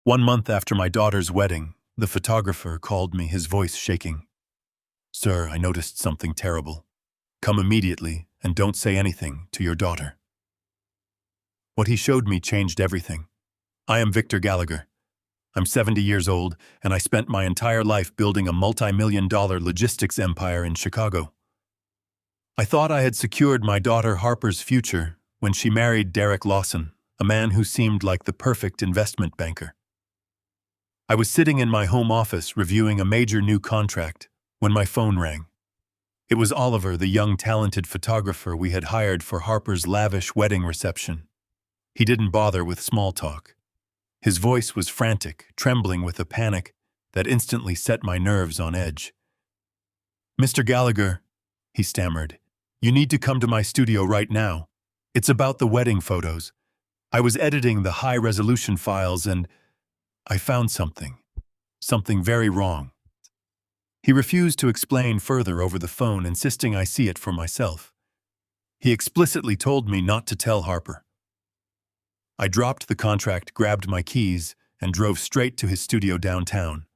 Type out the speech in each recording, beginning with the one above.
1 month after my daughter's wedding, the photographer called me, his voice shaking. "Sir, I noticed something terrible. Come immediately and don't say anything to your daughter." What he showed me changed everything. I am Victor Gallagher. I'm 70 years old, and I spent my entire life building a multi-million-dollar logistics empire in Chicago. I thought I had secured my daughter Harper's future when she married Derek Lawson, a man who seemed like the perfect investment banker. I was sitting in my home office reviewing a major new contract when my phone rang. It was Oliver, the young talented photographer we had hired for Harper's lavish wedding reception. He didn't bother with small talk. His voice was frantic, trembling with a panic that instantly set my nerves on edge. "Mr. Gallagher," he stammered, "you need to come to my studio right now. It's about the wedding photos. I was editing the high-resolution files and I found something very wrong." He refused to explain further over the phone, insisting I see it for myself. He explicitly told me not to tell Harper. I dropped the contract, grabbed my keys, and drove straight to his studio downtown.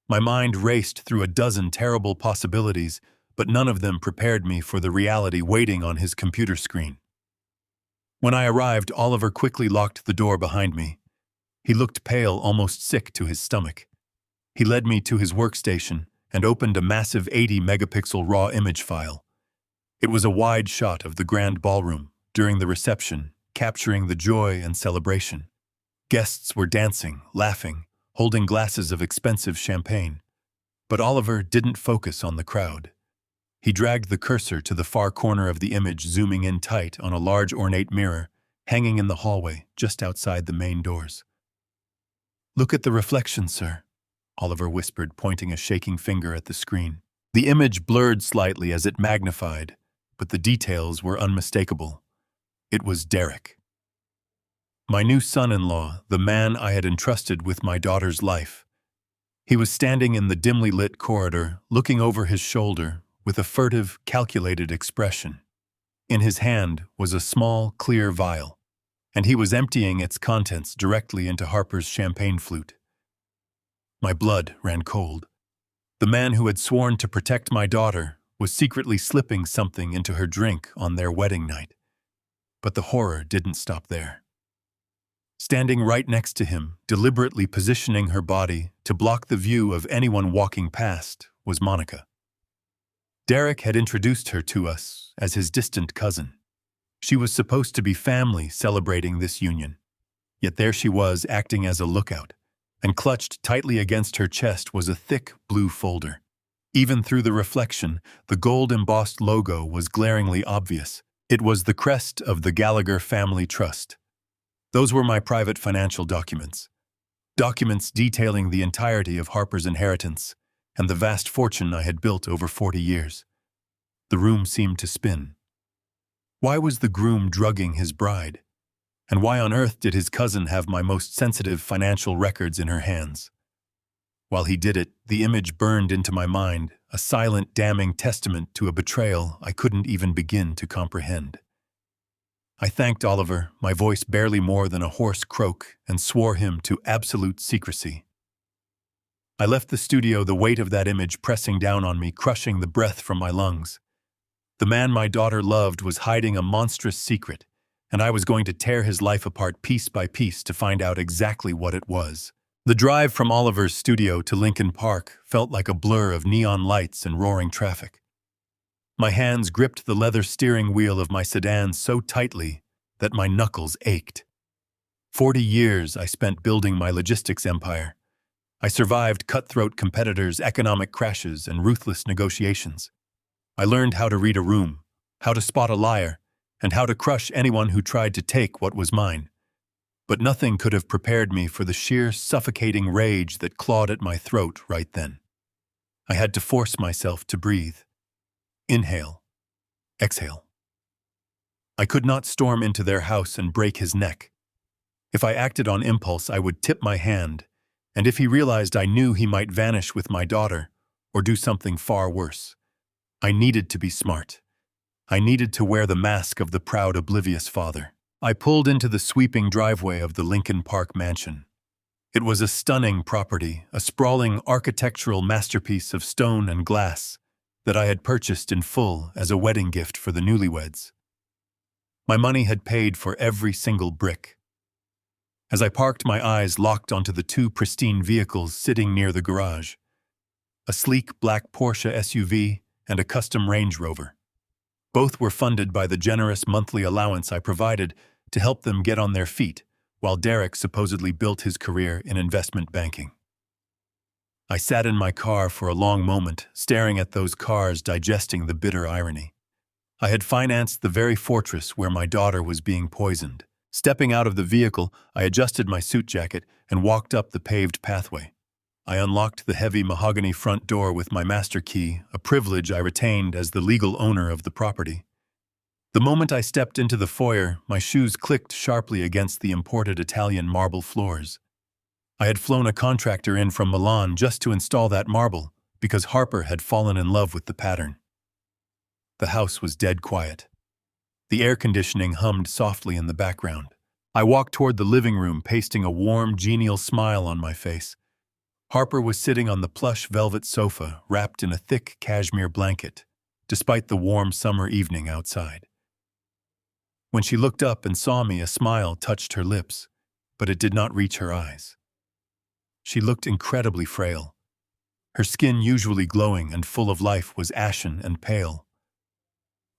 My mind raced through a dozen terrible possibilities, but none of them prepared me for the reality waiting on his computer screen. When I arrived, Oliver quickly locked the door behind me. He looked pale, almost sick to his stomach. He led me to his workstation and opened a massive 80-megapixel raw image file. It was a wide shot of the grand ballroom during the reception, capturing the joy and celebration. Guests were dancing, laughing, holding glasses of expensive champagne. But Oliver didn't focus on the crowd. He dragged the cursor to the far corner of the image, zooming in tight on a large ornate mirror hanging in the hallway just outside the main doors. "Look at the reflection, sir," Oliver whispered, pointing a shaking finger at the screen. The image blurred slightly as it magnified, but the details were unmistakable. It was Derek. My new son-in-law, the man I had entrusted with my daughter's life. He was standing in the dimly lit corridor, looking over his shoulder with a furtive, calculated expression. In his hand was a small, clear vial, and he was emptying its contents directly into Harper's champagne flute. My blood ran cold. The man who had sworn to protect my daughter was secretly slipping something into her drink on their wedding night. But the horror didn't stop there. Standing right next to him, deliberately positioning her body to block the view of anyone walking past, was Monica. Derek had introduced her to us as his distant cousin. She was supposed to be family celebrating this union. Yet there she was, acting as a lookout, and clutched tightly against her chest was a thick blue folder. Even through the reflection, the gold-embossed logo was glaringly obvious. It was the crest of the Gallagher Family Trust. Those were my private financial documents. Documents detailing the entirety of Harper's inheritance and the vast fortune I had built over 40 years. The room seemed to spin. Why was the groom drugging his bride? And why on earth did his cousin have my most sensitive financial records in her hands? While he did it, the image burned into my mind, a silent, damning testament to a betrayal I couldn't even begin to comprehend. I thanked Oliver, my voice barely more than a hoarse croak, and swore him to absolute secrecy. I left the studio, the weight of that image pressing down on me, crushing the breath from my lungs. The man my daughter loved was hiding a monstrous secret, and I was going to tear his life apart piece by piece to find out exactly what it was. The drive from Oliver's studio to Lincoln Park felt like a blur of neon lights and roaring traffic. My hands gripped the leather steering wheel of my sedan so tightly that my knuckles ached. 40 years I spent building my logistics empire. I survived cutthroat competitors, economic crashes, and ruthless negotiations. I learned how to read a room, how to spot a liar, and how to crush anyone who tried to take what was mine. But nothing could have prepared me for the sheer suffocating rage that clawed at my throat right then. I had to force myself to breathe. Inhale. Exhale. I could not storm into their house and break his neck. If I acted on impulse, I would tip my hand, and if he realized, I knew he might vanish with my daughter or do something far worse. I needed to be smart. I needed to wear the mask of the proud, oblivious father. I pulled into the sweeping driveway of the Lincoln Park mansion. It was a stunning property, a sprawling architectural masterpiece of stone and glass that I had purchased in full as a wedding gift for the newlyweds. My money had paid for every single brick. As I parked, my eyes locked onto the two pristine vehicles sitting near the garage, a sleek black Porsche SUV and a custom Range Rover. Both were funded by the generous monthly allowance I provided to help them get on their feet, while Derek supposedly built his career in investment banking. I sat in my car for a long moment, staring at those cars, digesting the bitter irony. I had financed the very fortress where my daughter was being poisoned. Stepping out of the vehicle, I adjusted my suit jacket and walked up the paved pathway. I unlocked the heavy mahogany front door with my master key, a privilege I retained as the legal owner of the property. The moment I stepped into the foyer, my shoes clicked sharply against the imported Italian marble floors. I had flown a contractor in from Milan just to install that marble, because Harper had fallen in love with the pattern. The house was dead quiet. The air conditioning hummed softly in the background. I walked toward the living room, pasting a warm, genial smile on my face. Harper was sitting on the plush velvet sofa, wrapped in a thick cashmere blanket, despite the warm summer evening outside. When she looked up and saw me, a smile touched her lips, but it did not reach her eyes. She looked incredibly frail. Her skin, usually glowing and full of life, was ashen and pale.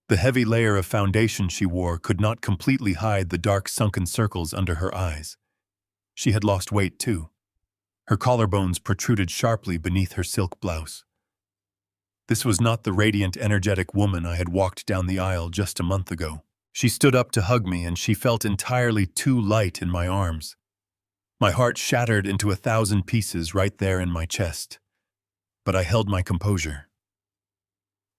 The heavy layer of foundation she wore could not completely hide the dark sunken circles under her eyes. She had lost weight too. Her collarbones protruded sharply beneath her silk blouse. This was not the radiant, energetic woman I had walked down the aisle just a month ago. She stood up to hug me, and she felt entirely too light in my arms. My heart shattered into 1,000 pieces right there in my chest. But I held my composure.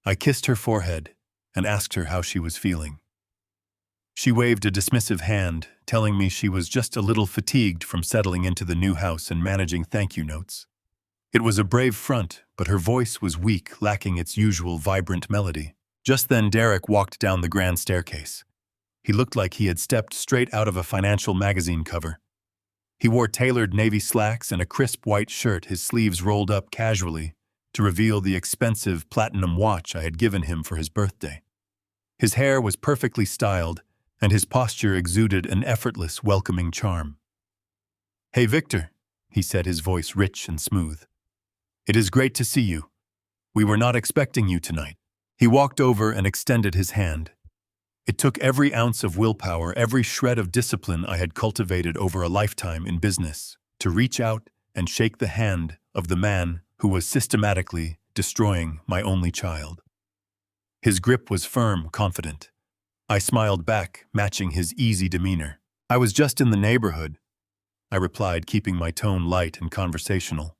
I kissed her forehead and asked her how she was feeling. She waved a dismissive hand, telling me she was just a little fatigued from settling into the new house and managing thank you notes. It was a brave front, but her voice was weak, lacking its usual vibrant melody. Just then, Derek walked down the grand staircase. He looked like he had stepped straight out of a financial magazine cover. He wore tailored navy slacks and a crisp white shirt, his sleeves rolled up casually to reveal the expensive platinum watch I had given him for his birthday. His hair was perfectly styled, and his posture exuded an effortless, welcoming charm. "Hey, Victor," he said, his voice rich and smooth. "It is great to see you. We were not expecting you tonight." He walked over and extended his hand. It took every ounce of willpower, every shred of discipline I had cultivated over a lifetime in business, to reach out and shake the hand of the man who was systematically destroying my only child. His grip was firm, confident. I smiled back, matching his easy demeanor. "I was just in the neighborhood," I replied, keeping my tone light and conversational.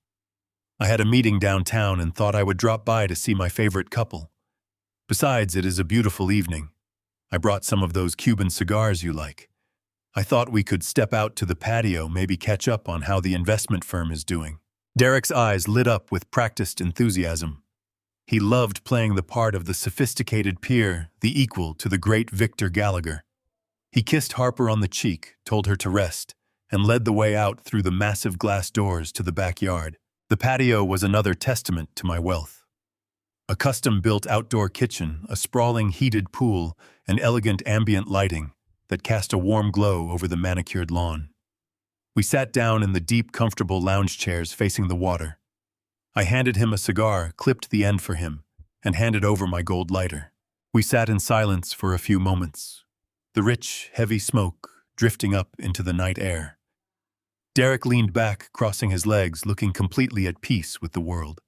"I had a meeting downtown and thought I would drop by to see my favorite couple. Besides, it is a beautiful evening. I brought some of those Cuban cigars you like. I thought we could step out to the patio, maybe catch up on how the investment firm is doing." Derek's eyes lit up with practiced enthusiasm. He loved playing the part of the sophisticated peer, the equal to the great Victor Gallagher. He kissed Harper on the cheek, told her to rest, and led the way out through the massive glass doors to the backyard. The patio was another testament to my wealth. A custom-built outdoor kitchen, a sprawling heated pool, and elegant ambient lighting that cast a warm glow over the manicured lawn. We sat down in the deep, comfortable lounge chairs facing the water. I handed him a cigar, clipped the end for him, and handed over my gold lighter. We sat in silence for a few moments, the rich, heavy smoke drifting up into the night air. Derek leaned back, crossing his legs, looking completely at peace with the world.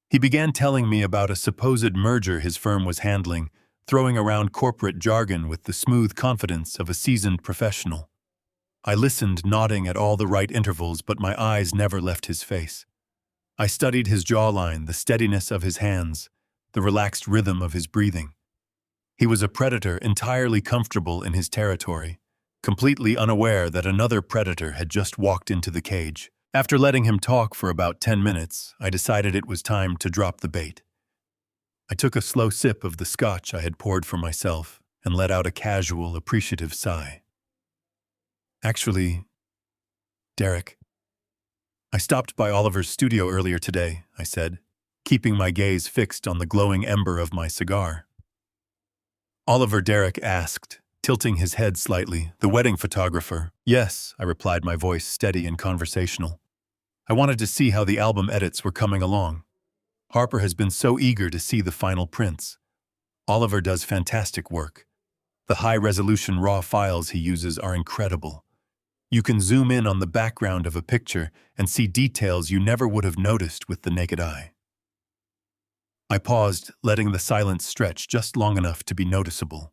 He began telling me about a supposed merger his firm was handling, throwing around corporate jargon with the smooth confidence of a seasoned professional. I listened, nodding at all the right intervals, but my eyes never left his face. I studied his jawline, the steadiness of his hands, the relaxed rhythm of his breathing. He was a predator, entirely comfortable in his territory, completely unaware that another predator had just walked into the cage. After letting him talk for about 10 minutes, I decided it was time to drop the bait. I took a slow sip of the scotch I had poured for myself and let out a casual, appreciative sigh. "Actually, Derek," I stopped by Oliver's studio earlier today, I said, keeping my gaze fixed on the glowing ember of my cigar. Oliver, Derek asked, tilting his head slightly, the wedding photographer. Yes, I replied, my voice steady and conversational. I wanted to see how the album edits were coming along. Harper has been so eager to see the final prints. Oliver does fantastic work. The high-resolution raw files he uses are incredible. You can zoom in on the background of a picture and see details you never would have noticed with the naked eye. I paused, letting the silence stretch just long enough to be noticeable.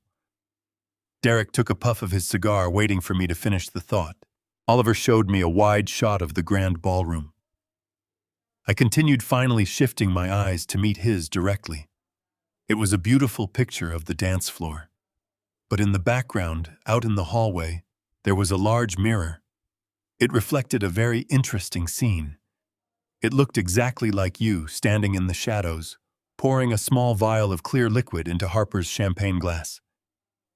Derek took a puff of his cigar, waiting for me to finish the thought. Oliver showed me a wide shot of the grand ballroom. I continued, finally shifting my eyes to meet his directly. It was a beautiful picture of the dance floor. But in the background, out in the hallway, there was a large mirror. It reflected a very interesting scene. It looked exactly like you, standing in the shadows, pouring a small vial of clear liquid into Harper's champagne glass.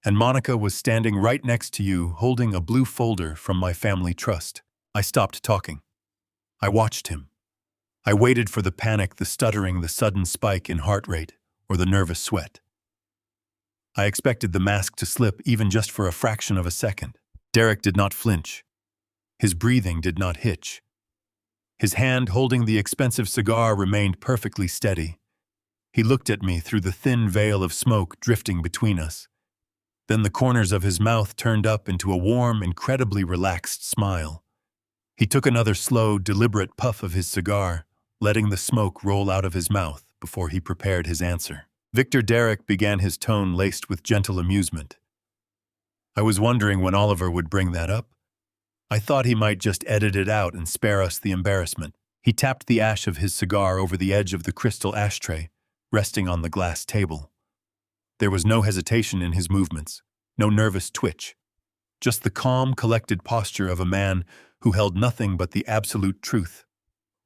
And Monica was standing right next to you, holding a blue folder from my family trust. I stopped talking. I watched him. I waited for the panic, the stuttering, the sudden spike in heart rate, or the nervous sweat. I expected the mask to slip even just for a fraction of a second. Derek did not flinch. His breathing did not hitch. His hand holding the expensive cigar remained perfectly steady. He looked at me through the thin veil of smoke drifting between us. Then the corners of his mouth turned up into a warm, incredibly relaxed smile. He took another slow, deliberate puff of his cigar, letting the smoke roll out of his mouth before he prepared his answer. Victor, Derek began, his tone laced with gentle amusement. I was wondering when Oliver would bring that up. I thought he might just edit it out and spare us the embarrassment. He tapped the ash of his cigar over the edge of the crystal ashtray, resting on the glass table. There was no hesitation in his movements, no nervous twitch, just the calm, collected posture of a man who held nothing but the absolute truth,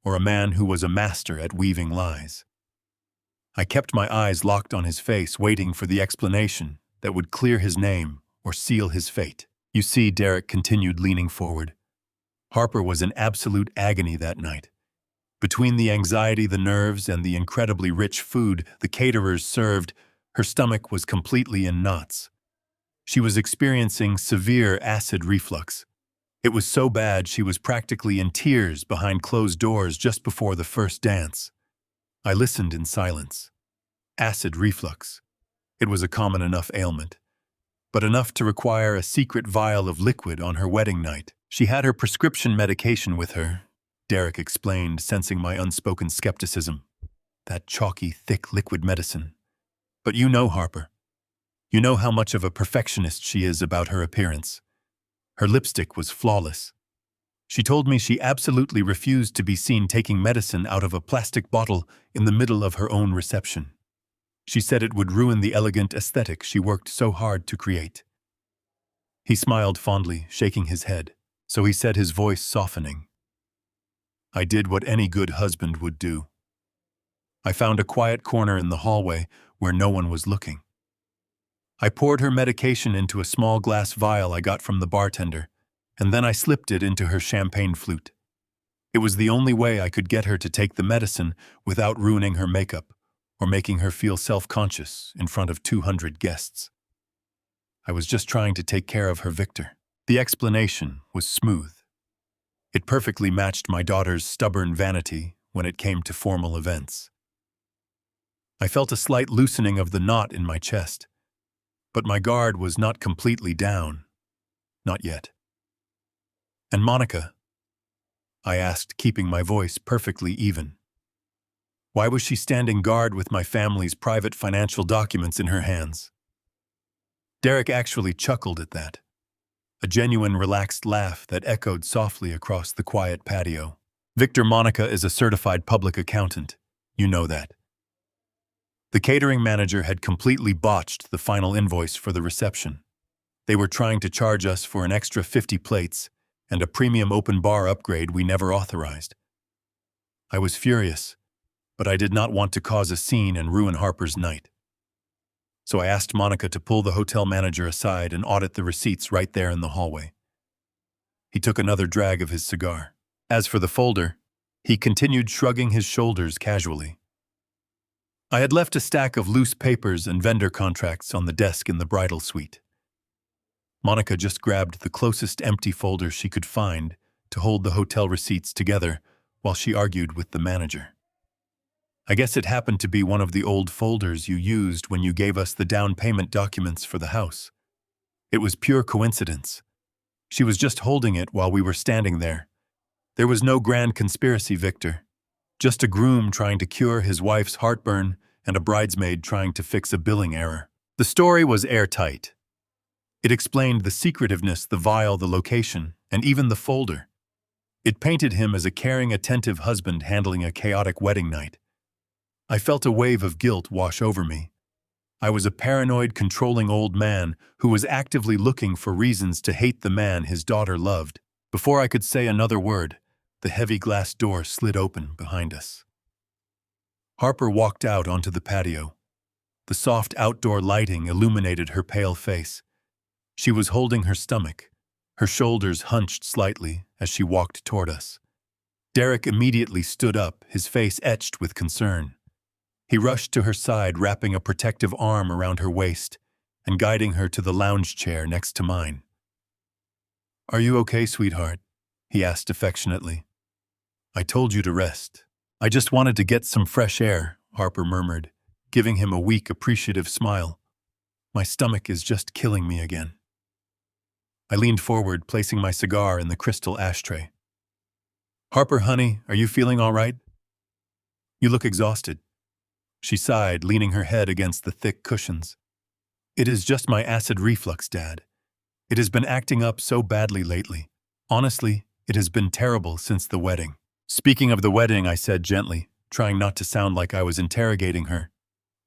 or a man who was a master at weaving lies. I kept my eyes locked on his face, waiting for the explanation that would clear his name or seal his fate. You see, Derek continued, leaning forward. Harper was in absolute agony that night. Between the anxiety, the nerves, and the incredibly rich food the caterers served, her stomach was completely in knots. She was experiencing severe acid reflux. It was so bad she was practically in tears behind closed doors just before the first dance. I listened in silence. Acid reflux. It was a common enough ailment, but enough to require a secret vial of liquid on her wedding night. She had her prescription medication with her, Derek explained, sensing my unspoken skepticism. That chalky, thick liquid medicine. But you know Harper. You know how much of a perfectionist she is about her appearance. Her lipstick was flawless. She told me she absolutely refused to be seen taking medicine out of a plastic bottle in the middle of her own reception. She said it would ruin the elegant aesthetic she worked so hard to create. He smiled fondly, shaking his head, so he said, his voice softening. I did what any good husband would do. I found a quiet corner in the hallway where no one was looking. I poured her medication into a small glass vial I got from the bartender, and then I slipped it into her champagne flute. It was the only way I could get her to take the medicine without ruining her makeup or making her feel self-conscious in front of 200 guests. I was just trying to take care of her Victor. The explanation was smooth. It perfectly matched my daughter's stubborn vanity when it came to formal events. I felt a slight loosening of the knot in my chest, but my guard was not completely down. Not yet. And Monica? I asked, keeping my voice perfectly even. Why was she standing guard with my family's private financial documents in her hands? Derek actually chuckled at that. A genuine relaxed laugh that echoed softly across the quiet patio. Victor, Monica is a certified public accountant. You know that. The catering manager had completely botched the final invoice for the reception. They were trying to charge us for an extra 50 plates and a premium open bar upgrade we never authorized. I was furious, but I did not want to cause a scene and ruin Harper's night. So I asked Monica to pull the hotel manager aside and audit the receipts right there in the hallway. He took another drag of his cigar. As for the folder, He continued shrugging his shoulders casually. I had left a stack of loose papers and vendor contracts on the desk in the bridal suite. Monica just grabbed the closest empty folder she could find to hold the hotel receipts together while she argued with the manager. I guess it happened to be one of the old folders you used when you gave us the down payment documents for the house. It was pure coincidence. She was just holding it while we were standing there. There was no grand conspiracy, Victor. Just a groom trying to cure his wife's heartburn and a bridesmaid trying to fix a billing error. The story was airtight. It explained the secretiveness, the vial, the location, and even the folder. It painted him as a caring, attentive husband handling a chaotic wedding night. I felt a wave of guilt wash over me. I was a paranoid, controlling old man who was actively looking for reasons to hate the man his daughter loved. Before I could say another word, the heavy glass door slid open behind us. Harper walked out onto the patio. The soft outdoor lighting illuminated her pale face. She was holding her stomach, her shoulders hunched slightly as she walked toward us. Derek immediately stood up, his face etched with concern. He rushed to her side, wrapping a protective arm around her waist and guiding her to the lounge chair next to mine. "Are you okay, sweetheart?" he asked affectionately. "I told you to rest. I just wanted to get some fresh air," Harper murmured, giving him a weak, appreciative smile. "My stomach is just killing me again." I leaned forward, placing my cigar in the crystal ashtray. "Harper, honey, are you feeling all right? You look exhausted." She sighed, leaning her head against the thick cushions. "It is just my acid reflux, Dad. It has been acting up so badly lately. Honestly, it has been terrible since the wedding." "Speaking of the wedding," I said gently, trying not to sound like I was interrogating her.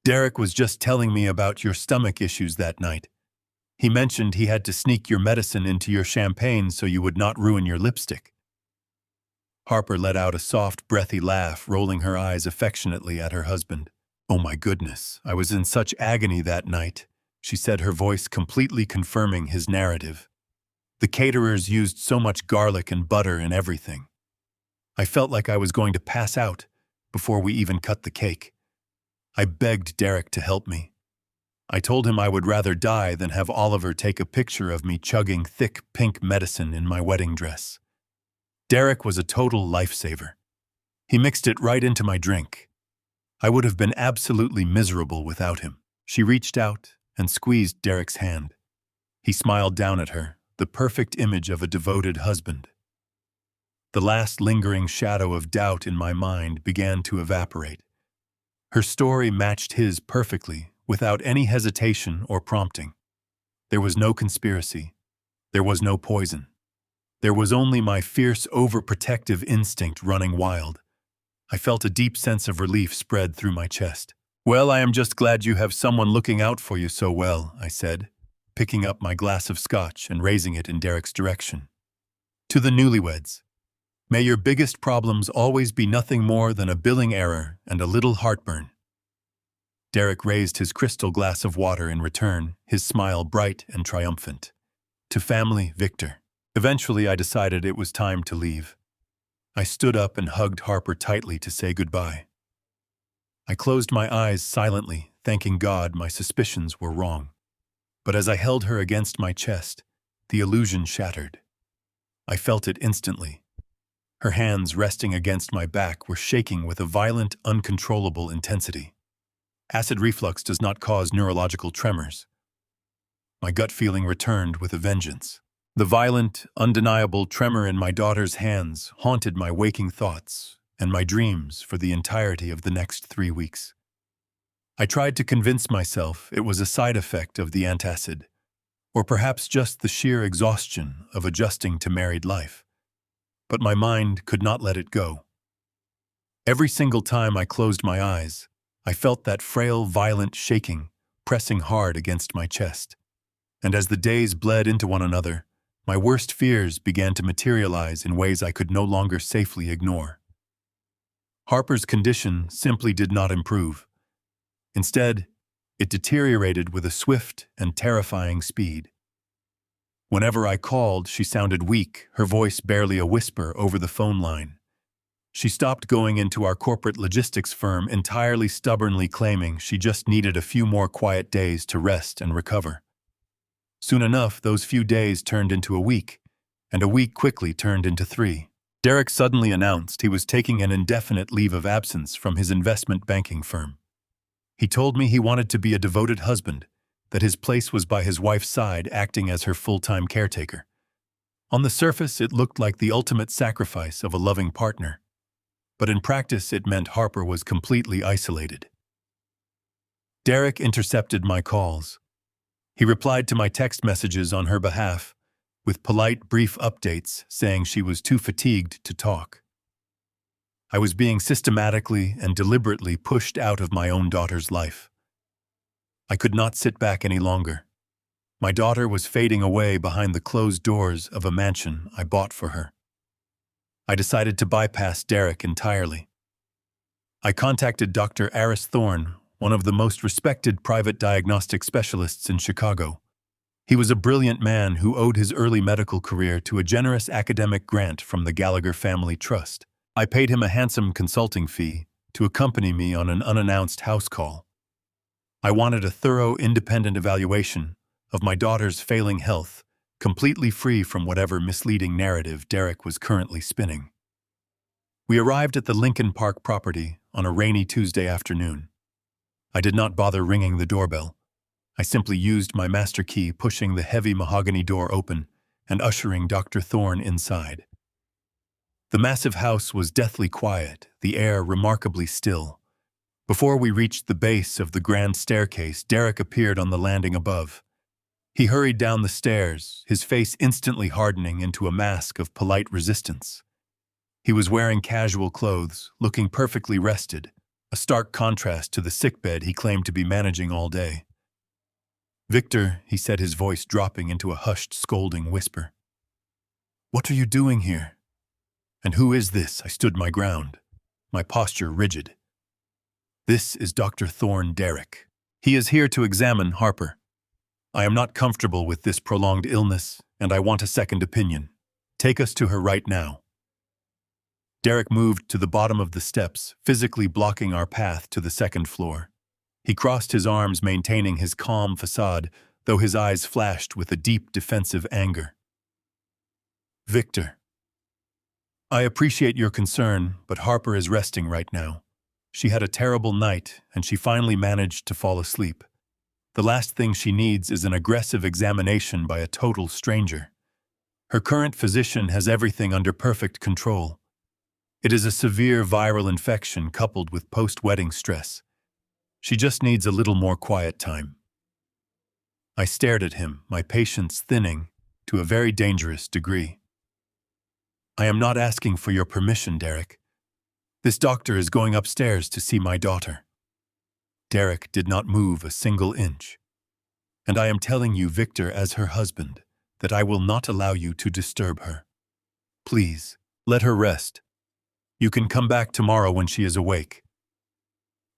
"Derek was just telling me about your stomach issues that night. He mentioned he had to sneak your medicine into your champagne so you would not ruin your lipstick." Harper let out a soft, breathy laugh, rolling her eyes affectionately at her husband. "Oh my goodness, I was in such agony that night," she said, her voice completely confirming his narrative. "The caterers used so much garlic and butter and everything. I felt like I was going to pass out before we even cut the cake. I begged Derek to help me. I told him I would rather die than have Oliver take a picture of me chugging thick pink medicine in my wedding dress. Derek was a total lifesaver. He mixed it right into my drink. I would have been absolutely miserable without him." She reached out and squeezed Derek's hand. He smiled down at her, the perfect image of a devoted husband. The last lingering shadow of doubt in my mind began to evaporate. Her story matched his perfectly, without any hesitation or prompting. There was no conspiracy. There was no poison. There was only my fierce, overprotective instinct running wild. I felt a deep sense of relief spread through my chest. "Well, I am just glad you have someone looking out for you so well," I said, picking up my glass of scotch and raising it in Derek's direction. "To the newlyweds, may your biggest problems always be nothing more than a billing error and a little heartburn." Derek raised his crystal glass of water in return, his smile bright and triumphant. "To family, Victor." Eventually, I decided it was time to leave. I stood up and hugged Harper tightly to say goodbye. I closed my eyes silently, thanking God my suspicions were wrong. But as I held her against my chest, the illusion shattered. I felt it instantly. Her hands resting against my back were shaking with a violent, uncontrollable intensity. Acid reflux does not cause neurological tremors. My gut feeling returned with a vengeance. The violent, undeniable tremor in my daughter's hands haunted my waking thoughts and my dreams for the entirety of the next 3 weeks. I tried to convince myself it was a side effect of the antacid, or perhaps just the sheer exhaustion of adjusting to married life. But my mind could not let it go. Every single time I closed my eyes, I felt that frail, violent shaking pressing hard against my chest. And as the days bled into one another, my worst fears began to materialize in ways I could no longer safely ignore. Harper's condition simply did not improve. Instead, it deteriorated with a swift and terrifying speed. Whenever I called, she sounded weak, her voice barely a whisper over the phone line. She stopped going into our corporate logistics firm, entirely stubbornly claiming she just needed a few more quiet days to rest and recover. Soon enough, those few days turned into a week, and a week quickly turned into 3. Derek suddenly announced he was taking an indefinite leave of absence from his investment banking firm. He told me he wanted to be a devoted husband, that his place was by his wife's side, acting as her full-time caretaker. On the surface, it looked like the ultimate sacrifice of a loving partner, but in practice it meant Harper was completely isolated. Derek intercepted my calls. He replied to my text messages on her behalf, with polite, brief updates saying she was too fatigued to talk. I was being systematically and deliberately pushed out of my own daughter's life. I could not sit back any longer. My daughter was fading away behind the closed doors of a mansion I bought for her. I decided to bypass Derek entirely. I contacted Dr. Aris Thorne, one of the most respected private diagnostic specialists in Chicago. He was a brilliant man who owed his early medical career to a generous academic grant from the Gallagher Family Trust. I paid him a handsome consulting fee to accompany me on an unannounced house call. I wanted a thorough, independent evaluation of my daughter's failing health, completely free from whatever misleading narrative Derek was currently spinning. We arrived at the Lincoln Park property on a rainy Tuesday afternoon. I did not bother ringing the doorbell. I simply used my master key, pushing the heavy mahogany door open and ushering Dr. Thorne inside. The massive house was deathly quiet, the air remarkably still. Before we reached the base of the grand staircase, Derek appeared on the landing above. He hurried down the stairs, his face instantly hardening into a mask of polite resistance. He was wearing casual clothes, looking perfectly rested, a stark contrast to the sickbed he claimed to be managing all day. "Victor," he said, his voice dropping into a hushed, scolding whisper. "What are you doing here? And who is this?" I stood my ground, my posture rigid. "This is Dr. Thorne Derek. He is here to examine Harper. I am not comfortable with this prolonged illness, and I want a second opinion. Take us to her right now." Derek moved to the bottom of the steps, physically blocking our path to the second floor. He crossed his arms, maintaining his calm facade, though his eyes flashed with a deep defensive anger. "Victor, I appreciate your concern, but Harper is resting right now. She had a terrible night, and she finally managed to fall asleep. The last thing she needs is an aggressive examination by a total stranger. Her current physician has everything under perfect control. It is a severe viral infection coupled with post-wedding stress. She just needs a little more quiet time." I stared at him, my patience thinning to a very dangerous degree. "I am not asking for your permission, Derek. This doctor is going upstairs to see my daughter." Derek did not move a single inch. "And I am telling you, Victor, as her husband, that I will not allow you to disturb her. Please, let her rest. You can come back tomorrow when she is awake."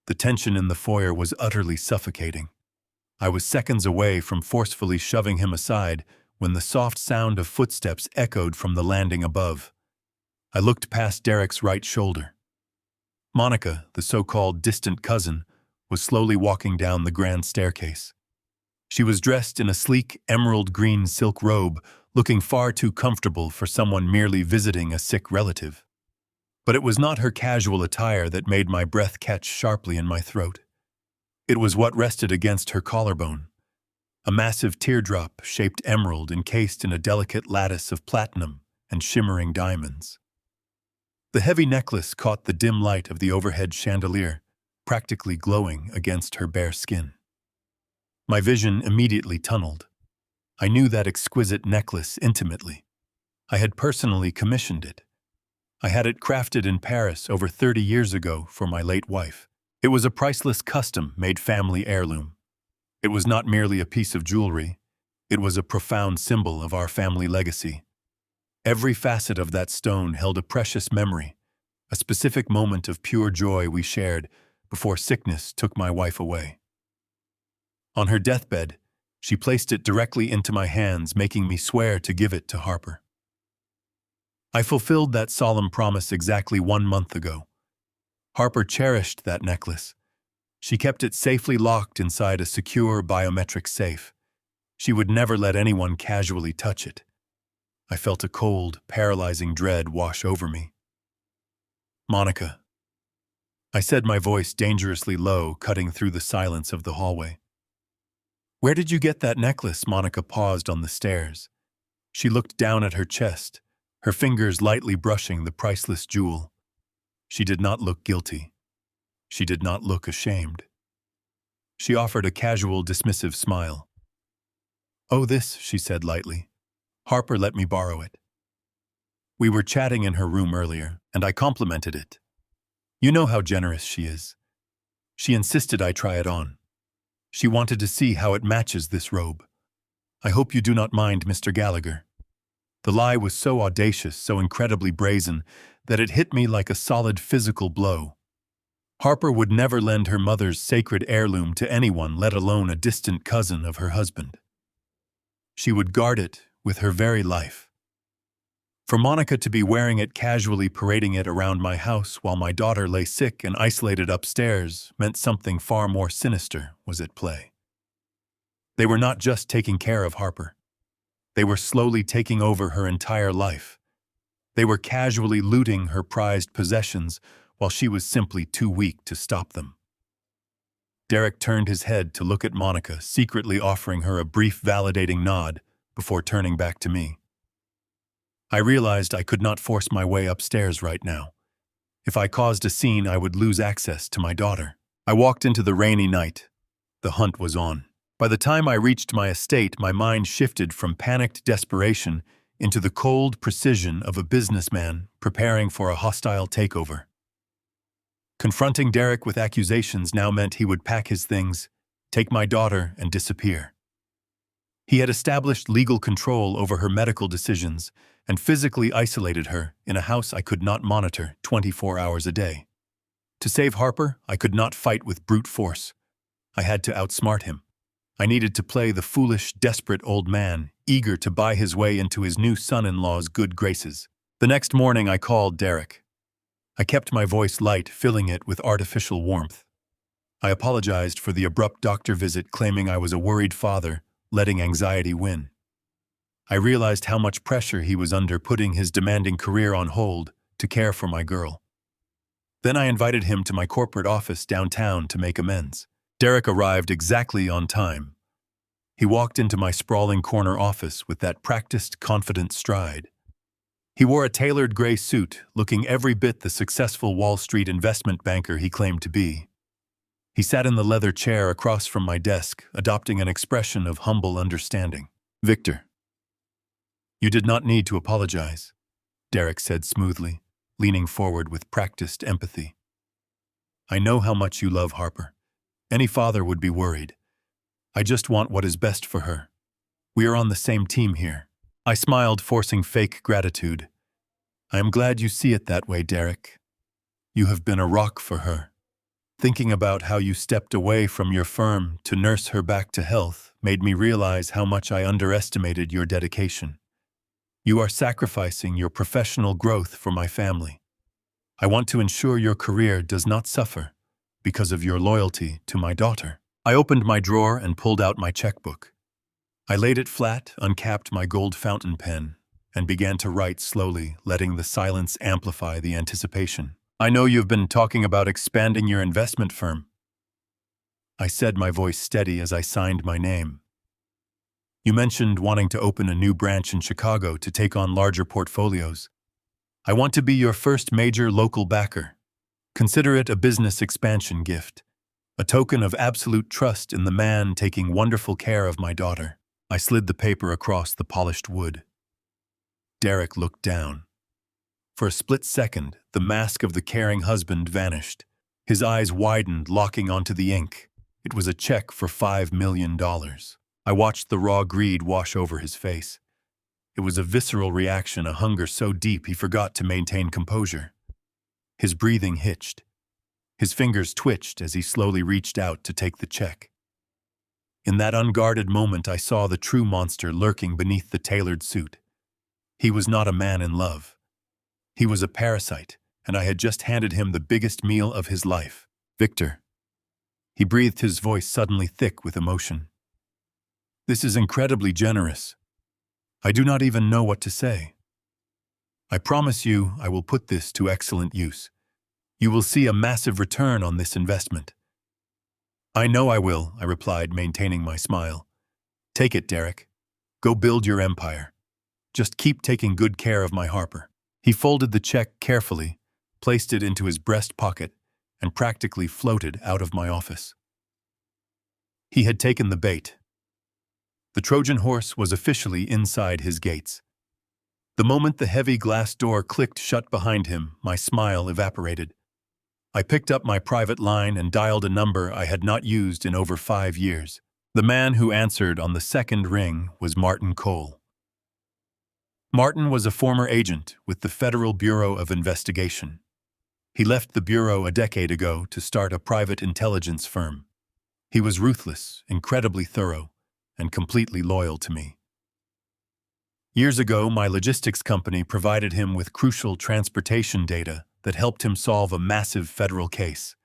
The tension in the foyer was utterly suffocating. I was seconds away from forcefully shoving him aside when the soft sound of footsteps echoed from the landing above. I looked past Derek's right shoulder. Monica, the so-called distant cousin, was slowly walking down the grand staircase. She was dressed in a sleek emerald green silk robe, looking far too comfortable for someone merely visiting a sick relative. But it was not her casual attire that made my breath catch sharply in my throat. It was what rested against her collarbone, a massive teardrop-shaped emerald encased in a delicate lattice of platinum and shimmering diamonds. The heavy necklace caught the dim light of the overhead chandelier, practically glowing against her bare skin. My vision immediately tunneled. I knew that exquisite necklace intimately. I had personally commissioned it. I had it crafted in Paris over 30 years ago for my late wife. It was a priceless custom-made family heirloom. It was not merely a piece of jewelry. It was a profound symbol of our family legacy. Every facet of that stone held a precious memory, a specific moment of pure joy we shared before sickness took my wife away. On her deathbed, she placed it directly into my hands, making me swear to give it to Harper. I fulfilled that solemn promise exactly 1 month ago. Harper cherished that necklace. She kept it safely locked inside a secure biometric safe. She would never let anyone casually touch it. I felt a cold, paralyzing dread wash over me. Monica. I said, my voice dangerously low, cutting through the silence of the hallway. Where did you get that necklace? Monica paused on the stairs. She looked down at her chest, her fingers lightly brushing the priceless jewel. She did not look guilty. She did not look ashamed. She offered a casual, dismissive smile. Oh, this, she said lightly. Harper let me borrow it. We were chatting in her room earlier, and I complimented it. You know how generous she is. She insisted I try it on. She wanted to see how it matches this robe. I hope you do not mind, Mr. Gallagher. The lie was so audacious, so incredibly brazen, that it hit me like a solid physical blow. Harper would never lend her mother's sacred heirloom to anyone, let alone a distant cousin of her husband. She would guard it with her very life. For Monica to be wearing it, casually parading it around my house while my daughter lay sick and isolated upstairs, meant something far more sinister was at play. They were not just taking care of Harper. They were slowly taking over her entire life. They were casually looting her prized possessions while she was simply too weak to stop them. Derek turned his head to look at Monica, secretly offering her a brief validating nod before turning back to me. I realized I could not force my way upstairs right now. If I caused a scene, I would lose access to my daughter. I walked into the rainy night. The hunt was on. By the time I reached my estate, my mind shifted from panicked desperation into the cold precision of a businessman preparing for a hostile takeover. Confronting Derek with accusations now meant he would pack his things, take my daughter, and disappear. He had established legal control over her medical decisions and physically isolated her in a house I could not monitor 24 hours a day. To save Harper, I could not fight with brute force. I had to outsmart him. I needed to play the foolish, desperate old man, eager to buy his way into his new son-in-law's good graces. The next morning, I called Derek. I kept my voice light, filling it with artificial warmth. I apologized for the abrupt doctor visit, claiming I was a worried father, letting anxiety win. I realized how much pressure he was under, putting his demanding career on hold to care for my girl. Then I invited him to my corporate office downtown to make amends. Derek arrived exactly on time. He walked into my sprawling corner office with that practiced, confident stride. He wore a tailored gray suit, looking every bit the successful Wall Street investment banker he claimed to be. He sat in the leather chair across from my desk, adopting an expression of humble understanding. Victor, you did not need to apologize, Derek said smoothly, leaning forward with practiced empathy. I know how much you love Harper. Any father would be worried. I just want what is best for her. We are on the same team here. I smiled, forcing fake gratitude. I am glad you see it that way, Derek. You have been a rock for her. Thinking about how you stepped away from your firm to nurse her back to health made me realize how much I underestimated your dedication. You are sacrificing your professional growth for my family. I want to ensure your career does not suffer because of your loyalty to my daughter. I opened my drawer and pulled out my checkbook. I laid it flat, uncapped my gold fountain pen, and began to write slowly, letting the silence amplify the anticipation. I know you've been talking about expanding your investment firm, I said, my voice steady as I signed my name. You mentioned wanting to open a new branch in Chicago to take on larger portfolios. I want to be your first major local backer. Consider it a business expansion gift, a token of absolute trust in the man taking wonderful care of my daughter. I slid the paper across the polished wood. Derek looked down. For a split second, the mask of the caring husband vanished. His eyes widened, locking onto the ink. It was a check for $5 million. I watched the raw greed wash over his face. It was a visceral reaction, a hunger so deep he forgot to maintain composure. His breathing hitched. His fingers twitched as he slowly reached out to take the check. In that unguarded moment, I saw the true monster lurking beneath the tailored suit. He was not a man in love. He was a parasite, and I had just handed him the biggest meal of his life. Victor. He breathed, his voice suddenly thick with emotion. This is incredibly generous. I do not even know what to say. I promise you I will put this to excellent use. You will see a massive return on this investment. I know I will, I replied, maintaining my smile. Take it, Derek. Go build your empire. Just keep taking good care of my Harper. He folded the check carefully, placed it into his breast pocket, and practically floated out of my office. He had taken the bait. The Trojan horse was officially inside his gates. The moment the heavy glass door clicked shut behind him, my smile evaporated. I picked up my private line and dialed a number I had not used in over 5 years. The man who answered on the second ring was Martin Cole. Martin was a former agent with the Federal Bureau of Investigation. He left the Bureau a decade ago to start a private intelligence firm. He was ruthless, incredibly thorough, and completely loyal to me. Years ago, my logistics company provided him with crucial transportation data that helped him solve a massive federal case.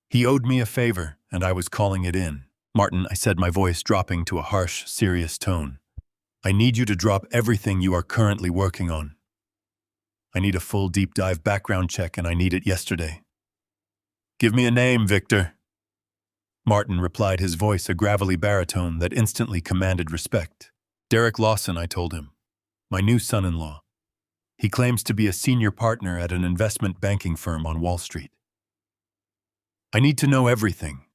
He owed me a favor, and I was calling it in. Martin, I said, my voice dropping to a harsh, serious tone. I need you to drop everything you are currently working on. I need a full deep dive background check, and I need it yesterday. Give me a name, Victor. Martin replied, his voice a gravelly baritone that instantly commanded respect. Derek Lawson, I told him. My new son-in-law. He claims to be a senior partner at an investment banking firm on Wall Street. I need to know everything.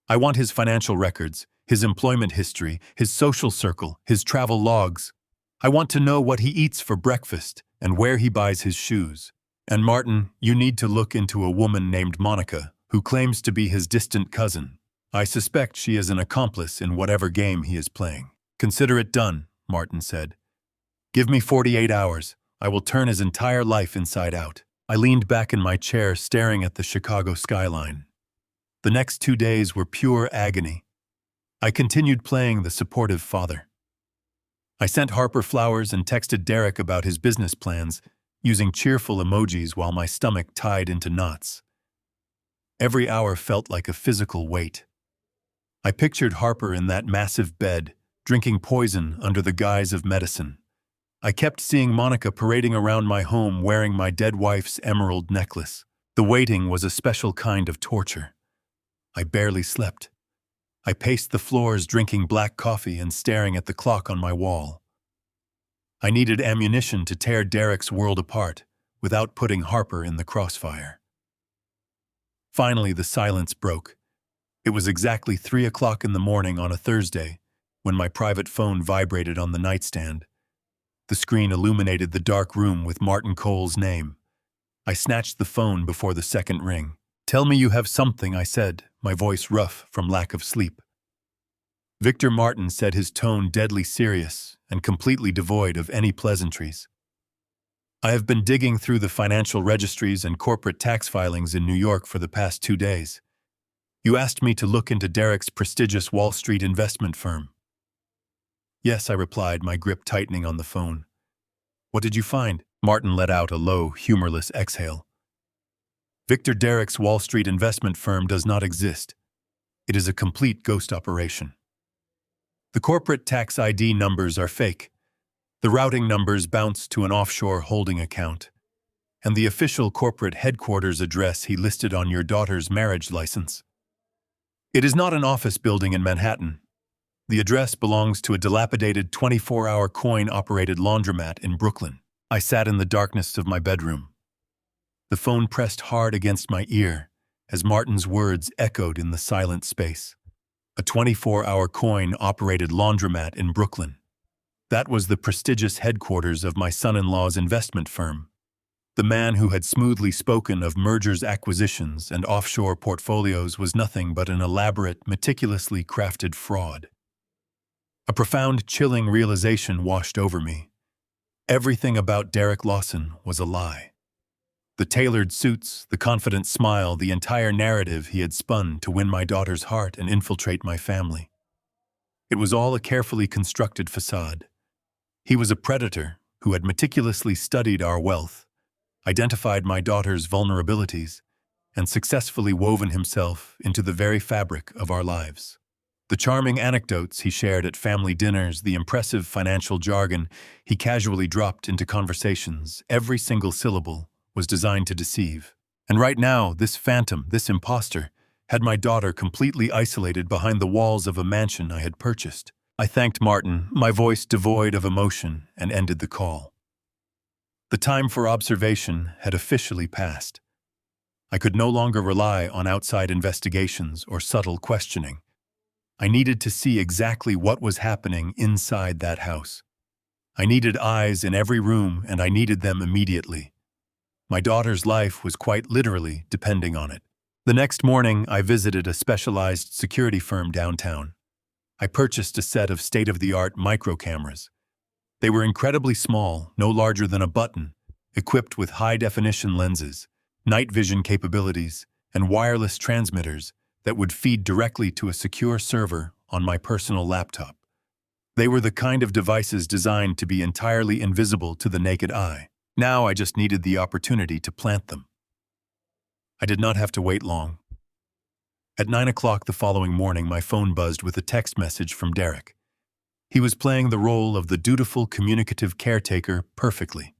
I want his financial records, his employment history, his social circle, his travel logs. I want to know what he eats for breakfast and where he buys his shoes. And Martin, you need to look into a woman named Monica, who claims to be his distant cousin. I suspect she is an accomplice in whatever game he is playing. Consider it done, Martin said. Give me 48 hours. I will turn his entire life inside out. I leaned back in my chair, staring at the Chicago skyline. The next 2 days were pure agony. I continued playing the supportive father. I sent Harper flowers and texted Derek about his business plans, using cheerful emojis while my stomach tied into knots. Every hour felt like a physical weight. I pictured Harper in that massive bed, drinking poison under the guise of medicine. I kept seeing Monica parading around my home wearing my dead wife's emerald necklace. The waiting was a special kind of torture. I barely slept. I paced the floors drinking black coffee and staring at the clock on my wall. I needed ammunition to tear Derek's world apart without putting Harper in the crossfire. Finally, the silence broke. It was exactly 3 o'clock in the morning on a Thursday when my private phone vibrated on the nightstand. The screen illuminated the dark room with Martin Cole's name. I snatched the phone before the second ring. Tell me you have something, I said, my voice rough from lack of sleep. Victor Martin said, his tone deadly serious and completely devoid of any pleasantries. I have been digging through the financial registries and corporate tax filings in New York for the past 2 days. You asked me to look into Derek's prestigious Wall Street investment firm. Yes, I replied, my grip tightening on the phone. What did you find? Martin let out a low, humorless exhale. Victor Derek's Wall Street investment firm does not exist. It is a complete ghost operation. The corporate tax ID numbers are fake. The routing numbers bounce to an offshore holding account. And the official corporate headquarters address he listed on your daughter's marriage license. It is not an office building in Manhattan. The address belongs to a dilapidated 24-hour coin-operated laundromat in Brooklyn. I sat in the darkness of my bedroom. The phone pressed hard against my ear as Martin's words echoed in the silent space. A 24-hour coin-operated laundromat in Brooklyn. That was the prestigious headquarters of my son-in-law's investment firm. The man who had smoothly spoken of mergers, acquisitions, and offshore portfolios was nothing but an elaborate, meticulously crafted fraud. A profound, chilling realization washed over me. Everything about Derek Lawson was a lie. The tailored suits, the confident smile, the entire narrative he had spun to win my daughter's heart and infiltrate my family. It was all a carefully constructed facade. He was a predator who had meticulously studied our wealth, identified my daughter's vulnerabilities, and successfully woven himself into the very fabric of our lives. The charming anecdotes he shared at family dinners, the impressive financial jargon he casually dropped into conversations, every single syllable was designed to deceive. And right now, this phantom, this imposter, had my daughter completely isolated behind the walls of a mansion I had purchased. I thanked Martin, my voice devoid of emotion, and ended the call. The time for observation had officially passed. I could no longer rely on outside investigations or subtle questioning. I needed to see exactly what was happening inside that house. I needed eyes in every room, and I needed them immediately. My daughter's life was quite literally depending on it. The next morning, I visited a specialized security firm downtown. I purchased a set of state-of-the-art micro cameras. They were incredibly small, no larger than a button, equipped with high-definition lenses, night vision capabilities, and wireless transmitters that would feed directly to a secure server on my personal laptop. They were the kind of devices designed to be entirely invisible to the naked eye. Now I just needed the opportunity to plant them. I did not have to wait long. At 9 o'clock the following morning, my phone buzzed with a text message from Derek. He was playing the role of the dutiful, communicative caretaker perfectly.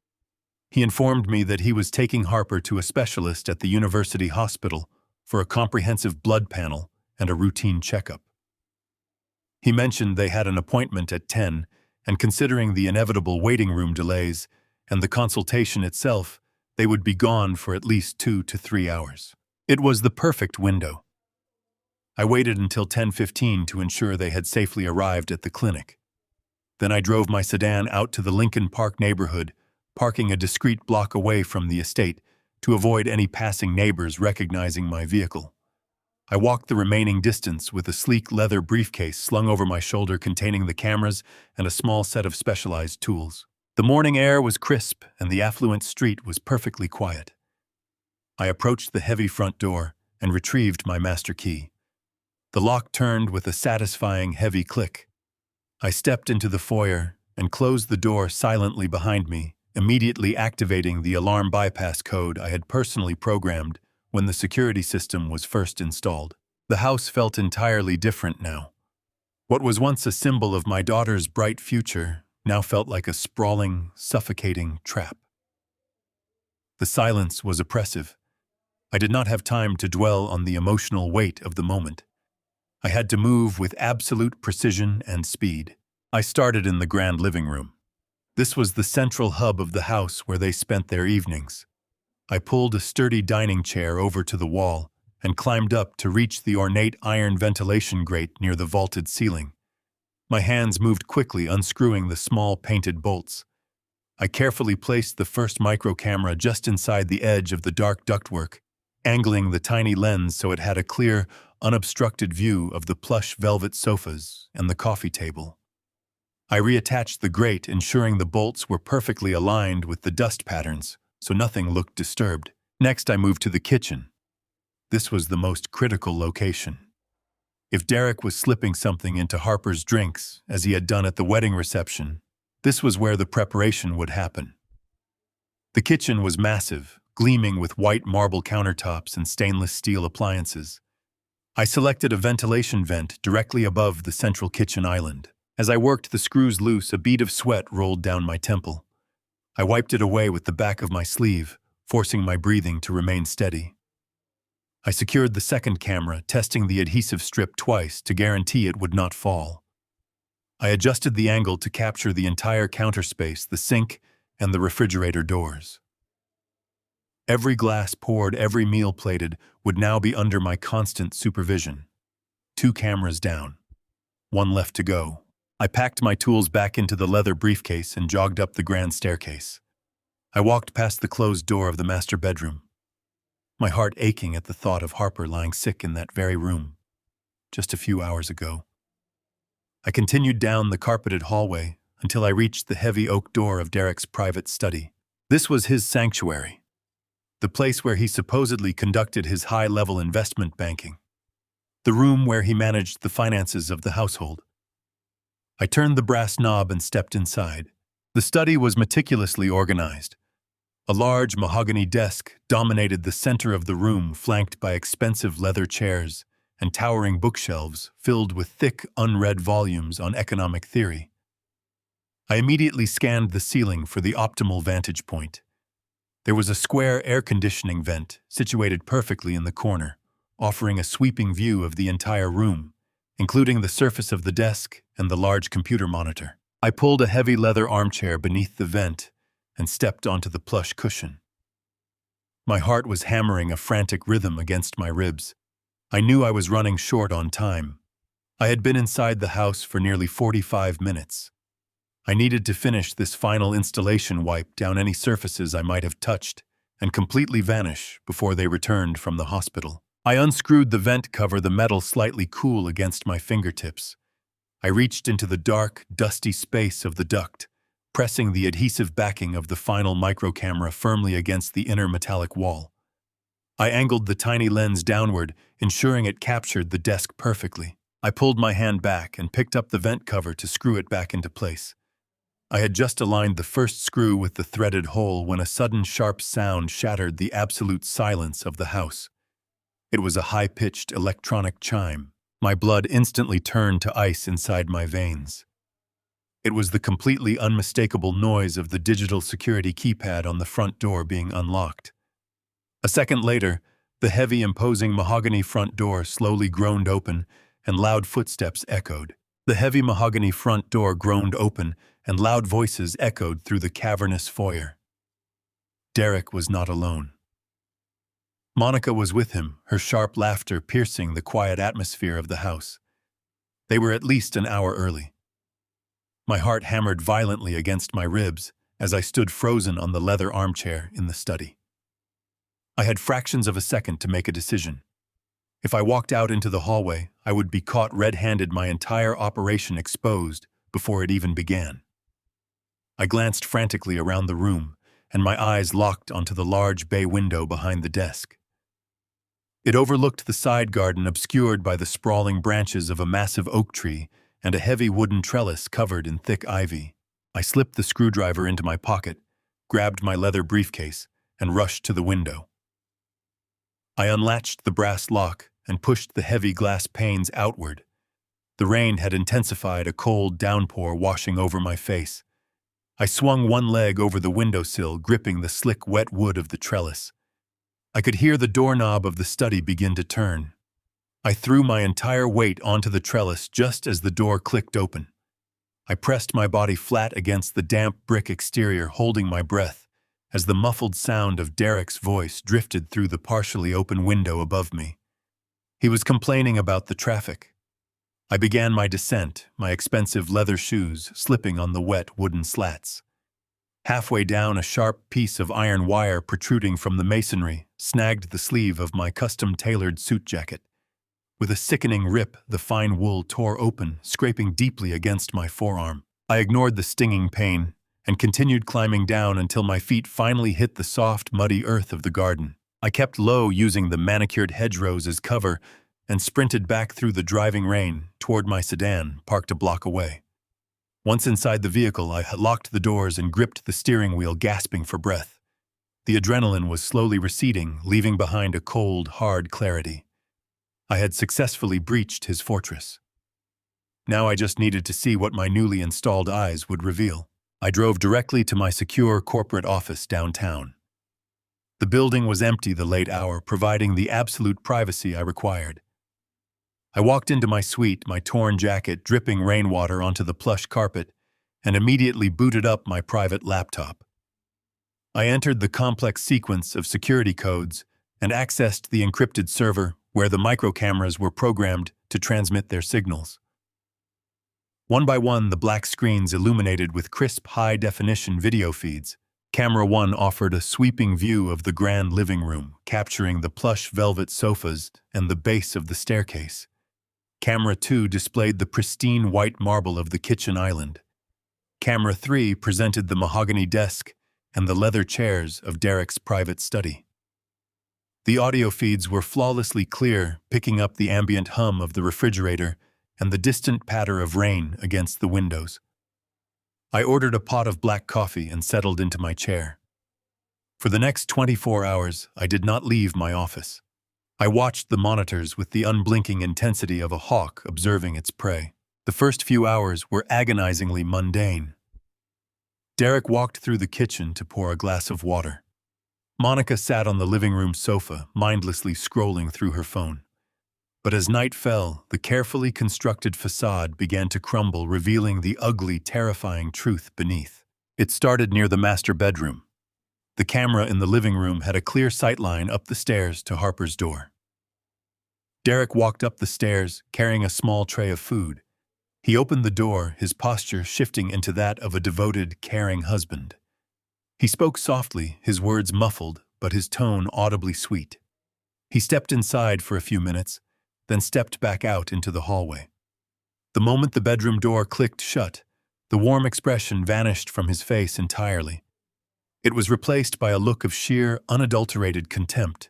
He informed me that he was taking Harper to a specialist at the university hospital for a comprehensive blood panel and a routine checkup. He mentioned they had an appointment at 10, and considering the inevitable waiting room delays and the consultation itself, they would be gone for at least 2 to 3 hours. It was the perfect window. I waited until 10:15 to ensure they had safely arrived at the clinic. Then I drove my sedan out to the Lincoln Park neighborhood, parking a discreet block away from the estate to avoid any passing neighbors recognizing my vehicle. I walked the remaining distance with a sleek leather briefcase slung over my shoulder containing the cameras and a small set of specialized tools. The morning air was crisp and the affluent street was perfectly quiet. I approached the heavy front door and retrieved my master key. The lock turned with a satisfying heavy click. I stepped into the foyer and closed the door silently behind me, immediately activating the alarm bypass code I had personally programmed when the security system was first installed. The house felt entirely different now. What was once a symbol of my daughter's bright future now felt like a sprawling, suffocating trap. The silence was oppressive. I did not have time to dwell on the emotional weight of the moment. I had to move with absolute precision and speed. I started in the grand living room. This was the central hub of the house where they spent their evenings. I pulled a sturdy dining chair over to the wall and climbed up to reach the ornate iron ventilation grate near the vaulted ceiling. My hands moved quickly, unscrewing the small painted bolts. I carefully placed the first micro camera just inside the edge of the dark ductwork, angling the tiny lens so it had a clear, unobstructed view of the plush velvet sofas and the coffee table. I reattached the grate, ensuring the bolts were perfectly aligned with the dust patterns, so nothing looked disturbed. Next, I moved to the kitchen. This was the most critical location. If Derek was slipping something into Harper's drinks, as he had done at the wedding reception, this was where the preparation would happen. The kitchen was massive, gleaming with white marble countertops and stainless steel appliances. I selected a ventilation vent directly above the central kitchen island. As I worked the screws loose, a bead of sweat rolled down my temple. I wiped it away with the back of my sleeve, forcing my breathing to remain steady. I secured the second camera, testing the adhesive strip twice to guarantee it would not fall. I adjusted the angle to capture the entire counter space, the sink, and the refrigerator doors. Every glass poured, every meal plated would now be under my constant supervision. 2 cameras down. 1 left to go. I packed my tools back into the leather briefcase and jogged up the grand staircase. I walked past the closed door of the master bedroom, my heart aching at the thought of Harper lying sick in that very room, just a few hours ago. I continued down the carpeted hallway until I reached the heavy oak door of Derek's private study. This was his sanctuary, the place where he supposedly conducted his high-level investment banking, the room where he managed the finances of the household. I turned the brass knob and stepped inside. The study was meticulously organized. A large mahogany desk dominated the center of the room, flanked by expensive leather chairs and towering bookshelves filled with thick, unread volumes on economic theory. I immediately scanned the ceiling for the optimal vantage point. There was a square air conditioning vent situated perfectly in the corner, offering a sweeping view of the entire room, including the surface of the desk and the large computer monitor. I pulled a heavy leather armchair beneath the vent and stepped onto the plush cushion. My heart was hammering a frantic rhythm against my ribs. I knew I was running short on time. I had been inside the house for nearly 45 minutes. I needed to finish this final installation, wipe down any surfaces I might have touched, and completely vanish before they returned from the hospital. I unscrewed the vent cover, the metal slightly cool against my fingertips. I reached into the dark, dusty space of the duct, pressing the adhesive backing of the final microcamera firmly against the inner metallic wall. I angled the tiny lens downward, ensuring it captured the desk perfectly. I pulled my hand back and picked up the vent cover to screw it back into place. I had just aligned the first screw with the threaded hole when a sudden sharp sound shattered the absolute silence of the house. It was a high-pitched electronic chime. My blood instantly turned to ice inside my veins. It was the completely unmistakable noise of the digital security keypad on the front door being unlocked. A second later, the heavy, imposing mahogany front door slowly groaned open, and loud footsteps echoed. The heavy mahogany front door groaned open, and loud voices echoed through the cavernous foyer. Derek was not alone. Monica was with him, her sharp laughter piercing the quiet atmosphere of the house. They were at least an hour early. My heart hammered violently against my ribs as I stood frozen on the leather armchair in the study. I had fractions of a second to make a decision. If I walked out into the hallway, I would be caught red-handed, my entire operation exposed before it even began. I glanced frantically around the room, and my eyes locked onto the large bay window behind the desk. It overlooked the side garden obscured by the sprawling branches of a massive oak tree and a heavy wooden trellis covered in thick ivy. I slipped the screwdriver into my pocket, grabbed my leather briefcase, and rushed to the window. I unlatched the brass lock and pushed the heavy glass panes outward. The rain had intensified, a cold downpour washing over my face. I swung one leg over the windowsill, gripping the slick, wet wood of the trellis. I could hear the doorknob of the study begin to turn. I threw my entire weight onto the trellis just as the door clicked open. I pressed my body flat against the damp brick exterior, holding my breath, as the muffled sound of Derek's voice drifted through the partially open window above me. He was complaining about the traffic. I began my descent, my expensive leather shoes slipping on the wet wooden slats. Halfway down, a sharp piece of iron wire protruding from the masonry snagged the sleeve of my custom-tailored suit jacket. With a sickening rip, the fine wool tore open, scraping deeply against my forearm. I ignored the stinging pain and continued climbing down until my feet finally hit the soft, muddy earth of the garden. I kept low, using the manicured hedgerows as cover, and sprinted back through the driving rain toward my sedan, parked a block away. Once inside the vehicle, I locked the doors and gripped the steering wheel, gasping for breath. The adrenaline was slowly receding, leaving behind a cold, hard clarity. I had successfully breached his fortress. Now I just needed to see what my newly installed eyes would reveal. I drove directly to my secure corporate office downtown. The building was empty the late hour, providing the absolute privacy I required. I walked into my suite, my torn jacket dripping rainwater onto the plush carpet, and immediately booted up my private laptop. I entered the complex sequence of security codes and accessed the encrypted server where the microcameras were programmed to transmit their signals. One by one, the black screens illuminated with crisp, high-definition video feeds. Camera 1 offered a sweeping view of the grand living room, capturing the plush velvet sofas and the base of the staircase. Camera 2 displayed the pristine white marble of the kitchen island. Camera 3 presented the mahogany desk and the leather chairs of Derek's private study. The audio feeds were flawlessly clear, picking up the ambient hum of the refrigerator and the distant patter of rain against the windows. I ordered a pot of black coffee and settled into my chair. For the next 24 hours, I did not leave my office. I watched the monitors with the unblinking intensity of a hawk observing its prey. The first few hours were agonizingly mundane. Derek walked through the kitchen to pour a glass of water. Monica sat on the living room sofa, mindlessly scrolling through her phone. But as night fell, the carefully constructed facade began to crumble, revealing the ugly, terrifying truth beneath. It started near the master bedroom. The camera in the living room had a clear sightline up the stairs to Harper's door. Derek walked up the stairs, carrying a small tray of food. He opened the door, his posture shifting into that of a devoted, caring husband. He spoke softly, his words muffled, but his tone audibly sweet. He stepped inside for a few minutes, then stepped back out into the hallway. The moment the bedroom door clicked shut, the warm expression vanished from his face entirely. It was replaced by a look of sheer, unadulterated contempt.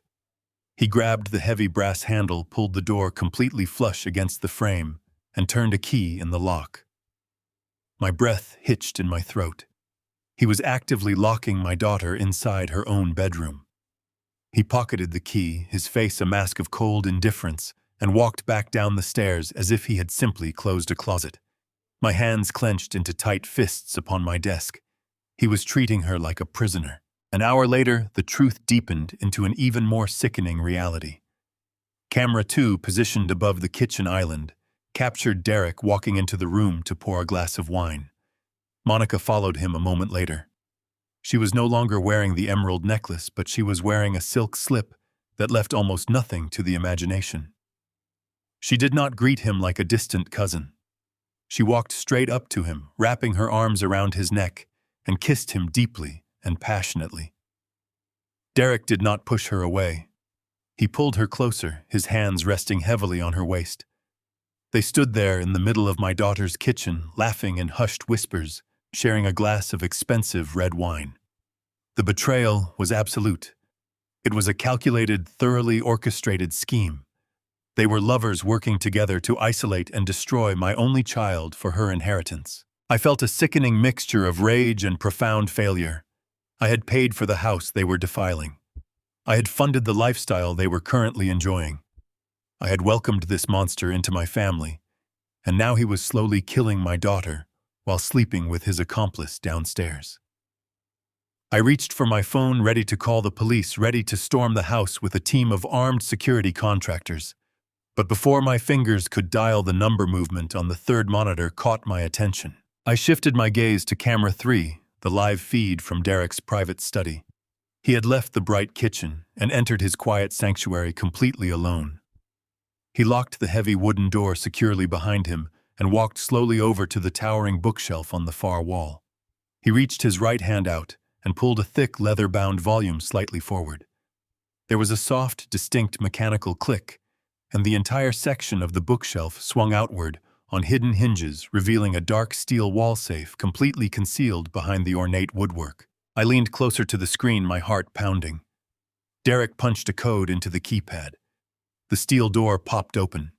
He grabbed the heavy brass handle, pulled the door completely flush against the frame, and turned a key in the lock. My breath hitched in my throat. He was actively locking my daughter inside her own bedroom. He pocketed the key, his face a mask of cold indifference, and walked back down the stairs as if he had simply closed a closet. My hands clenched into tight fists upon my desk. He was treating her like a prisoner. An hour later, the truth deepened into an even more sickening reality. Camera 2, positioned above the kitchen island, captured Derek walking into the room to pour a glass of wine. Monica followed him a moment later. She was no longer wearing the emerald necklace, but she was wearing a silk slip that left almost nothing to the imagination. She did not greet him like a distant cousin. She walked straight up to him, wrapping her arms around his neck, and kissed him deeply and passionately. Derek did not push her away. He pulled her closer, his hands resting heavily on her waist. They stood there in the middle of my daughter's kitchen, laughing in hushed whispers, sharing a glass of expensive red wine. The betrayal was absolute. It was a calculated, thoroughly orchestrated scheme. They were lovers working together to isolate and destroy my only child for her inheritance. I felt a sickening mixture of rage and profound failure. I had paid for the house they were defiling. I had funded the lifestyle they were currently enjoying. I had welcomed this monster into my family, and now he was slowly killing my daughter while sleeping with his accomplice downstairs. I reached for my phone, ready to call the police, ready to storm the house with a team of armed security contractors. But before my fingers could dial, the number movement on the third monitor caught my attention. I shifted my gaze to camera 3, the live feed from Derek's private study. He had left the bright kitchen and entered his quiet sanctuary completely alone. He locked the heavy wooden door securely behind him and walked slowly over to the towering bookshelf on the far wall. He reached his right hand out and pulled a thick leather-bound volume slightly forward. There was a soft, distinct mechanical click, and the entire section of the bookshelf swung outward on hidden hinges, revealing a dark steel wall safe completely concealed behind the ornate woodwork. I leaned closer to the screen, my heart pounding. Derek punched a code into the keypad. The steel door popped open.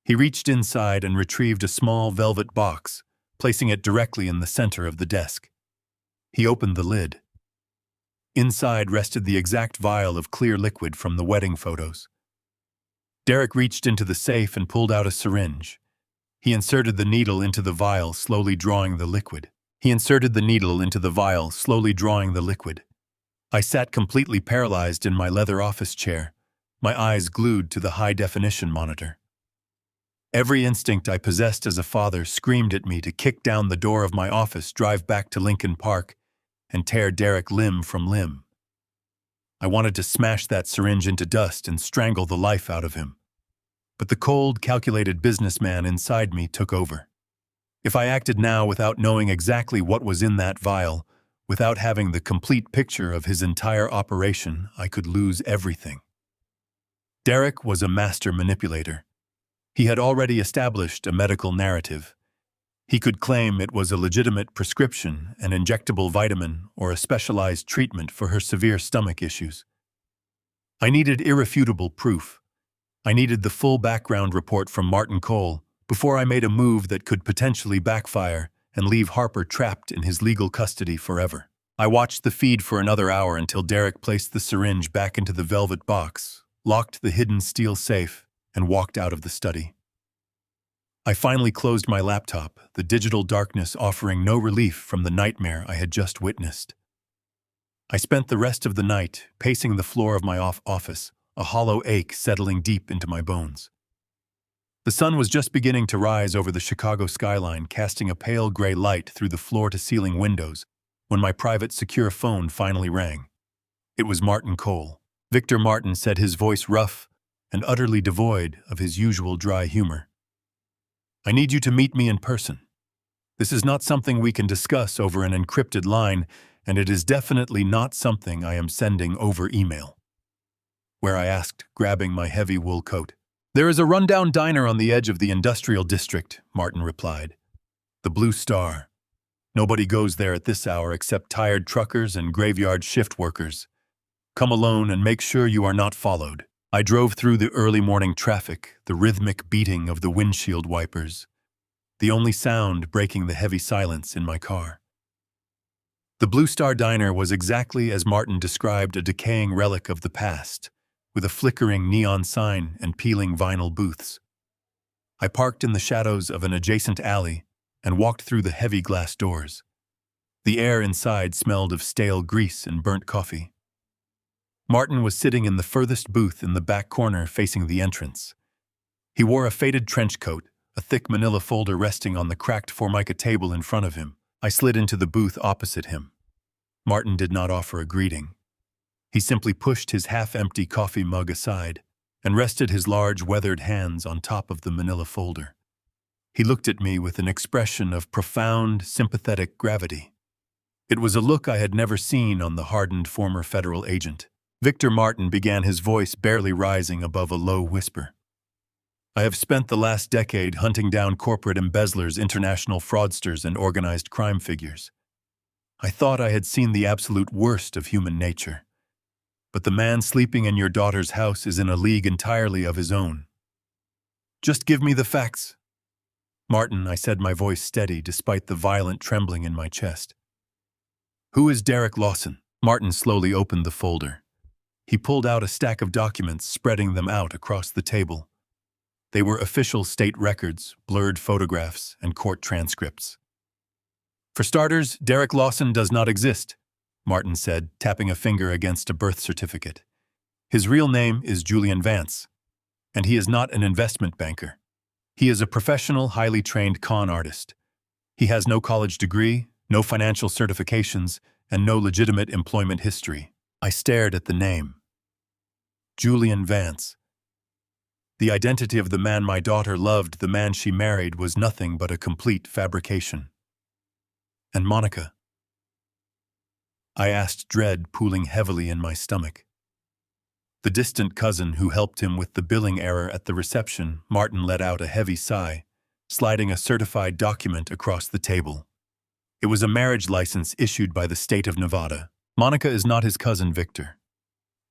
He reached inside and retrieved a small velvet box, placing it directly in the center of the desk. He opened the lid. Inside rested the exact vial of clear liquid from the wedding photos. Derek reached into the safe and pulled out a syringe. He inserted the needle into the vial, slowly drawing the liquid. I sat completely paralyzed in my leather office chair, my eyes glued to the high-definition monitor. Every instinct I possessed as a father screamed at me to kick down the door of my office, drive back to Lincoln Park, and tear Derek limb from limb. I wanted to smash that syringe into dust and strangle the life out of him. But the cold, calculated businessman inside me took over. If I acted now without knowing exactly what was in that vial, without having the complete picture of his entire operation, I could lose everything. Derek was a master manipulator. He had already established a medical narrative. He could claim it was a legitimate prescription, an injectable vitamin, or a specialized treatment for her severe stomach issues. I needed irrefutable proof. I needed the full background report from Martin Cole before I made a move that could potentially backfire and leave Harper trapped in his legal custody forever. I watched the feed for another hour until Derek placed the syringe back into the velvet box, locked the hidden steel safe, and walked out of the study. I finally closed my laptop, the digital darkness offering no relief from the nightmare I had just witnessed. I spent the rest of the night pacing the floor of my office, a hollow ache settling deep into my bones. The sun was just beginning to rise over the Chicago skyline, casting a pale gray light through the floor-to-ceiling windows, when my private secure phone finally rang. It was Martin Cole. Victor Martin said, his voice rough and utterly devoid of his usual dry humor. "I need you to meet me in person. This is not something we can discuss over an encrypted line, and it is definitely not something I am sending over email." Where, I asked, grabbing my heavy wool coat. "There is a rundown diner on the edge of the industrial district," Martin replied. "The Blue Star. Nobody goes there at this hour except tired truckers and graveyard shift workers. Come alone and make sure you are not followed." I drove through the early morning traffic, the rhythmic beating of the windshield wipers, the only sound breaking the heavy silence in my car. The Blue Star Diner was exactly as Martin described, a decaying relic of the past, with a flickering neon sign and peeling vinyl booths. I parked in the shadows of an adjacent alley and walked through the heavy glass doors. The air inside smelled of stale grease and burnt coffee. Martin was sitting in the furthest booth in the back corner facing the entrance. He wore a faded trench coat, a thick manila folder resting on the cracked formica table in front of him. I slid into the booth opposite him. Martin did not offer a greeting. He simply pushed his half-empty coffee mug aside and rested his large, weathered hands on top of the manila folder. He looked at me with an expression of profound, sympathetic gravity. It was a look I had never seen on the hardened former federal agent. Victor Martin began, his voice barely rising above a low whisper. "I have spent the last decade hunting down corporate embezzlers, international fraudsters, and organized crime figures. I thought I had seen the absolute worst of human nature. But the man sleeping in your daughter's house is in a league entirely of his own. Just give me the facts." "Martin," I said, my voice steady despite the violent trembling in my chest. "Who is Derek Lawson?" Martin slowly opened the folder. He pulled out a stack of documents, spreading them out across the table. They were official state records, blurred photographs, and court transcripts. "For starters, Derek Lawson does not exist," Martin said, tapping a finger against a birth certificate. "His real name is Julian Vance, and he is not an investment banker. He is a professional, highly trained con artist. He has no college degree, no financial certifications, and no legitimate employment history." I stared at the name. Julian Vance. The identity of the man my daughter loved, the man she married, was nothing but a complete fabrication. "And Monica?" I asked, dread pooling heavily in my stomach. The distant cousin who helped him with the billing error at the reception. Martin let out a heavy sigh, sliding a certified document across the table. It was a marriage license issued by the state of Nevada. "Monica is not his cousin, Victor.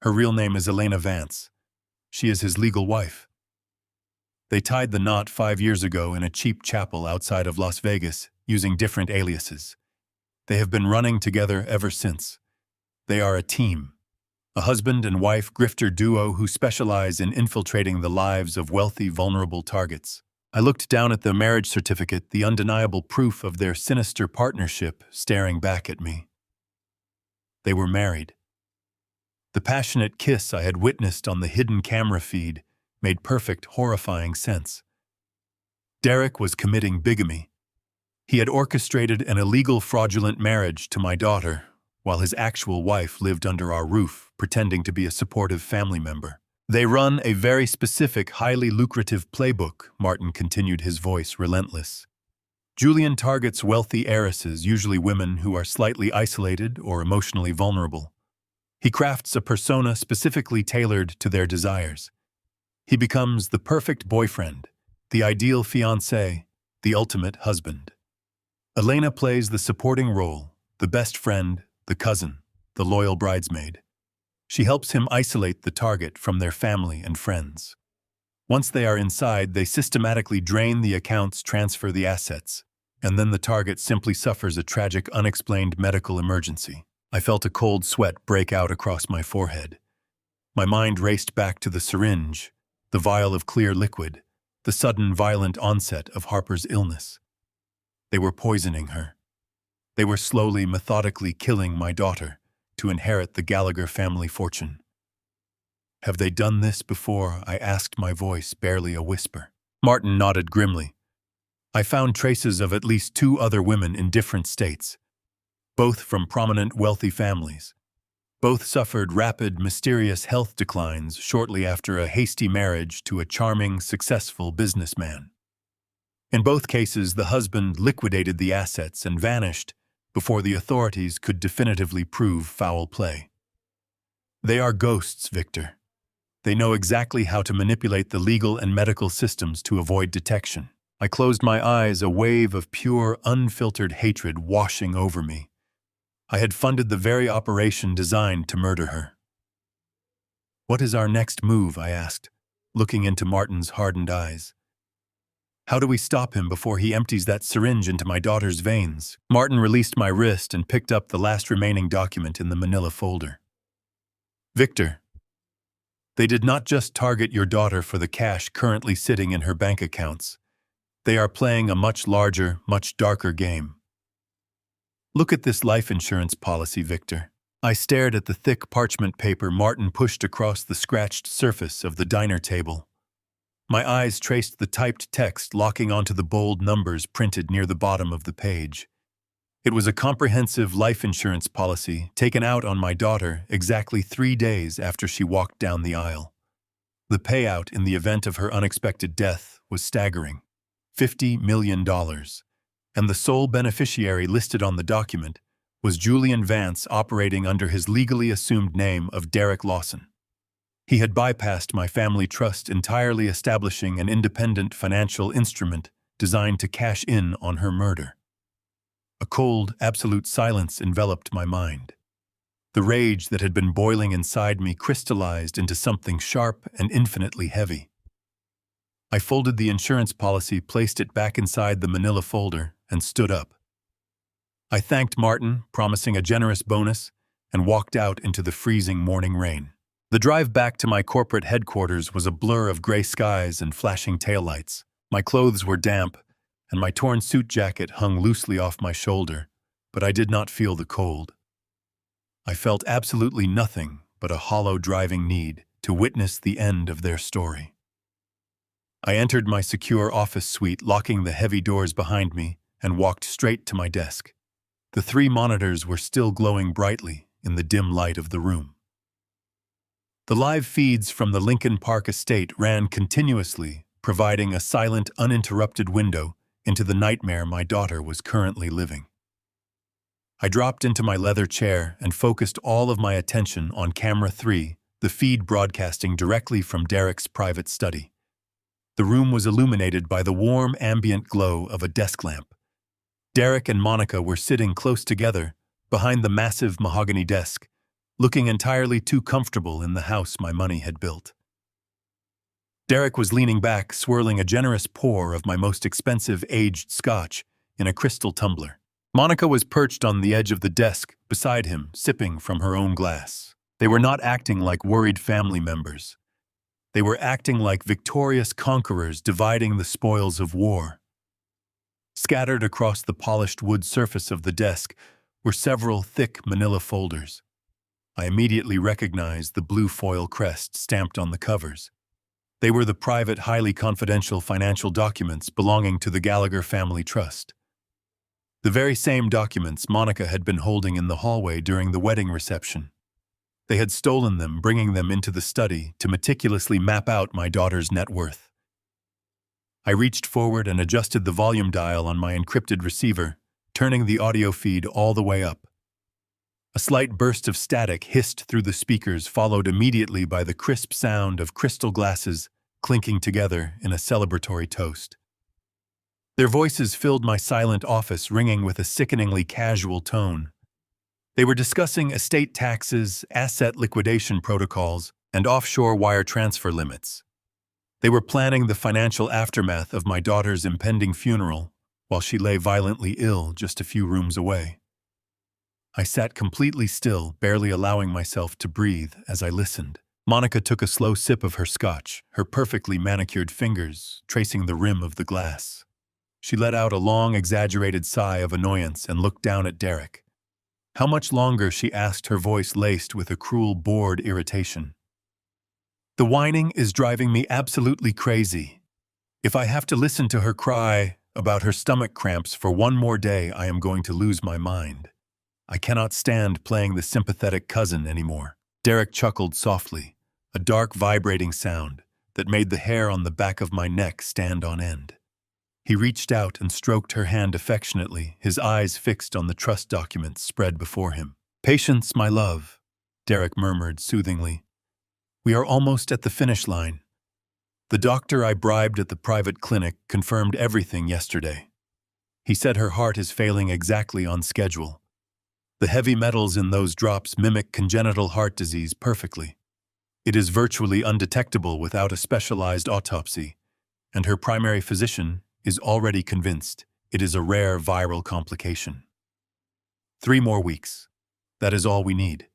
Her real name is Elena Vance. She is his legal wife. They tied the knot 5 years ago in a cheap chapel outside of Las Vegas, using different aliases. They have been running together ever since. They are a team, a husband and wife grifter duo who specialize in infiltrating the lives of wealthy, vulnerable targets." I looked down at the marriage certificate, the undeniable proof of their sinister partnership staring back at me. They were married. The passionate kiss I had witnessed on the hidden camera feed made perfect, horrifying sense. Derek was committing bigamy. He had orchestrated an illegal, fraudulent marriage to my daughter, while his actual wife lived under our roof, pretending to be a supportive family member. "They run a very specific, highly lucrative playbook," Martin continued, his voice relentless. "Julian targets wealthy heiresses, usually women who are slightly isolated or emotionally vulnerable. He crafts a persona specifically tailored to their desires. He becomes the perfect boyfriend, the ideal fiancé, the ultimate husband. Elena plays the supporting role, the best friend, the cousin, the loyal bridesmaid. She helps him isolate the target from their family and friends. Once they are inside, they systematically drain the accounts, transfer the assets, and then the target simply suffers a tragic, unexplained medical emergency. I felt a cold sweat break out across my forehead. My mind raced back to the syringe, the vial of clear liquid, the sudden violent onset of Harper's illness. They were poisoning her. They were slowly, methodically killing my daughter to inherit the Gallagher family fortune. "Have they done this before?" I asked, my voice barely a whisper. Martin nodded grimly. "I found traces of at least 2 other women in different states, both from prominent wealthy families. Both suffered rapid, mysterious health declines shortly after a hasty marriage to a charming, successful businessman. In both cases, the husband liquidated the assets and vanished before the authorities could definitively prove foul play. They are ghosts, Victor. They know exactly how to manipulate the legal and medical systems to avoid detection." I closed my eyes, a wave of pure, unfiltered hatred washing over me. I had funded the very operation designed to murder her. "What is our next move?" I asked, looking into Martin's hardened eyes. "How do we stop him before he empties that syringe into my daughter's veins?" Martin released my wrist and picked up the last remaining document in the manila folder. "Victor, they did not just target your daughter for the cash currently sitting in her bank accounts. They are playing a much larger, much darker game. Look at this life insurance policy, Victor." I stared at the thick parchment paper Martin pushed across the scratched surface of the diner table. My eyes traced the typed text locking onto the bold numbers printed near the bottom of the page. It was a comprehensive life insurance policy taken out on my daughter exactly 3 days after she walked down the aisle. The payout in the event of her unexpected death was staggering: $50 million. And the sole beneficiary listed on the document was Julian Vance, operating under his legally assumed name of Derek Lawson. He had bypassed my family trust, entirely establishing an independent financial instrument designed to cash in on her murder. A cold, absolute silence enveloped my mind. The rage that had been boiling inside me crystallized into something sharp and infinitely heavy. I folded the insurance policy, placed it back inside the manila folder, and stood up. I thanked Martin, promising a generous bonus, and walked out into the freezing morning rain. The drive back to my corporate headquarters was a blur of gray skies and flashing taillights. My clothes were damp, and my torn suit jacket hung loosely off my shoulder, but I did not feel the cold. I felt absolutely nothing but a hollow driving need to witness the end of their story. I entered my secure office suite, locking the heavy doors behind me, and walked straight to my desk. The 3 monitors were still glowing brightly in the dim light of the room. The live feeds from the Lincoln Park estate ran continuously, providing a silent, uninterrupted window into the nightmare my daughter was currently living. I dropped into my leather chair and focused all of my attention on camera 3, the feed broadcasting directly from Derek's private study. The room was illuminated by the warm, ambient glow of a desk lamp. Derek and Monica were sitting close together behind the massive mahogany desk, looking entirely too comfortable in the house my money had built. Derek was leaning back, swirling a generous pour of my most expensive aged scotch in a crystal tumbler. Monica was perched on the edge of the desk beside him, sipping from her own glass. They were not acting like worried family members. They were acting like victorious conquerors dividing the spoils of war. Scattered across the polished wood surface of the desk were several thick manila folders. I immediately recognized the blue foil crest stamped on the covers. They were the private, highly confidential financial documents belonging to the Gallagher Family Trust. The very same documents Monica had been holding in the hallway during the wedding reception. They had stolen them, bringing them into the study to meticulously map out my daughter's net worth. I reached forward and adjusted the volume dial on my encrypted receiver, turning the audio feed all the way up. A slight burst of static hissed through the speakers, followed immediately by the crisp sound of crystal glasses clinking together in a celebratory toast. Their voices filled my silent office, ringing with a sickeningly casual tone. They were discussing estate taxes, asset liquidation protocols, and offshore wire transfer limits. They were planning the financial aftermath of my daughter's impending funeral while she lay violently ill just a few rooms away. I sat completely still, barely allowing myself to breathe as I listened. Monica took a slow sip of her scotch, her perfectly manicured fingers tracing the rim of the glass. She let out a long, exaggerated sigh of annoyance and looked down at Derek. How much longer, she asked, her voice laced with a cruel, bored irritation. The whining is driving me absolutely crazy. If I have to listen to her cry about her stomach cramps for one more day, I am going to lose my mind. I cannot stand playing the sympathetic cousin anymore. Derek chuckled softly, a dark, vibrating sound that made the hair on the back of my neck stand on end. He reached out and stroked her hand affectionately, his eyes fixed on the trust documents spread before him. "Patience, my love," Derek murmured soothingly. "We are almost at the finish line. The doctor I bribed at the private clinic confirmed everything yesterday. He said her heart is failing exactly on schedule. The heavy metals in those drops mimic congenital heart disease perfectly. It is virtually undetectable without a specialized autopsy, and her primary physician is already convinced it is a rare viral complication. 3 more weeks. That is all we need.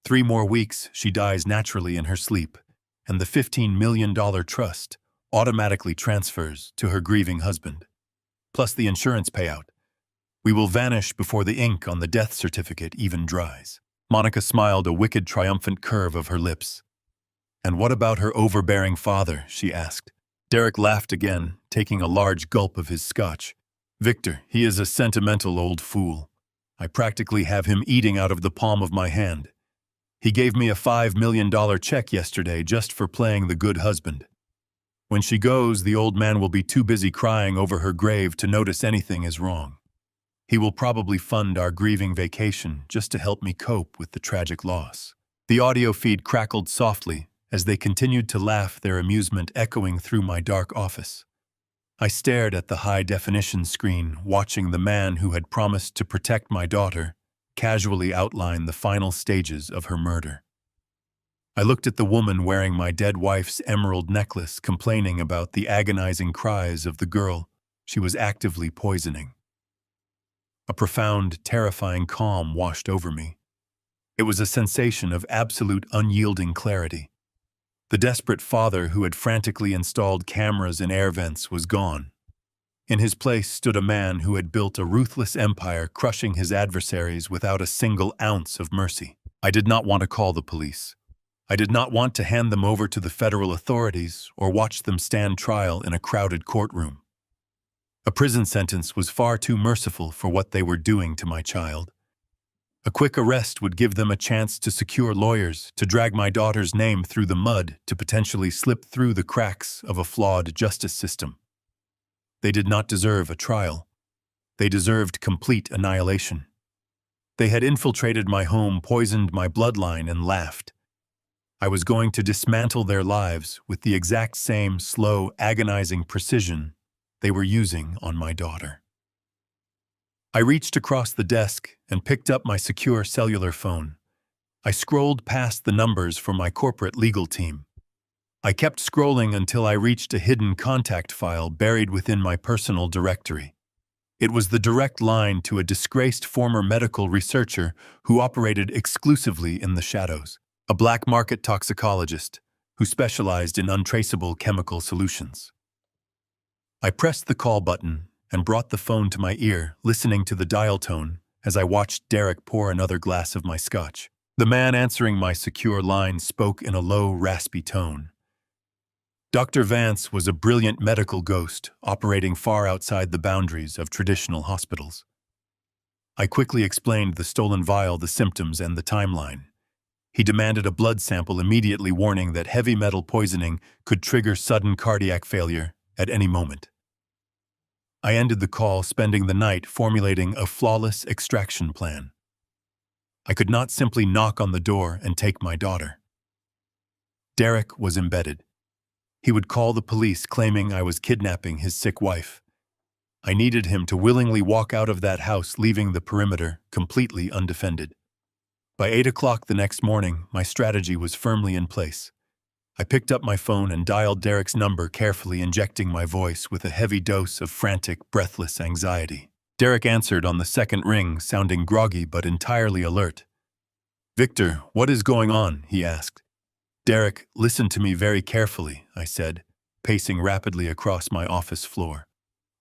3 more weeks, she dies naturally in her sleep, and the $15 million trust automatically transfers to her grieving husband, plus the insurance payout. We will vanish before the ink on the death certificate even dries." Monica smiled, a wicked, triumphant curve of her lips. "And what about her overbearing father?" she asked. Derek laughed again, taking a large gulp of his scotch. "Victor, he is a sentimental old fool. I practically have him eating out of the palm of my hand. He gave me a $5 million check yesterday just for playing the good husband. When she goes, the old man will be too busy crying over her grave to notice anything is wrong. He will probably fund our grieving vacation just to help me cope with the tragic loss." The audio feed crackled softly as they continued to laugh, their amusement echoing through my dark office. I stared at the high-definition screen, watching the man who had promised to protect my daughter casually outline the final stages of her murder. I looked at the woman wearing my dead wife's emerald necklace, complaining about the agonizing cries of the girl she was actively poisoning. A profound, terrifying calm washed over me. It was a sensation of absolute, unyielding clarity. The desperate father who had frantically installed cameras in air vents was gone. In his place stood a man who had built a ruthless empire, crushing his adversaries without a single ounce of mercy. I did not want to call the police. I did not want to hand them over to the federal authorities or watch them stand trial in a crowded courtroom. A prison sentence was far too merciful for what they were doing to my child. A quick arrest would give them a chance to secure lawyers, to drag my daughter's name through the mud, to potentially slip through the cracks of a flawed justice system. They did not deserve a trial. They deserved complete annihilation. They had infiltrated my home, poisoned my bloodline, and laughed. I was going to dismantle their lives with the exact same slow, agonizing precision they were using on my daughter. I reached across the desk and picked up my secure cellular phone. I scrolled past the numbers for my corporate legal team. I kept scrolling until I reached a hidden contact file buried within my personal directory. It was the direct line to a disgraced former medical researcher who operated exclusively in the shadows, a black market toxicologist who specialized in untraceable chemical solutions. I pressed the call button and brought the phone to my ear, listening to the dial tone as I watched Derek pour another glass of my scotch. The man answering my secure line spoke in a low, raspy tone. Dr. Vance was a brilliant medical ghost operating far outside the boundaries of traditional hospitals. I quickly explained the stolen vial, the symptoms, and the timeline. He demanded a blood sample immediately, warning that heavy metal poisoning could trigger sudden cardiac failure at any moment. I ended the call, spending the night formulating a flawless extraction plan. I could not simply knock on the door and take my daughter. Derek was embedded. He would call the police, claiming I was kidnapping his sick wife. I needed him to willingly walk out of that house, leaving the perimeter completely undefended. By 8 o'clock the next morning, my strategy was firmly in place. I picked up my phone and dialed Derek's number, carefully injecting my voice with a heavy dose of frantic, breathless anxiety. Derek answered on the second ring, sounding groggy but entirely alert. "Victor, what is going on?" he asked. "Derek, listen to me very carefully," I said, pacing rapidly across my office floor.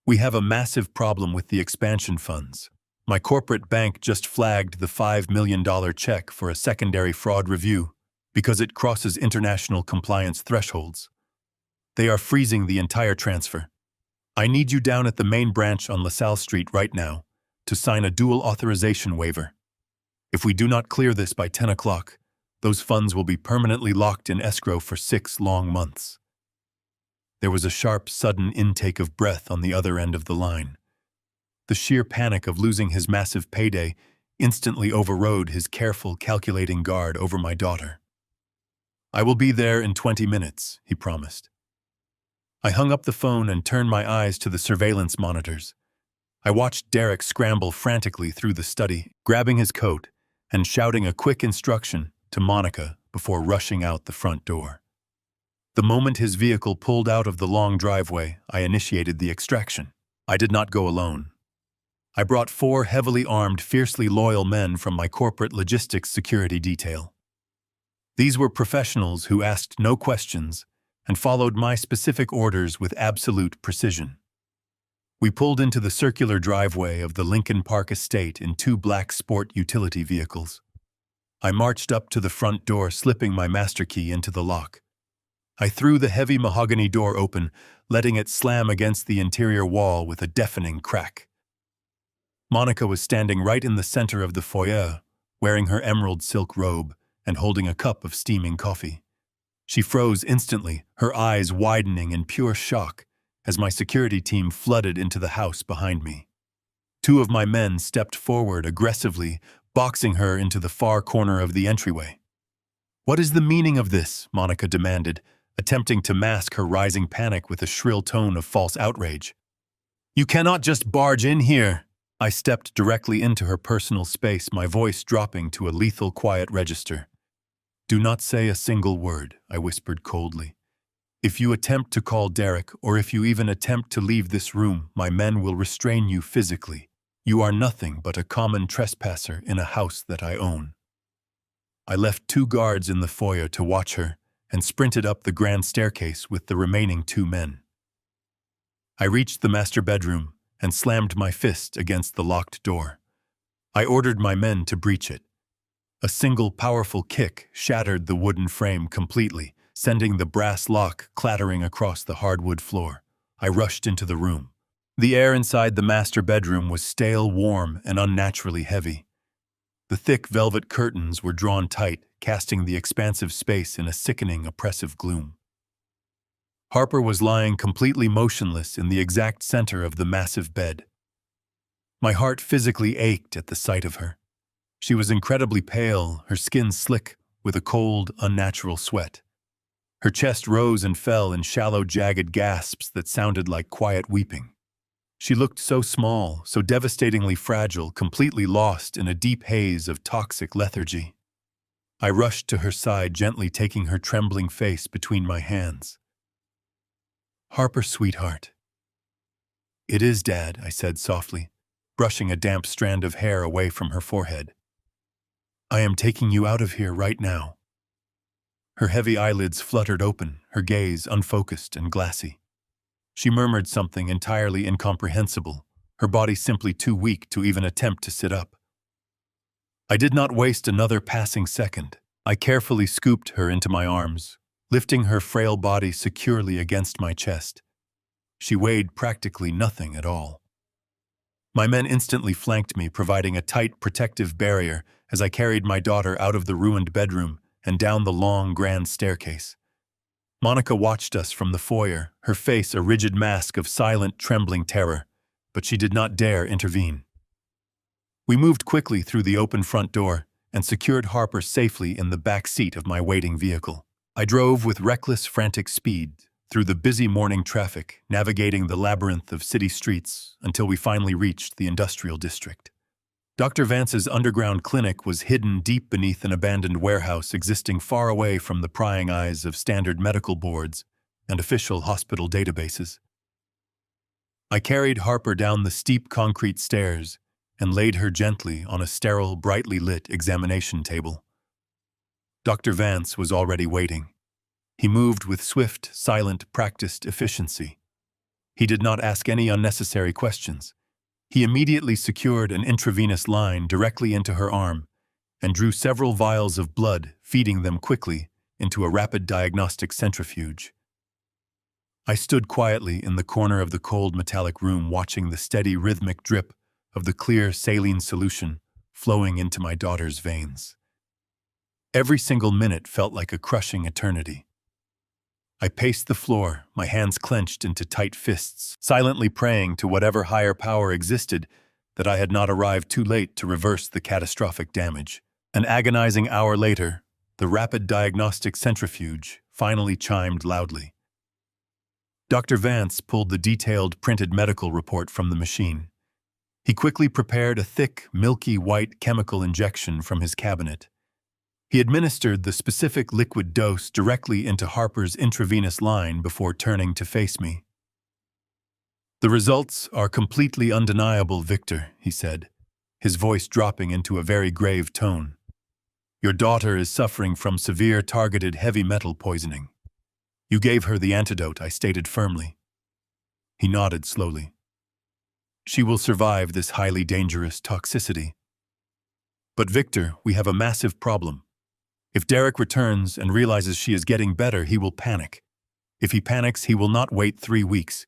"We have a massive problem with the expansion funds. My corporate bank just flagged the $5 million check for a secondary fraud review because it crosses international compliance thresholds. They are freezing the entire transfer. I need you down at the main branch on LaSalle Street right now to sign a dual authorization waiver. If we do not clear this by 10 o'clock, those funds will be permanently locked in escrow for 6 long months." There was a sharp, sudden intake of breath on the other end of the line. The sheer panic of losing his massive payday instantly overrode his careful, calculating guard over my daughter. "I will be there in 20 minutes, he promised. I hung up the phone and turned my eyes to the surveillance monitors. I watched Derek scramble frantically through the study, grabbing his coat and shouting a quick instruction to Monica before rushing out the front door. The moment his vehicle pulled out of the long driveway, I initiated the extraction. I did not go alone. I brought 4 heavily armed, fiercely loyal men from my corporate logistics security detail. These were professionals who asked no questions and followed my specific orders with absolute precision. We pulled into the circular driveway of the Lincoln Park estate in 2 black sport utility vehicles. I marched up to the front door, slipping my master key into the lock. I threw the heavy mahogany door open, letting it slam against the interior wall with a deafening crack. Monica was standing right in the center of the foyer, wearing her emerald silk robe and holding a cup of steaming coffee. She froze instantly, her eyes widening in pure shock as my security team flooded into the house behind me. 2 of my men stepped forward aggressively, boxing her into the far corner of the entryway. "What is the meaning of this?" Monica demanded, attempting to mask her rising panic with a shrill tone of false outrage. "You cannot just barge in here." I stepped directly into her personal space, my voice dropping to a lethal quiet register. "Do not say a single word," I whispered coldly. "If you attempt to call Derek, or if you even attempt to leave this room, my men will restrain you physically. You are nothing but a common trespasser in a house that I own." I left 2 guards in the foyer to watch her and sprinted up the grand staircase with the remaining 2 men. I reached the master bedroom and slammed my fist against the locked door. I ordered my men to breach it. A single powerful kick shattered the wooden frame completely, sending the brass lock clattering across the hardwood floor. I rushed into the room. The air inside the master bedroom was stale, warm, and unnaturally heavy. The thick velvet curtains were drawn tight, casting the expansive space in a sickening, oppressive gloom. Harper was lying completely motionless in the exact center of the massive bed. My heart physically ached at the sight of her. She was incredibly pale, her skin slick with a cold, unnatural sweat. Her chest rose and fell in shallow, jagged gasps that sounded like quiet weeping. She looked so small, so devastatingly fragile, completely lost in a deep haze of toxic lethargy. I rushed to her side, gently taking her trembling face between my hands. "Harper, sweetheart." "It is, Dad," I said softly, brushing a damp strand of hair away from her forehead. "I am taking you out of here right now." Her heavy eyelids fluttered open, her gaze unfocused and glassy. She murmured something entirely incomprehensible, her body simply too weak to even attempt to sit up. I did not waste another passing second. I carefully scooped her into my arms, lifting her frail body securely against my chest. She weighed practically nothing at all. My men instantly flanked me, providing a tight, protective barrier as I carried my daughter out of the ruined bedroom and down the long, grand staircase. Monica watched us from the foyer, her face a rigid mask of silent, trembling terror, but she did not dare intervene. We moved quickly through the open front door and secured Harper safely in the back seat of my waiting vehicle. I drove with reckless, frantic speed through the busy morning traffic, navigating the labyrinth of city streets until we finally reached the industrial district. Dr. Vance's underground clinic was hidden deep beneath an abandoned warehouse existing far away from the prying eyes of standard medical boards and official hospital databases. I carried Harper down the steep concrete stairs and laid her gently on a sterile, brightly lit examination table. Dr. Vance was already waiting. He moved with swift, silent, practiced efficiency. He did not ask any unnecessary questions. He immediately secured an intravenous line directly into her arm and drew several vials of blood, feeding them quickly into a rapid diagnostic centrifuge. I stood quietly in the corner of the cold metallic room, watching the steady rhythmic drip of the clear saline solution flowing into my daughter's veins. Every single minute felt like a crushing eternity. I paced the floor, my hands clenched into tight fists, silently praying to whatever higher power existed that I had not arrived too late to reverse the catastrophic damage. An agonizing hour later, the rapid diagnostic centrifuge finally chimed loudly. Dr. Vance pulled the detailed printed medical report from the machine. He quickly prepared a thick, milky white chemical injection from his cabinet. He administered the specific liquid dose directly into Harper's intravenous line before turning to face me. "The results are completely undeniable, Victor," he said, his voice dropping into a very grave tone. "Your daughter is suffering from severe targeted heavy metal poisoning. You gave her the antidote," I stated firmly. He nodded slowly. "She will survive this highly dangerous toxicity. But Victor, we have a massive problem. If Derek returns and realizes she is getting better, he will panic. If he panics, he will not wait 3 weeks.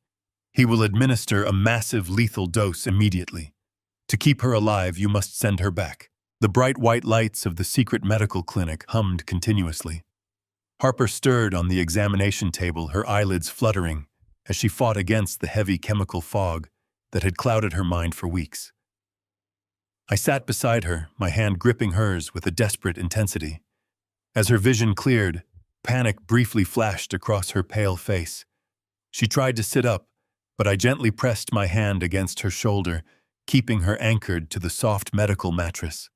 He will administer a massive lethal dose immediately. To keep her alive, you must send her back." The bright white lights of the secret medical clinic hummed continuously. Harper stirred on the examination table, her eyelids fluttering as she fought against the heavy chemical fog that had clouded her mind for weeks. I sat beside her, my hand gripping hers with a desperate intensity. As her vision cleared, panic briefly flashed across her pale face. She tried to sit up, but I gently pressed my hand against her shoulder, keeping her anchored to the soft medical mattress.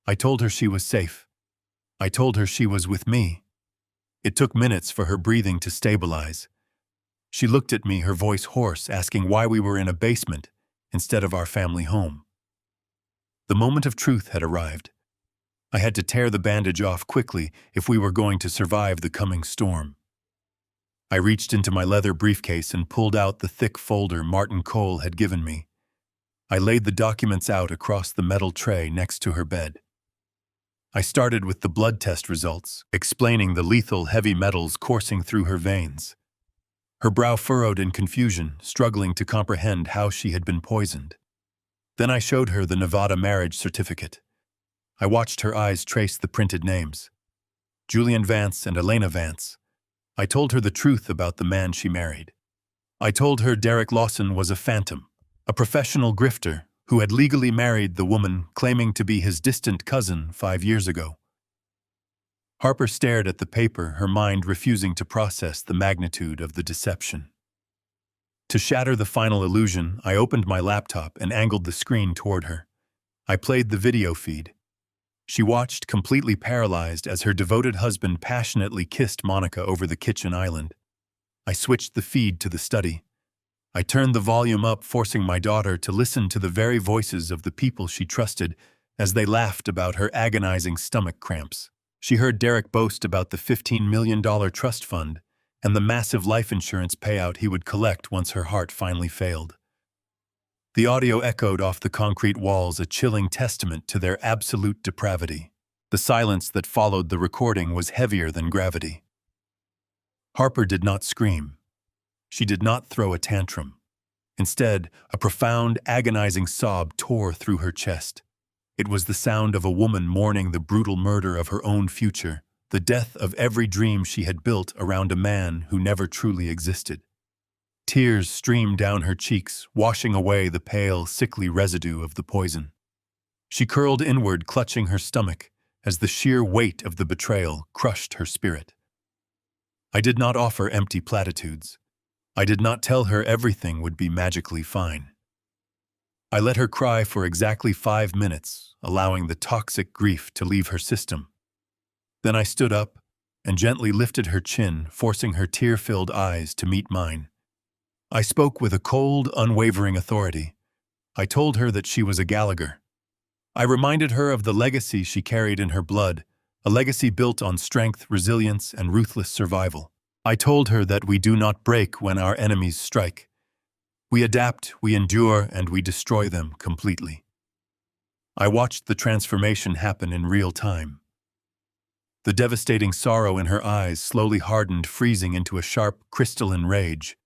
I told her she was safe. I told her she was with me. It took minutes for her breathing to stabilize. She looked at me, her voice hoarse, asking why we were in a basement instead of our family home. The moment of truth had arrived. I had to tear the bandage off quickly if we were going to survive the coming storm. I reached into my leather briefcase and pulled out the thick folder Martin Cole had given me. I laid the documents out across the metal tray next to her bed. I started with the blood test results, explaining the lethal heavy metals coursing through her veins. Her brow furrowed in confusion, struggling to comprehend how she had been poisoned. Then I showed her the Nevada marriage certificate. I watched her eyes trace the printed names. Julian Vance and Elena Vance. I told her the truth about the man she married. I told her Derek Lawson was a phantom, a professional grifter who had legally married the woman claiming to be his distant cousin 5 years ago. Harper stared at the paper, her mind refusing to process the magnitude of the deception. To shatter the final illusion, I opened my laptop and angled the screen toward her. I played the video feed. She watched, completely paralyzed, as her devoted husband passionately kissed Monica over the kitchen island. I switched the feed to the study. I turned the volume up, forcing my daughter to listen to the very voices of the people she trusted as they laughed about her agonizing stomach cramps. She heard Derek boast about the $15 million trust fund and the massive life insurance payout he would collect once her heart finally failed. The audio echoed off the concrete walls, a chilling testament to their absolute depravity. The silence that followed the recording was heavier than gravity. Harper did not scream. She did not throw a tantrum. Instead, a profound, agonizing sob tore through her chest. It was the sound of a woman mourning the brutal murder of her own future, the death of every dream she had built around a man who never truly existed. Tears streamed down her cheeks, washing away the pale, sickly residue of the poison. She curled inward, clutching her stomach, as the sheer weight of the betrayal crushed her spirit. I did not offer empty platitudes. I did not tell her everything would be magically fine. I let her cry for exactly 5 minutes, allowing the toxic grief to leave her system. Then I stood up and gently lifted her chin, forcing her tear-filled eyes to meet mine. I spoke with a cold, unwavering authority. I told her that she was a Gallagher. I reminded her of the legacy she carried in her blood, a legacy built on strength, resilience, and ruthless survival. I told her that we do not break when our enemies strike. We adapt, we endure, and we destroy them completely. I watched the transformation happen in real time. The devastating sorrow in her eyes slowly hardened, freezing into a sharp, crystalline rage.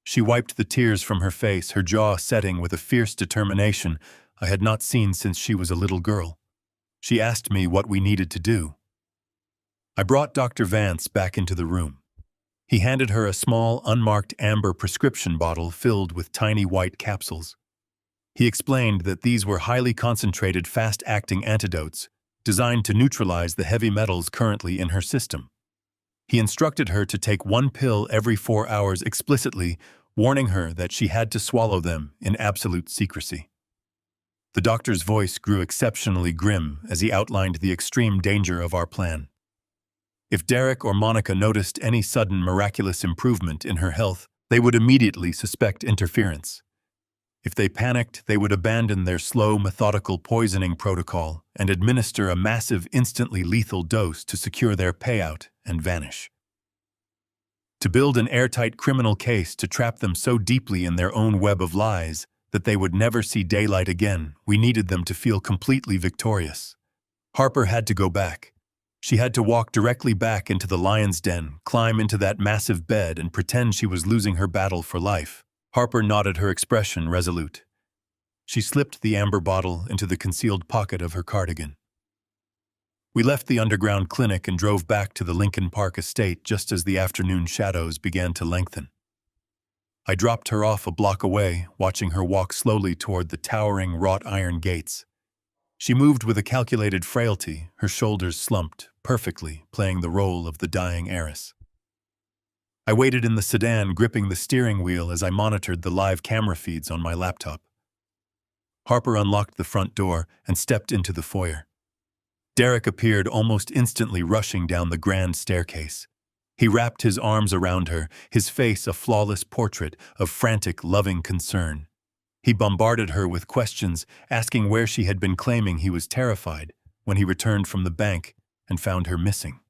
She wiped the tears from her face, her jaw setting with a fierce determination I had not seen since she was a little girl. She asked me what we needed to do. I brought Dr. Vance back into the room. He handed her a small, unmarked amber prescription bottle filled with tiny white capsules. He explained that these were highly concentrated, fast-acting antidotes designed to neutralize the heavy metals currently in her system. He instructed her to take 1 pill every 4 hours explicitly, warning her that she had to swallow them in absolute secrecy. The doctor's voice grew exceptionally grim as he outlined the extreme danger of our plan. If Derek or Monica noticed any sudden miraculous improvement in her health, they would immediately suspect interference. If they panicked, they would abandon their slow, methodical poisoning protocol and administer a massive, instantly lethal dose to secure their payout and vanish. To build an airtight criminal case to trap them so deeply in their own web of lies that they would never see daylight again, we needed them to feel completely victorious. Harper had to go back. She had to walk directly back into the lion's den, climb into that massive bed, and pretend she was losing her battle for life. Harper nodded, her expression resolute. She slipped the amber bottle into the concealed pocket of her cardigan. We left the underground clinic and drove back to the Lincoln Park estate just as the afternoon shadows began to lengthen. I dropped her off a block away, watching her walk slowly toward the towering wrought iron gates. She moved with a calculated frailty, her shoulders slumped, perfectly playing the role of the dying heiress. I waited in the sedan, gripping the steering wheel as I monitored the live camera feeds on my laptop. Harper unlocked the front door and stepped into the foyer. Derek appeared almost instantly, rushing down the grand staircase. He wrapped his arms around her, his face a flawless portrait of frantic, loving concern. He bombarded her with questions, asking where she had been, claiming he was terrified when he returned from the bank and found her missing.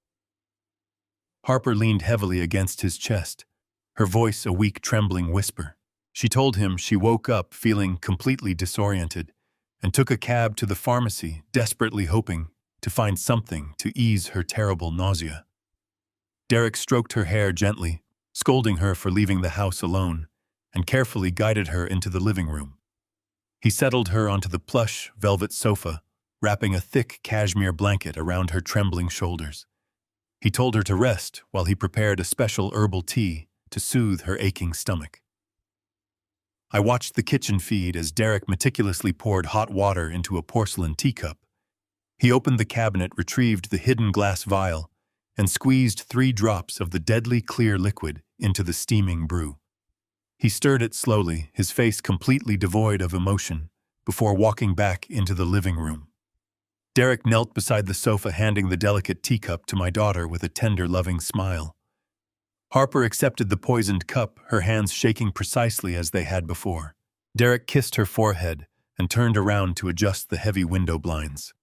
Harper leaned heavily against his chest, her voice a weak, trembling whisper. She told him she woke up feeling completely disoriented and took a cab to the pharmacy, desperately hoping to find something to ease her terrible nausea. Derek stroked her hair gently, scolding her for leaving the house alone, and carefully guided her into the living room. He settled her onto the plush, velvet sofa, wrapping a thick cashmere blanket around her trembling shoulders. He told her to rest while he prepared a special herbal tea to soothe her aching stomach. I watched the kitchen feed as Derek meticulously poured hot water into a porcelain teacup. He opened the cabinet, retrieved the hidden glass vial, and squeezed 3 drops of the deadly clear liquid into the steaming brew. He stirred it slowly, his face completely devoid of emotion, before walking back into the living room. Derek knelt beside the sofa, handing the delicate teacup to my daughter with a tender, loving smile. Harper accepted the poisoned cup, her hands shaking precisely as they had before. Derek kissed her forehead and turned around to adjust the heavy window blinds.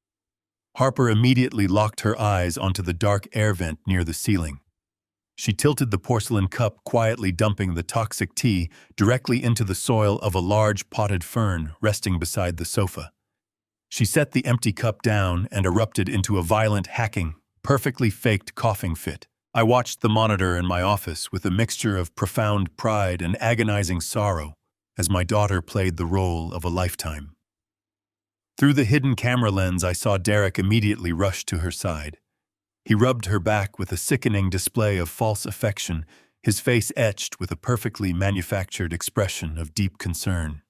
Harper immediately locked her eyes onto the dark air vent near the ceiling. She tilted the porcelain cup, quietly dumping the toxic tea directly into the soil of a large potted fern resting beside the sofa. She set the empty cup down and erupted into a violent, hacking, perfectly faked coughing fit. I watched the monitor in my office with a mixture of profound pride and agonizing sorrow as my daughter played the role of a lifetime. Through the hidden camera lens, I saw Derek immediately rush to her side. He rubbed her back with a sickening display of false affection, his face etched with a perfectly manufactured expression of deep concern.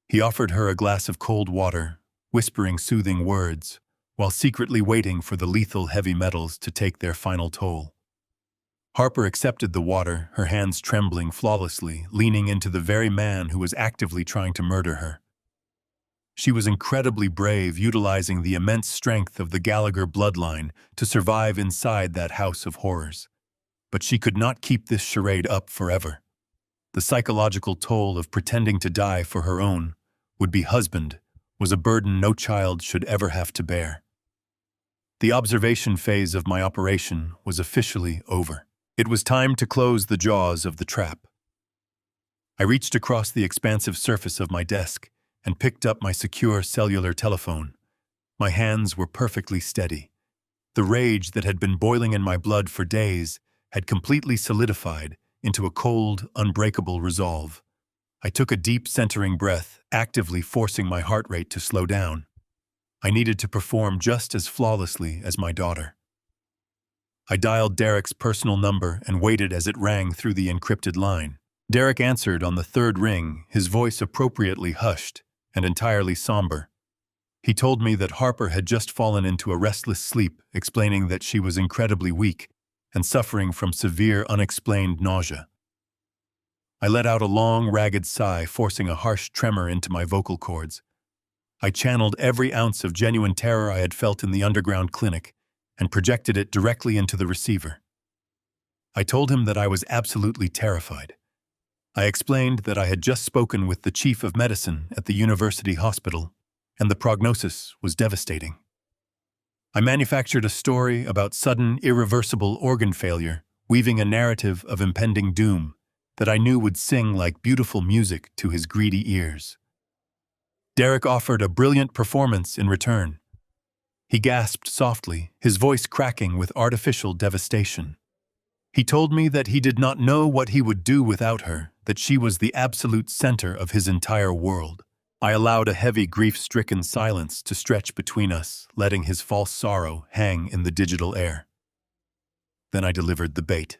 He offered her a glass of cold water, whispering soothing words, while secretly waiting for the lethal heavy metals to take their final toll. Harper accepted the water, her hands trembling flawlessly, leaning into the very man who was actively trying to murder her. She was incredibly brave, utilizing the immense strength of the Gallagher bloodline to survive inside that house of horrors. But she could not keep this charade up forever. The psychological toll of pretending to die for her own would-be husband was a burden no child should ever have to bear. The observation phase of my operation was officially over. It was time to close the jaws of the trap. I reached across the expansive surface of my desk and picked up my secure cellular telephone. My hands were perfectly steady. The rage that had been boiling in my blood for days had completely solidified into a cold, unbreakable resolve. I took a deep, centering breath, actively forcing my heart rate to slow down. I needed to perform just as flawlessly as my daughter. I dialed Derek's personal number and waited as it rang through the encrypted line. Derek answered on the third ring, his voice appropriately hushed and entirely somber. He told me that Harper had just fallen into a restless sleep, explaining that she was incredibly weak and suffering from severe unexplained nausea. I let out a long, ragged sigh, forcing a harsh tremor into my vocal cords. I channeled every ounce of genuine terror I had felt in the underground clinic and projected it directly into the receiver. I told him that I was absolutely terrified. I explained that I had just spoken with the chief of medicine at the university hospital, and the prognosis was devastating. I manufactured a story about sudden, irreversible organ failure, weaving a narrative of impending doom that I knew would sing like beautiful music to his greedy ears. Derek offered a brilliant performance in return. He gasped softly, his voice cracking with artificial devastation. He told me that he did not know what he would do without her, that she was the absolute center of his entire world. I allowed a heavy, grief-stricken silence to stretch between us, letting his false sorrow hang in the digital air. Then I delivered the bait.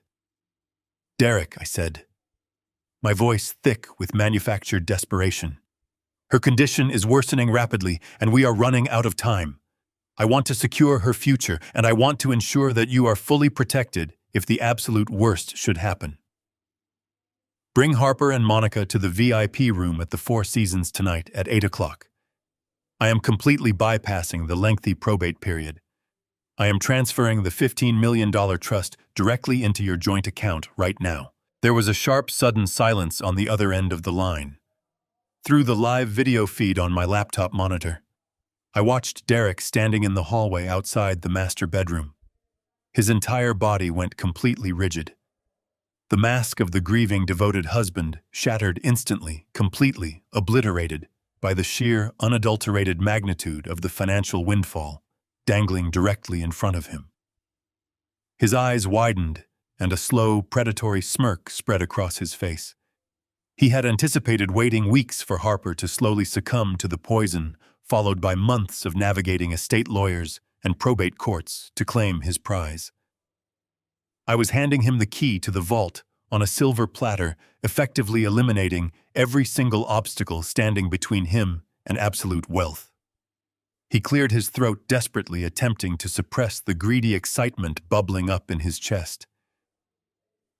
"Derek," I said, my voice thick with manufactured desperation. "Her condition is worsening rapidly, and we are running out of time. I want to secure her future, and I want to ensure that you are fully protected if the absolute worst should happen. Bring Harper and Monica to the VIP room at the Four Seasons tonight at 8 o'clock. I am completely bypassing the lengthy probate period. I am transferring the $15 million trust directly into your joint account right now." There was a sharp, sudden silence on the other end of the line. Through the live video feed on my laptop monitor, I watched Derek standing in the hallway outside the master bedroom. His entire body went completely rigid. The mask of the grieving, devoted husband shattered instantly, completely obliterated by the sheer, unadulterated magnitude of the financial windfall dangling directly in front of him. His eyes widened, and a slow, predatory smirk spread across his face. He had anticipated waiting weeks for Harper to slowly succumb to the poison, followed by months of navigating estate lawyers and probate courts to claim his prize. I was handing him the key to the vault on a silver platter, effectively eliminating every single obstacle standing between him and absolute wealth. He cleared his throat desperately, attempting to suppress the greedy excitement bubbling up in his chest.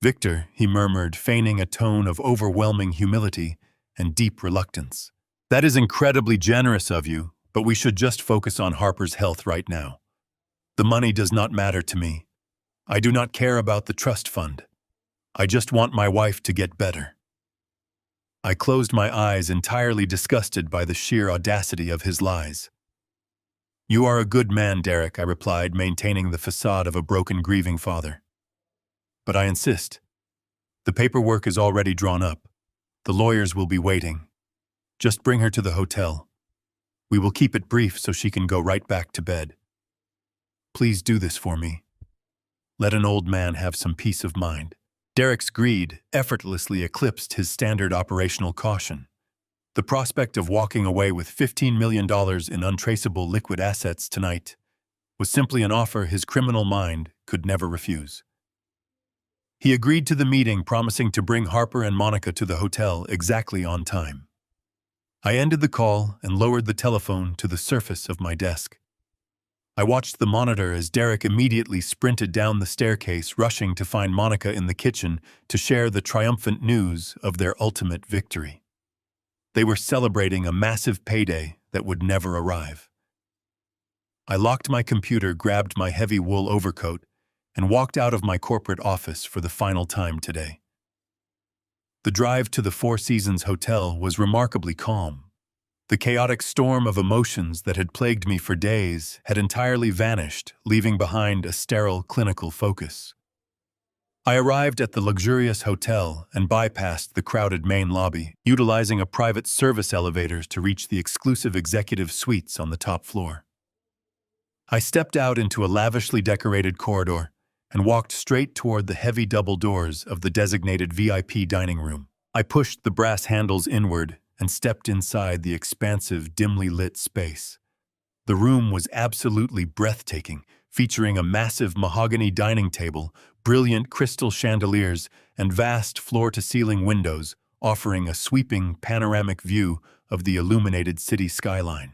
"Victor," he murmured, feigning a tone of overwhelming humility and deep reluctance. "That is incredibly generous of you, but we should just focus on Harper's health right now. The money does not matter to me. I do not care about the trust fund. I just want my wife to get better." I closed my eyes, entirely disgusted by the sheer audacity of his lies. "You are a good man, Derek," I replied, maintaining the facade of a broken, grieving father. "But I insist. The paperwork is already drawn up. The lawyers will be waiting. Just bring her to the hotel. We will keep it brief so she can go right back to bed. Please do this for me. Let an old man have some peace of mind." Derek's greed effortlessly eclipsed his standard operational caution. The prospect of walking away with $15 million in untraceable liquid assets tonight was simply an offer his criminal mind could never refuse. He agreed to the meeting, promising to bring Harper and Monica to the hotel exactly on time. I ended the call and lowered the telephone to the surface of my desk. I watched the monitor as Derek immediately sprinted down the staircase, rushing to find Monica in the kitchen to share the triumphant news of their ultimate victory. They were celebrating a massive payday that would never arrive. I locked my computer, grabbed my heavy wool overcoat, and walked out of my corporate office for the final time today. The drive to the Four Seasons Hotel was remarkably calm. The chaotic storm of emotions that had plagued me for days had entirely vanished, leaving behind a sterile clinical focus. I arrived at the luxurious hotel and bypassed the crowded main lobby, utilizing a private service elevator to reach the exclusive executive suites on the top floor. I stepped out into a lavishly decorated corridor and walked straight toward the heavy double doors of the designated VIP dining room. I pushed the brass handles inward and stepped inside the expansive, dimly lit space. The room was absolutely breathtaking, featuring a massive mahogany dining table, brilliant crystal chandeliers, and vast floor-to-ceiling windows, offering a sweeping panoramic view of the illuminated city skyline.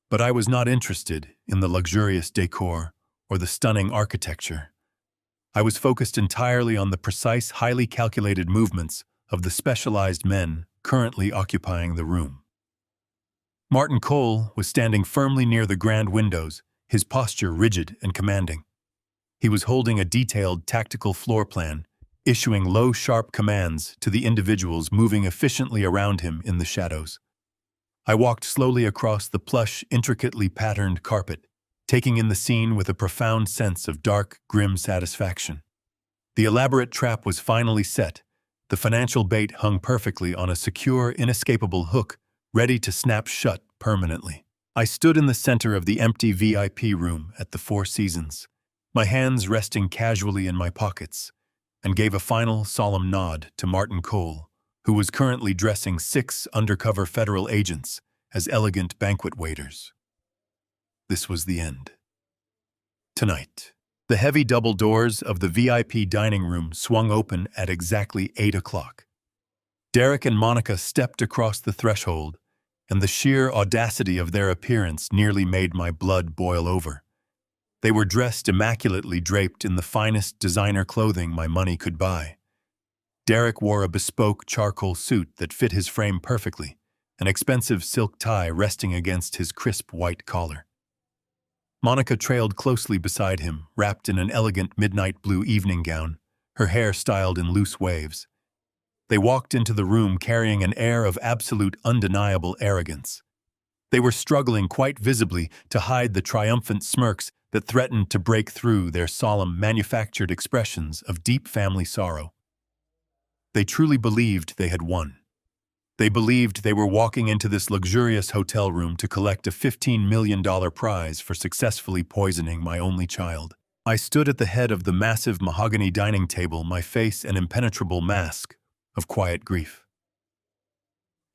But I was not interested in the luxurious decor or the stunning architecture. I was focused entirely on the precise, highly calculated movements of the specialized men currently occupying the room. Martin Cole was standing firmly near the grand windows, his posture rigid and commanding. He was holding a detailed tactical floor plan, issuing low, sharp commands to the individuals moving efficiently around him in the shadows. I walked slowly across the plush, intricately patterned carpet, taking in the scene with a profound sense of dark, grim satisfaction. The elaborate trap was finally set. The financial bait hung perfectly on a secure, inescapable hook, ready to snap shut permanently. I stood in the center of the empty VIP room at the Four Seasons, my hands resting casually in my pockets, and gave a final, solemn nod to Martin Cole, who was currently dressing 6 undercover federal agents as elegant banquet waiters. This was the end. Tonight, the heavy double doors of the VIP dining room swung open at exactly 8 o'clock. Derek and Monica stepped across the threshold, and the sheer audacity of their appearance nearly made my blood boil over. They were dressed immaculately draped in the finest designer clothing my money could buy. Derek wore a bespoke charcoal suit that fit his frame perfectly, an expensive silk tie resting against his crisp white collar. Monica trailed closely beside him, wrapped in an elegant midnight blue evening gown, her hair styled in loose waves. They walked into the room carrying an air of absolute undeniable arrogance. They were struggling quite visibly to hide the triumphant smirks that threatened to break through their solemn, manufactured expressions of deep family sorrow. They truly believed they had won. They believed they were walking into this luxurious hotel room to collect a $15 million prize for successfully poisoning my only child. I stood at the head of the massive mahogany dining table, my face an impenetrable mask of quiet grief.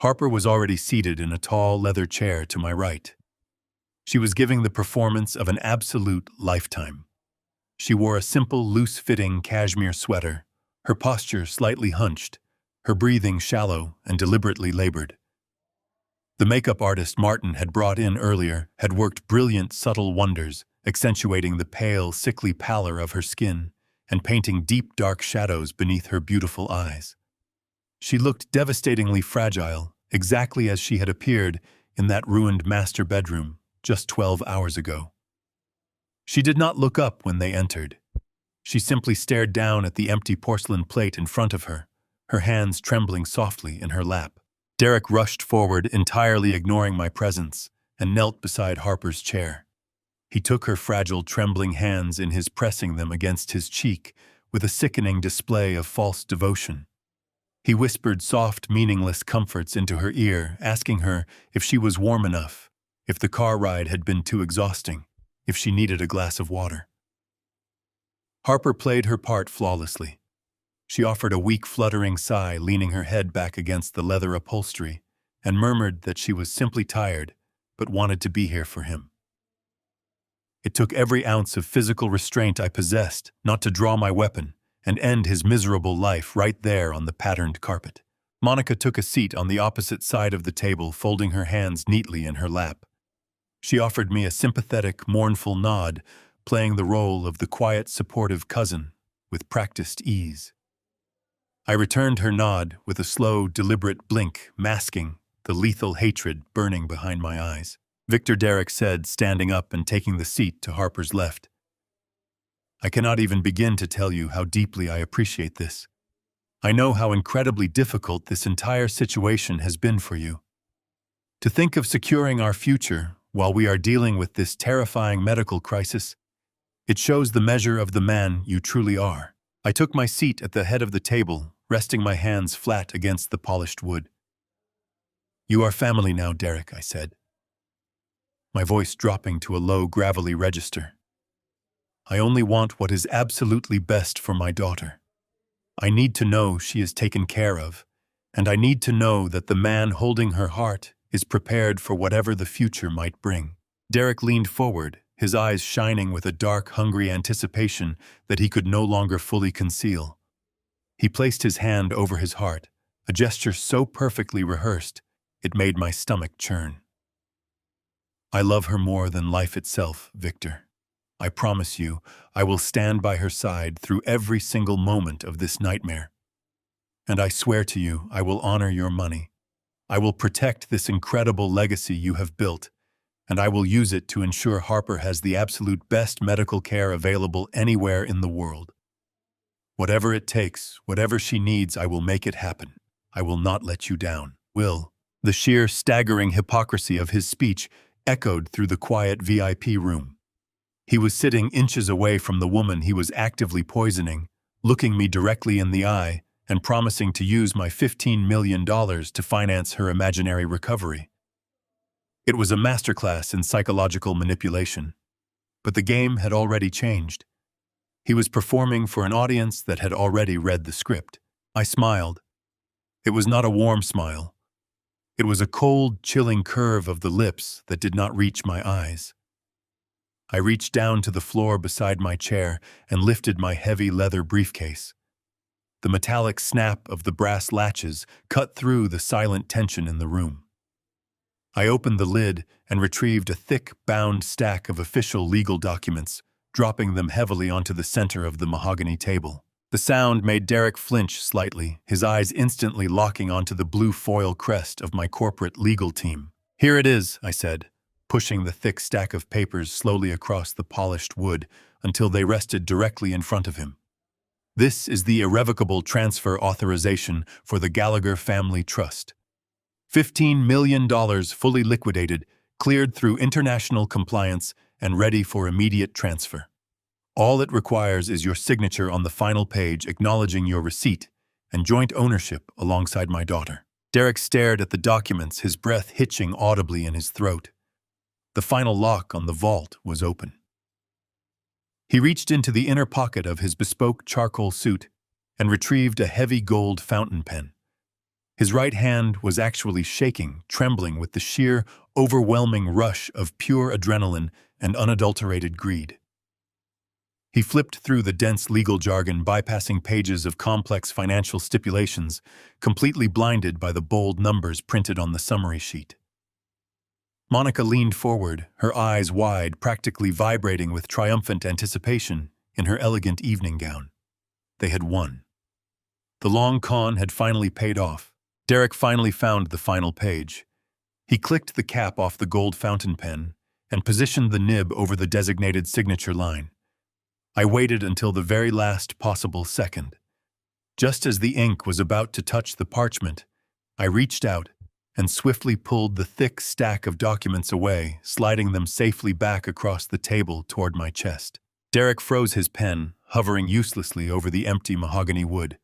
Harper was already seated in a tall leather chair to my right. She was giving the performance of an absolute lifetime. She wore a simple, loose-fitting cashmere sweater, her posture slightly hunched, her breathing shallow and deliberately labored. The makeup artist Martin had brought in earlier had worked brilliant, subtle wonders, accentuating the pale, sickly pallor of her skin and painting deep, dark shadows beneath her beautiful eyes. She looked devastatingly fragile, exactly as she had appeared in that ruined master bedroom just 12 hours ago. She did not look up when they entered. She simply stared down at the empty porcelain plate in front of her, her hands trembling softly in her lap. Derek rushed forward, entirely ignoring my presence, and knelt beside Harper's chair. He took her fragile, trembling hands in his, pressing them against his cheek with a sickening display of false devotion. He whispered soft, meaningless comforts into her ear, asking her if she was warm enough, if the car ride had been too exhausting, if she needed a glass of water. Harper played her part flawlessly. She offered a weak, fluttering sigh, leaning her head back against the leather upholstery, and murmured that she was simply tired, but wanted to be here for him. It took every ounce of physical restraint I possessed not to draw my weapon and end his miserable life right there on the patterned carpet. Monica took a seat on the opposite side of the table, folding her hands neatly in her lap. She offered me a sympathetic, mournful nod, playing the role of the quiet, supportive cousin with practiced ease. I returned her nod with a slow, deliberate blink, masking the lethal hatred burning behind my eyes. Victor, Derek said, standing up and taking the seat to Harper's left. I cannot even begin to tell you how deeply I appreciate this. I know how incredibly difficult this entire situation has been for you. To think of securing our future while we are dealing with this terrifying medical crisis, it shows the measure of the man you truly are. I took my seat at the head of the table, resting my hands flat against the polished wood. You are family now, Derek, I said, my voice dropping to a low, gravelly register. I only want what is absolutely best for my daughter. I need to know she is taken care of, and I need to know that the man holding her heart is prepared for whatever the future might bring. Derek leaned forward, his eyes shining with a dark, hungry anticipation that he could no longer fully conceal. He placed his hand over his heart, a gesture so perfectly rehearsed, it made my stomach churn. I love her more than life itself, Victor. I promise you, I will stand by her side through every single moment of this nightmare. And I swear to you, I will honor your money. I will protect this incredible legacy you have built, and I will use it to ensure Harper has the absolute best medical care available anywhere in the world. Whatever it takes, whatever she needs, I will make it happen. I will not let you down. Will. The sheer, staggering hypocrisy of his speech echoed through the quiet VIP room. He was sitting inches away from the woman he was actively poisoning, looking me directly in the eye and promising to use my $15 million to finance her imaginary recovery. It was a masterclass in psychological manipulation. But the game had already changed. He was performing for an audience that had already read the script. I smiled. It was not a warm smile. It was a cold, chilling curve of the lips that did not reach my eyes. I reached down to the floor beside my chair and lifted my heavy leather briefcase. The metallic snap of the brass latches cut through the silent tension in the room. I opened the lid and retrieved a thick, bound stack of official legal documents, dropping them heavily onto the center of the mahogany table. The sound made Derek flinch slightly, his eyes instantly locking onto the blue foil crest of my corporate legal team. Here it is, I said, pushing the thick stack of papers slowly across the polished wood until they rested directly in front of him. This is the irrevocable transfer authorization for the Gallagher Family Trust. $15 million fully liquidated, cleared through international compliance, and ready for immediate transfer. All it requires is your signature on the final page acknowledging your receipt and joint ownership alongside my daughter. Derek stared at the documents, his breath hitching audibly in his throat. The final lock on the vault was open. He reached into the inner pocket of his bespoke charcoal suit and retrieved a heavy gold fountain pen. His right hand was actually shaking, trembling with the sheer, overwhelming rush of pure adrenaline and unadulterated greed. He flipped through the dense legal jargon, bypassing pages of complex financial stipulations, completely blinded by the bold numbers printed on the summary sheet. Monica leaned forward, her eyes wide, practically vibrating with triumphant anticipation in her elegant evening gown. They had won. The long con had finally paid off. Derek finally found the final page. He clicked the cap off the gold fountain pen and positioned the nib over the designated signature line. I waited until the very last possible second. Just as the ink was about to touch the parchment, I reached out and swiftly pulled the thick stack of documents away, sliding them safely back across the table toward my chest. Derek froze his pen, hovering uselessly over the empty mahogany wood.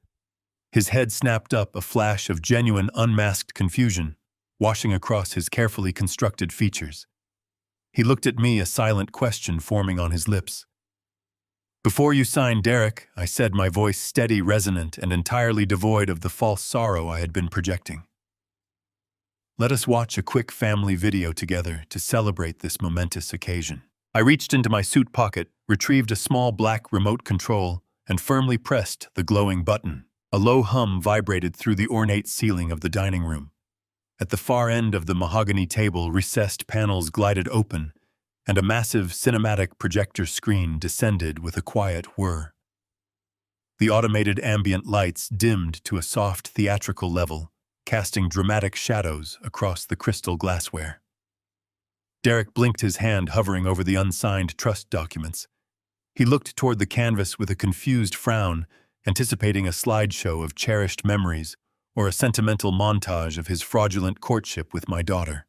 His head snapped up, a flash of genuine unmasked confusion, washing across his carefully constructed features. He looked at me, a silent question forming on his lips. "Before you sign, Derek," I said, my voice steady, resonant, and entirely devoid of the false sorrow I had been projecting. "Let us watch a quick family video together to celebrate this momentous occasion." I reached into my suit pocket, retrieved a small black remote control, and firmly pressed the glowing button. A low hum vibrated through the ornate ceiling of the dining room. At the far end of the mahogany table, recessed panels glided open, and a massive cinematic projector screen descended with a quiet whir. The automated ambient lights dimmed to a soft theatrical level, casting dramatic shadows across the crystal glassware. Derek blinked, his hand hovering over the unsigned trust documents. He looked toward the canvas with a confused frown anticipating a slideshow of cherished memories or a sentimental montage of his fraudulent courtship with my daughter.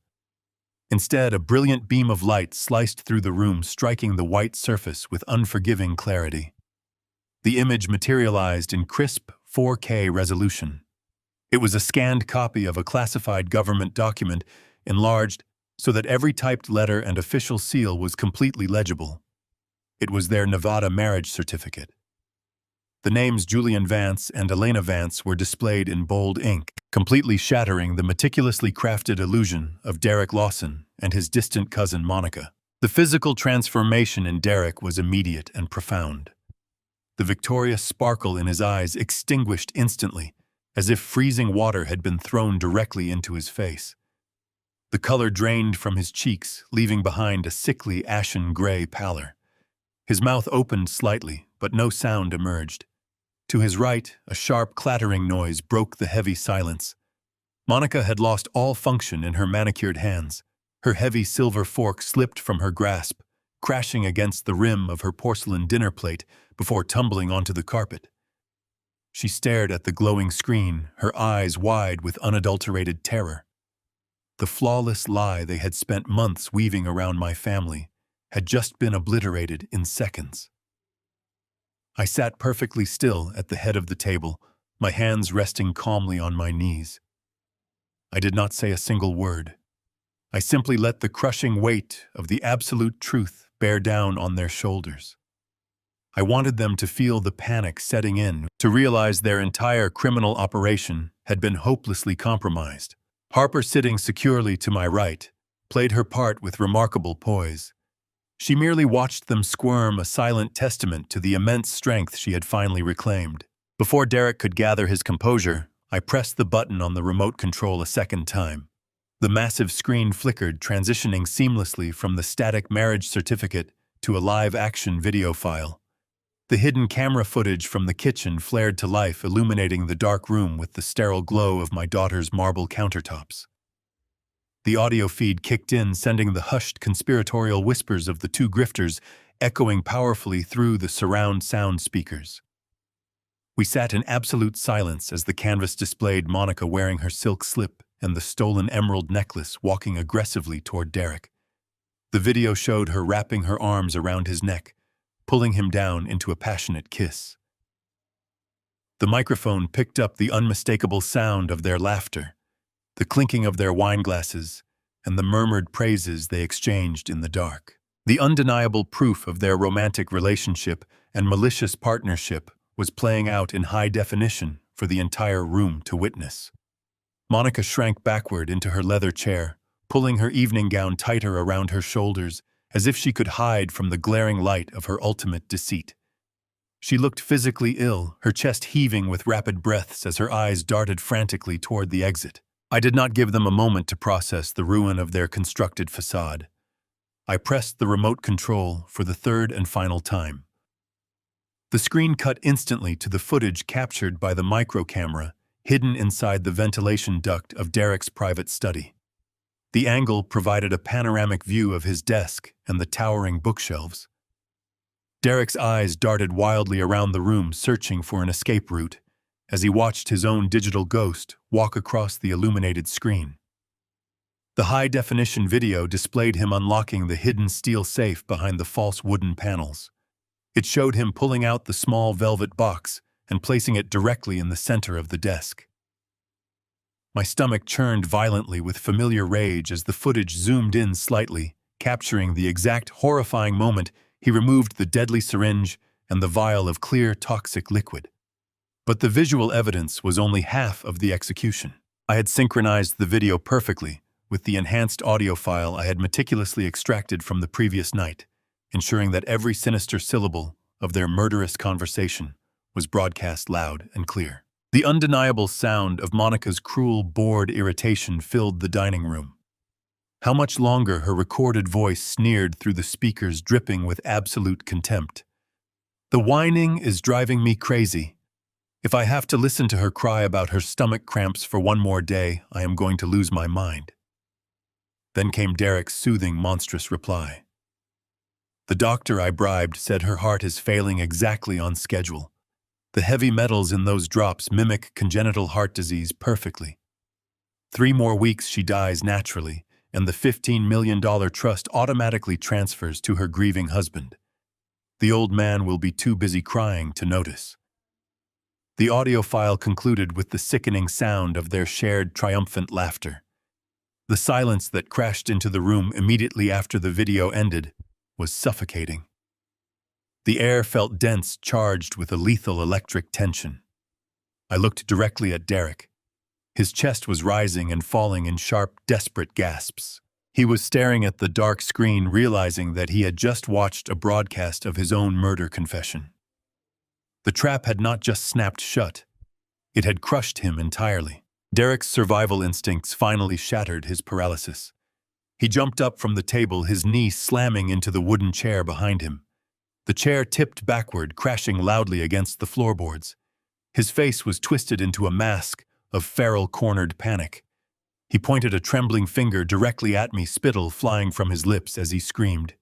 Instead, a brilliant beam of light sliced through the room, striking the white surface with unforgiving clarity. The image materialized in crisp 4K resolution. It was a scanned copy of a classified government document, enlarged so that every typed letter and official seal was completely legible. It was their Nevada marriage certificate. The names Julian Vance and Elena Vance were displayed in bold ink, completely shattering the meticulously crafted illusion of Derek Lawson and his distant cousin Monica. The physical transformation in Derek was immediate and profound. The victorious sparkle in his eyes extinguished instantly, as if freezing water had been thrown directly into his face. The color drained from his cheeks, leaving behind a sickly ashen gray pallor. His mouth opened slightly, but no sound emerged. To his right, a sharp clattering noise broke the heavy silence. Monica had lost all function in her manicured hands. Her heavy silver fork slipped from her grasp, crashing against the rim of her porcelain dinner plate before tumbling onto the carpet. She stared at the glowing screen, her eyes wide with unadulterated terror. The flawless lie they had spent months weaving around my family had just been obliterated in seconds. I sat perfectly still at the head of the table, my hands resting calmly on my knees. I did not say a single word. I simply let the crushing weight of the absolute truth bear down on their shoulders. I wanted them to feel the panic setting in, to realize their entire criminal operation had been hopelessly compromised. Harper, sitting securely to my right, played her part with remarkable poise. She merely watched them squirm, a silent testament to the immense strength she had finally reclaimed. Before Derek could gather his composure, I pressed the button on the remote control a second time. The massive screen flickered, transitioning seamlessly from the static marriage certificate to a live-action video file. The hidden camera footage from the kitchen flared to life, illuminating the dark room with the sterile glow of my daughter's marble countertops. The audio feed kicked in, sending the hushed conspiratorial whispers of the two grifters echoing powerfully through the surround sound speakers. We sat in absolute silence as the canvas displayed Monica wearing her silk slip and the stolen emerald necklace, walking aggressively toward Derek. The video showed her wrapping her arms around his neck, pulling him down into a passionate kiss. The microphone picked up the unmistakable sound of their laughter, the clinking of their wine glasses, and the murmured praises they exchanged in the dark. The undeniable proof of their romantic relationship and malicious partnership was playing out in high definition for the entire room to witness. Monica shrank backward into her leather chair, pulling her evening gown tighter around her shoulders, as if she could hide from the glaring light of her ultimate deceit. She looked physically ill, her chest heaving with rapid breaths as her eyes darted frantically toward the exit. I did not give them a moment to process the ruin of their constructed facade. I pressed the remote control for the third and final time. The screen cut instantly to the footage captured by the micro camera hidden inside the ventilation duct of Derek's private study. The angle provided a panoramic view of his desk and the towering bookshelves. Derek's eyes darted wildly around the room, searching for an escape route, as he watched his own digital ghost walk across the illuminated screen. The high-definition video displayed him unlocking the hidden steel safe behind the false wooden panels. It showed him pulling out the small velvet box and placing it directly in the center of the desk. My stomach churned violently with familiar rage as the footage zoomed in slightly, capturing the exact horrifying moment he removed the deadly syringe and the vial of clear, toxic liquid. But the visual evidence was only half of the execution. I had synchronized the video perfectly with the enhanced audio file I had meticulously extracted from the previous night, ensuring that every sinister syllable of their murderous conversation was broadcast loud and clear. The undeniable sound of Monica's cruel, bored irritation filled the dining room. How much longer her recorded voice sneered through the speakers, dripping with absolute contempt. "The whining is driving me crazy. If I have to listen to her cry about her stomach cramps for one more day, I am going to lose my mind." Then came Derek's soothing, monstrous reply. "The doctor I bribed said her heart is failing exactly on schedule. The heavy metals in those drops mimic congenital heart disease perfectly. 3 more weeks she dies naturally, and the $15 million trust automatically transfers to her grieving husband. The old man will be too busy crying to notice. The audio file concluded with the sickening sound of their shared triumphant laughter. The silence that crashed into the room immediately after the video ended was suffocating. The air felt dense, charged with a lethal electric tension. I looked directly at Derek. His chest was rising and falling in sharp, desperate gasps. He was staring at the dark screen, realizing that he had just watched a broadcast of his own murder confession. The trap had not just snapped shut, it had crushed him entirely. Derek's survival instincts finally shattered his paralysis. He jumped up from the table, his knee slamming into the wooden chair behind him. The chair tipped backward, crashing loudly against the floorboards. His face was twisted into a mask of feral, cornered panic. He pointed a trembling finger directly at me, spittle flying from his lips as he screamed,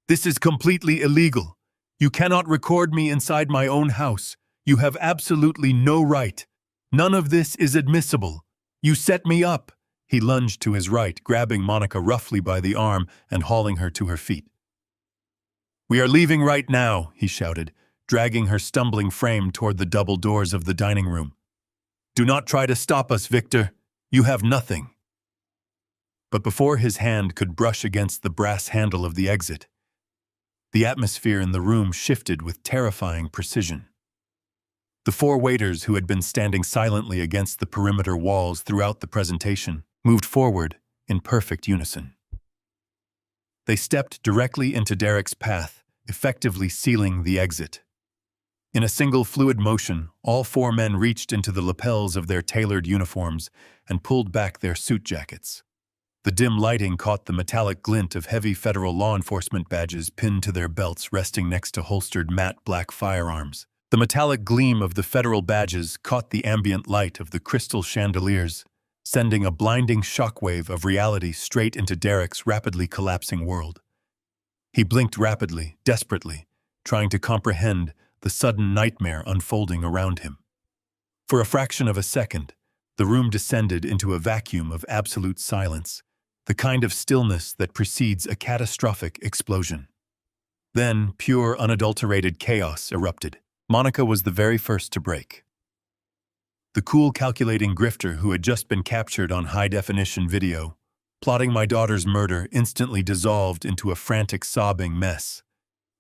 "This is completely illegal. You cannot record me inside my own house. You have absolutely no right. None of this is admissible. You set me up." He lunged to his right, grabbing Monica roughly by the arm and hauling her to her feet. "We are leaving right now," he shouted, dragging her stumbling frame toward the double doors of the dining room. "Do not try to stop us, Victor. You have nothing." But before his hand could brush against the brass handle of the exit, the atmosphere in the room shifted with terrifying precision. The 4 waiters who had been standing silently against the perimeter walls throughout the presentation moved forward in perfect unison. They stepped directly into Derek's path, effectively sealing the exit. In a single fluid motion, all 4 men reached into the lapels of their tailored uniforms and pulled back their suit jackets. The dim lighting caught the metallic glint of heavy federal law enforcement badges pinned to their belts, resting next to holstered matte black firearms. The metallic gleam of the federal badges caught the ambient light of the crystal chandeliers, sending a blinding shockwave of reality straight into Derek's rapidly collapsing world. He blinked rapidly, desperately, trying to comprehend the sudden nightmare unfolding around him. For a fraction of a second, the room descended into a vacuum of absolute silence, the kind of stillness that precedes a catastrophic explosion. Then, pure, unadulterated chaos erupted. Monica was the very first to break. The cool, calculating grifter who had just been captured on high-definition video, plotting my daughter's murder, instantly dissolved into a frantic, sobbing mess.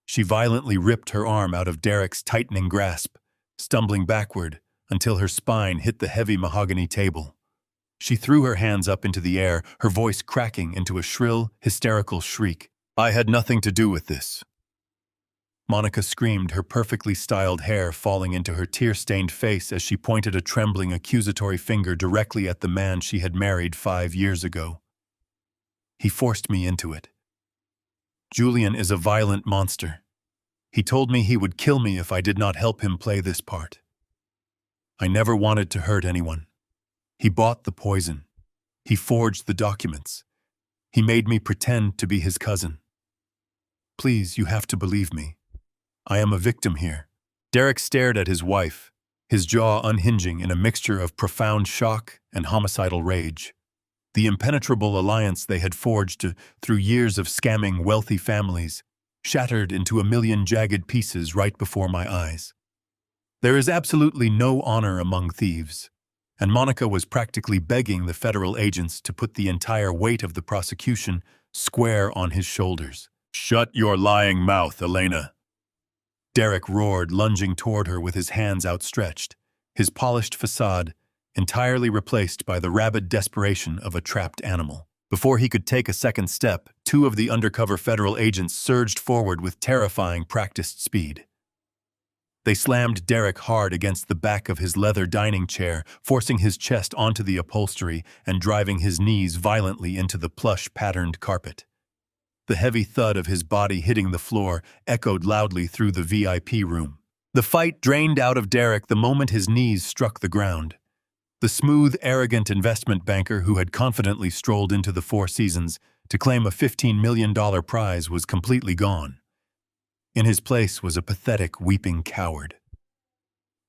She violently ripped her arm out of Derek's tightening grasp, stumbling backward until her spine hit the heavy mahogany table. She threw her hands up into the air, her voice cracking into a shrill, hysterical shriek. "I had nothing to do with this." Monica screamed, her perfectly styled hair falling into her tear-stained face as she pointed a trembling, accusatory finger directly at the man she had married 5 years ago. "He forced me into it. Julian is a violent monster. He told me he would kill me if I did not help him play this part. I never wanted to hurt anyone. He bought the poison. He forged the documents. He made me pretend to be his cousin. Please, you have to believe me. I am a victim here." Derek stared at his wife, his jaw unhinging in a mixture of profound shock and homicidal rage. The impenetrable alliance they had forged through years of scamming wealthy families shattered into a million jagged pieces right before my eyes. There is absolutely no honor among thieves, and Monica was practically begging the federal agents to put the entire weight of the prosecution square on his shoulders. "Shut your lying mouth, Elena," Derek roared, lunging toward her with his hands outstretched, his polished facade entirely replaced by the rabid desperation of a trapped animal. Before he could take a second step, 2 of the undercover federal agents surged forward with terrifying, practiced speed. They slammed Derek hard against the back of his leather dining chair, forcing his chest onto the upholstery and driving his knees violently into the plush-patterned carpet. The heavy thud of his body hitting the floor echoed loudly through the VIP room. The fight drained out of Derek the moment his knees struck the ground. The smooth, arrogant investment banker who had confidently strolled into the Four Seasons to claim a $15 million prize was completely gone. In his place was a pathetic, weeping coward.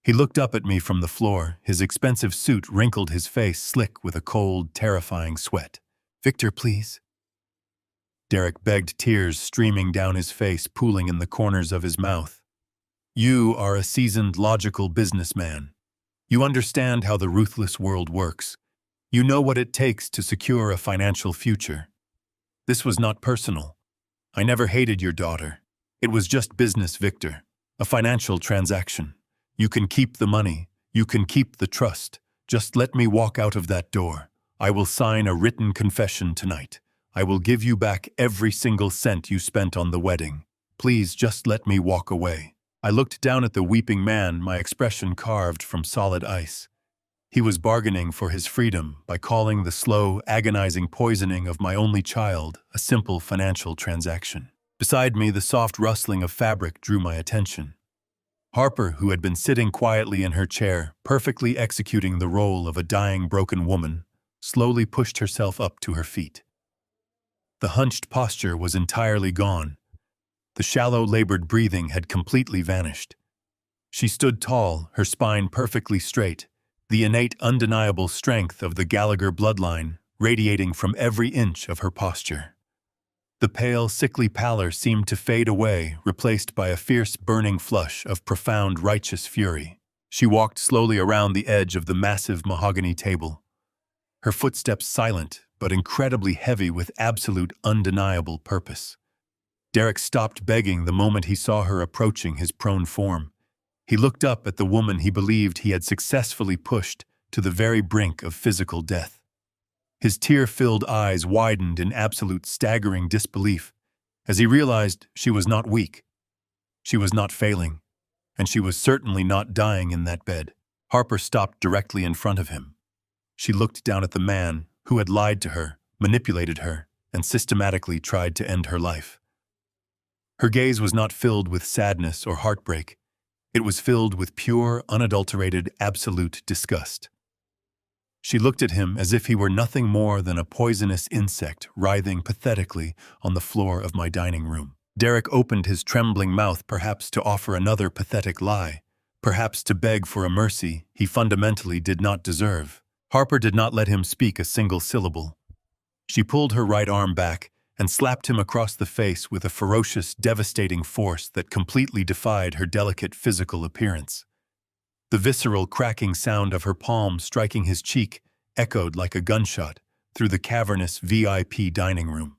He looked up at me from the floor. His expensive suit wrinkled his face slick with a cold, terrifying sweat. "Victor, please." Derek begged, tears streaming down his face, pooling in the corners of his mouth. "You are a seasoned, logical businessman. You understand how the ruthless world works. You know what it takes to secure a financial future. This was not personal. I never hated your daughter. It was just business, Victor. A financial transaction. You can keep the money. You can keep the trust. Just let me walk out of that door. I will sign a written confession tonight. I will give you back every single cent you spent on the wedding. Please just let me walk away." I looked down at the weeping man, my expression carved from solid ice. He was bargaining for his freedom by calling the slow, agonizing poisoning of my only child a simple financial transaction. Beside me, the soft rustling of fabric drew my attention. Harper, who had been sitting quietly in her chair, perfectly executing the role of a dying, broken woman, slowly pushed herself up to her feet. The hunched posture was entirely gone. The shallow, labored breathing had completely vanished. She stood tall, her spine perfectly straight, the innate, undeniable strength of the Gallagher bloodline radiating from every inch of her posture. The pale, sickly pallor seemed to fade away, replaced by a fierce, burning flush of profound, righteous fury. She walked slowly around the edge of the massive mahogany table, her footsteps silent but incredibly heavy with absolute, undeniable purpose. Derek stopped begging the moment he saw her approaching his prone form. He looked up at the woman he believed he had successfully pushed to the very brink of physical death. His tear-filled eyes widened in absolute staggering disbelief as he realized she was not weak. She was not failing, and she was certainly not dying in that bed. Harper stopped directly in front of him. She looked down at the man who had lied to her, manipulated her, and systematically tried to end her life. Her gaze was not filled with sadness or heartbreak. It was filled with pure, unadulterated, absolute disgust. She looked at him as if he were nothing more than a poisonous insect writhing pathetically on the floor of my dining room. Derek opened his trembling mouth, perhaps to offer another pathetic lie, perhaps to beg for a mercy he fundamentally did not deserve. Harper did not let him speak a single syllable. She pulled her right arm back and slapped him across the face with a ferocious, devastating force that completely defied her delicate physical appearance. The visceral, cracking sound of her palm striking his cheek echoed like a gunshot through the cavernous VIP dining room.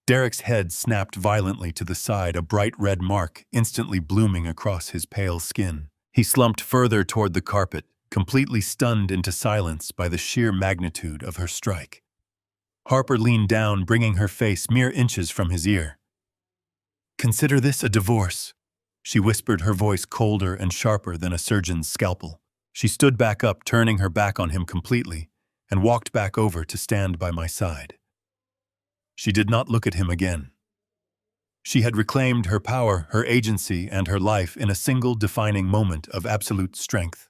Derek's head snapped violently to the side, a bright red mark instantly blooming across his pale skin. He slumped further toward the carpet, completely stunned into silence by the sheer magnitude of her strike. Harper leaned down, bringing her face mere inches from his ear. "Consider this a divorce," she whispered, her voice colder and sharper than a surgeon's scalpel. She stood back up, turning her back on him completely, and walked back over to stand by my side. She did not look at him again. She had reclaimed her power, her agency, and her life in a single defining moment of absolute strength.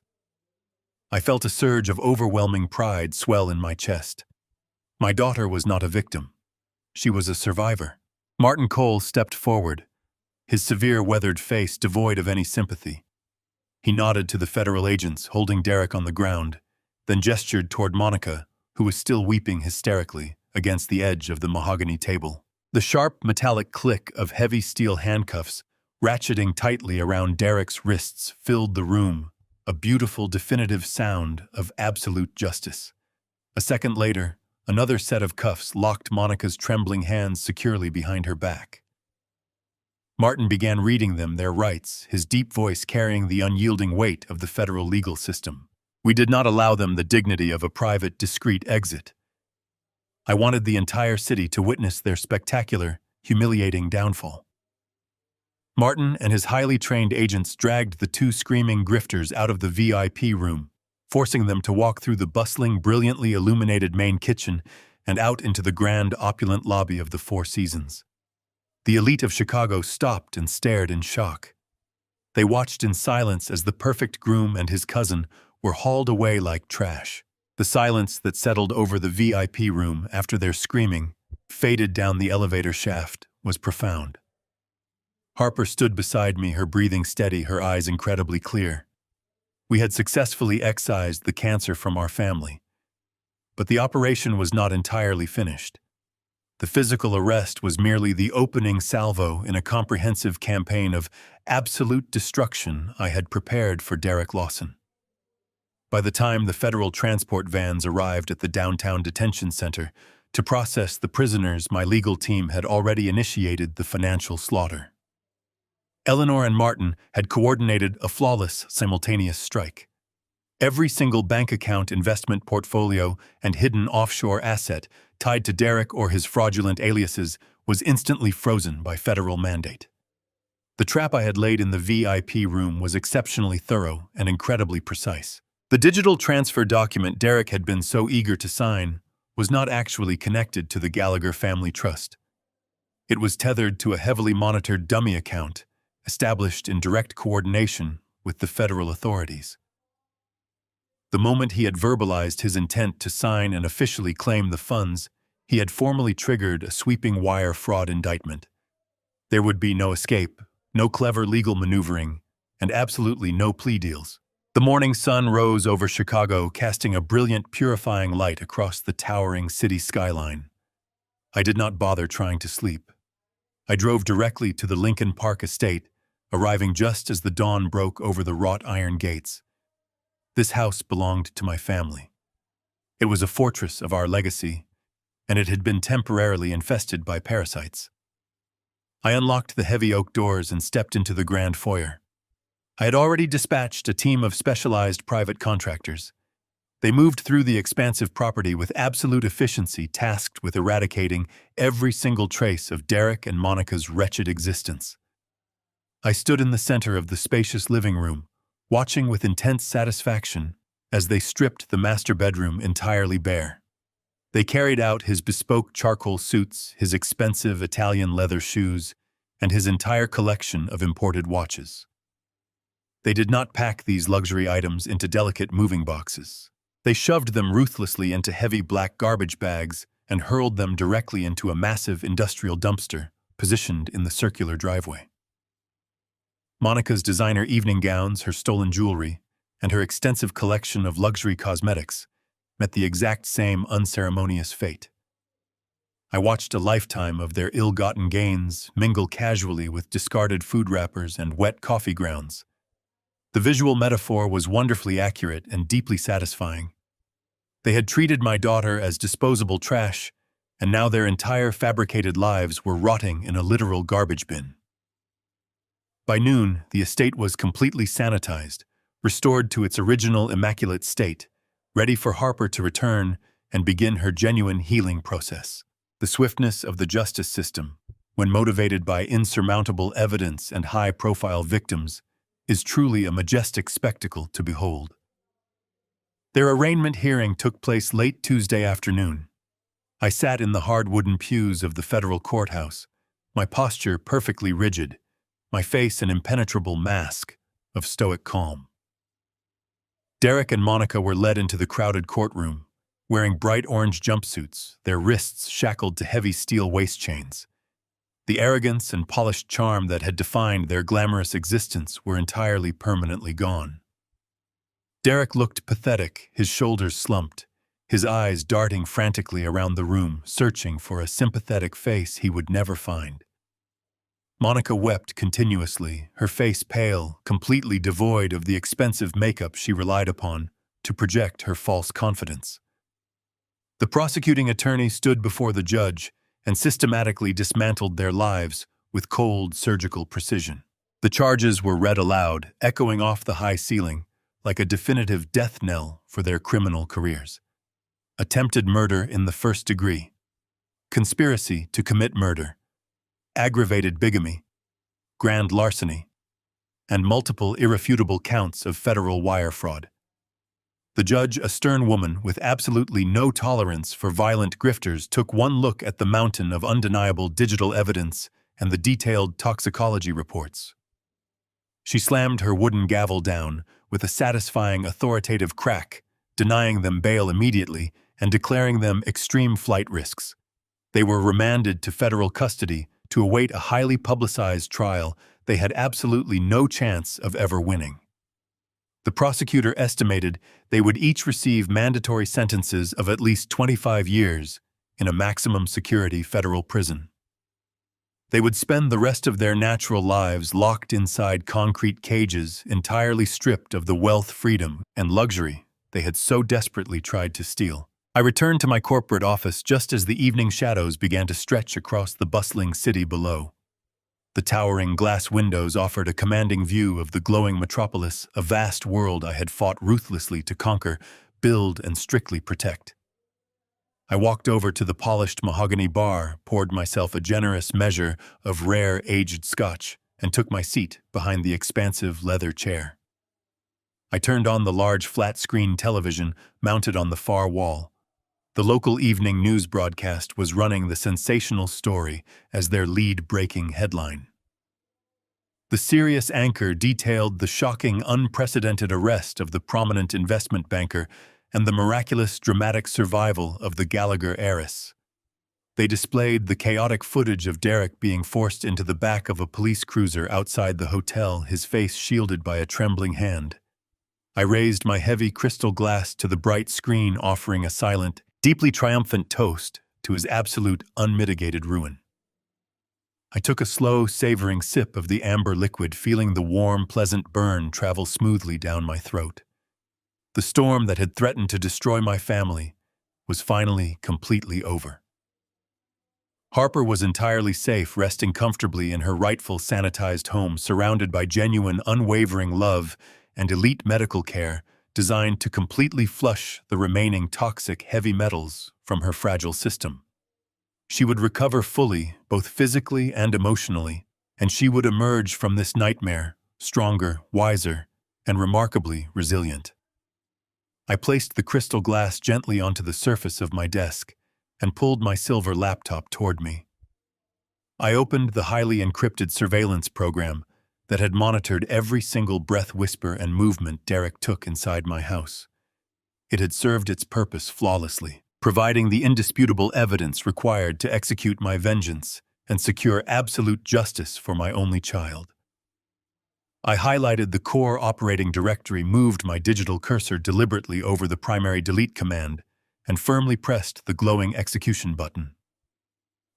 I felt a surge of overwhelming pride swell in my chest. My daughter was not a victim. She was a survivor. Martin Cole stepped forward, his severe, weathered face devoid of any sympathy. He nodded to the federal agents holding Derek on the ground, then gestured toward Monica, who was still weeping hysterically against the edge of the mahogany table. The sharp, metallic click of heavy steel handcuffs ratcheting tightly around Derek's wrists filled the room, a beautiful, definitive sound of absolute justice. A second later, another set of cuffs locked Monica's trembling hands securely behind her back. Martin began reading them their rights, his deep voice carrying the unyielding weight of the federal legal system. We did not allow them the dignity of a private, discreet exit. I wanted the entire city to witness their spectacular, humiliating downfall. Martin and his highly trained agents dragged the two screaming grifters out of the VIP room, forcing them to walk through the bustling, brilliantly illuminated main kitchen and out into the grand, opulent lobby of the Four Seasons. The elite of Chicago stopped and stared in shock. They watched in silence as the perfect groom and his cousin were hauled away like trash. The silence that settled over the VIP room after their screaming faded down the elevator shaft was profound. Harper stood beside me, her breathing steady, her eyes incredibly clear. We had successfully excised the cancer from our family, but the operation was not entirely finished. The physical arrest was merely the opening salvo in a comprehensive campaign of absolute destruction I had prepared for Derek Lawson. By the time the federal transport vans arrived at the downtown detention center to process the prisoners, my legal team had already initiated the financial slaughter. Eleanor and Martin had coordinated a flawless, simultaneous strike. Every single bank account, investment portfolio, and hidden offshore asset tied to Derek or his fraudulent aliases was instantly frozen by federal mandate. The trap I had laid in the VIP room was exceptionally thorough and incredibly precise. The digital transfer document Derek had been so eager to sign was not actually connected to the Gallagher family trust. It was tethered to a heavily monitored dummy account, established in direct coordination with the federal authorities. The moment he had verbalized his intent to sign and officially claim the funds, he had formally triggered a sweeping wire fraud indictment. There would be no escape, no clever legal maneuvering, and absolutely no plea deals. The morning sun rose over Chicago, casting a brilliant, purifying light across the towering city skyline. I did not bother trying to sleep. I drove directly to the Lincoln Park estate, arriving just as the dawn broke over the wrought iron gates. This house belonged to my family. It was a fortress of our legacy, and it had been temporarily infested by parasites. I unlocked the heavy oak doors and stepped into the grand foyer. I had already dispatched a team of specialized private contractors. They moved through the expansive property with absolute efficiency, tasked with eradicating every single trace of Derek and Monica's wretched existence. I stood in the center of the spacious living room, watching with intense satisfaction as they stripped the master bedroom entirely bare. They carried out his bespoke charcoal suits, his expensive Italian leather shoes, and his entire collection of imported watches. They did not pack these luxury items into delicate moving boxes. They shoved them ruthlessly into heavy black garbage bags and hurled them directly into a massive industrial dumpster positioned in the circular driveway. Monica's designer evening gowns, her stolen jewelry, and her extensive collection of luxury cosmetics met the exact same unceremonious fate. I watched a lifetime of their ill-gotten gains mingle casually with discarded food wrappers and wet coffee grounds. The visual metaphor was wonderfully accurate and deeply satisfying. They had treated my daughter as disposable trash, and now their entire fabricated lives were rotting in a literal garbage bin. By noon, the estate was completely sanitized, restored to its original immaculate state, ready for Harper to return and begin her genuine healing process. The swiftness of the justice system, when motivated by insurmountable evidence and high-profile victims, is truly a majestic spectacle to behold. Their arraignment hearing took place late Tuesday afternoon. I sat in the hard wooden pews of the federal courthouse, my posture perfectly rigid, my face an impenetrable mask of stoic calm. Derek and Monica were led into the crowded courtroom, wearing bright orange jumpsuits, their wrists shackled to heavy steel waist chains. The arrogance and polished charm that had defined their glamorous existence were entirely permanently gone. Derek looked pathetic, his shoulders slumped, his eyes darting frantically around the room, searching for a sympathetic face he would never find. Monica wept continuously, her face pale, completely devoid of the expensive makeup she relied upon to project her false confidence. The prosecuting attorney stood before the judge and systematically dismantled their lives with cold, surgical precision. The charges were read aloud, echoing off the high ceiling, like a definitive death knell for their criminal careers. Attempted murder in the first degree, conspiracy to commit murder, aggravated bigamy, grand larceny, and multiple irrefutable counts of federal wire fraud. The judge, a stern woman with absolutely no tolerance for violent grifters, took one look at the mountain of undeniable digital evidence and the detailed toxicology reports. She slammed her wooden gavel down with a satisfying authoritative crack, denying them bail immediately and declaring them extreme flight risks. They were remanded to federal custody to await a highly publicized trial they had absolutely no chance of ever winning. The prosecutor estimated they would each receive mandatory sentences of at least 25 years in a maximum security federal prison. They would spend the rest of their natural lives locked inside concrete cages, entirely stripped of the wealth, freedom, and luxury they had so desperately tried to steal. I returned to my corporate office just as the evening shadows began to stretch across the bustling city below. The towering glass windows offered a commanding view of the glowing metropolis, a vast world I had fought ruthlessly to conquer, build, and strictly protect. I walked over to the polished mahogany bar, poured myself a generous measure of rare aged scotch, and took my seat behind the expansive leather chair. I turned on the large flat-screen television mounted on the far wall. The local evening news broadcast was running the sensational story as their lead-breaking headline. The serious anchor detailed the shocking, unprecedented arrest of the prominent investment banker and the miraculous, dramatic survival of the Gallagher heiress. They displayed the chaotic footage of Derek being forced into the back of a police cruiser outside the hotel, his face shielded by a trembling hand. I raised my heavy crystal glass to the bright screen, offering a silent, deeply triumphant toast to his absolute, unmitigated ruin. I took a slow, savoring sip of the amber liquid, feeling the warm, pleasant burn travel smoothly down my throat. The storm that had threatened to destroy my family was finally completely over. Harper was entirely safe, resting comfortably in her rightful sanitized home, surrounded by genuine, unwavering love and elite medical care designed to completely flush the remaining toxic heavy metals from her fragile system. She would recover fully, both physically and emotionally, and she would emerge from this nightmare stronger, wiser, and remarkably resilient. I placed the crystal glass gently onto the surface of my desk and pulled my silver laptop toward me. I opened the highly encrypted surveillance program that had monitored every single breath, whisper, and movement Derek took inside my house. It had served its purpose flawlessly, providing the indisputable evidence required to execute my vengeance and secure absolute justice for my only child. I highlighted the core operating directory, moved my digital cursor deliberately over the primary delete command, and firmly pressed the glowing execution button.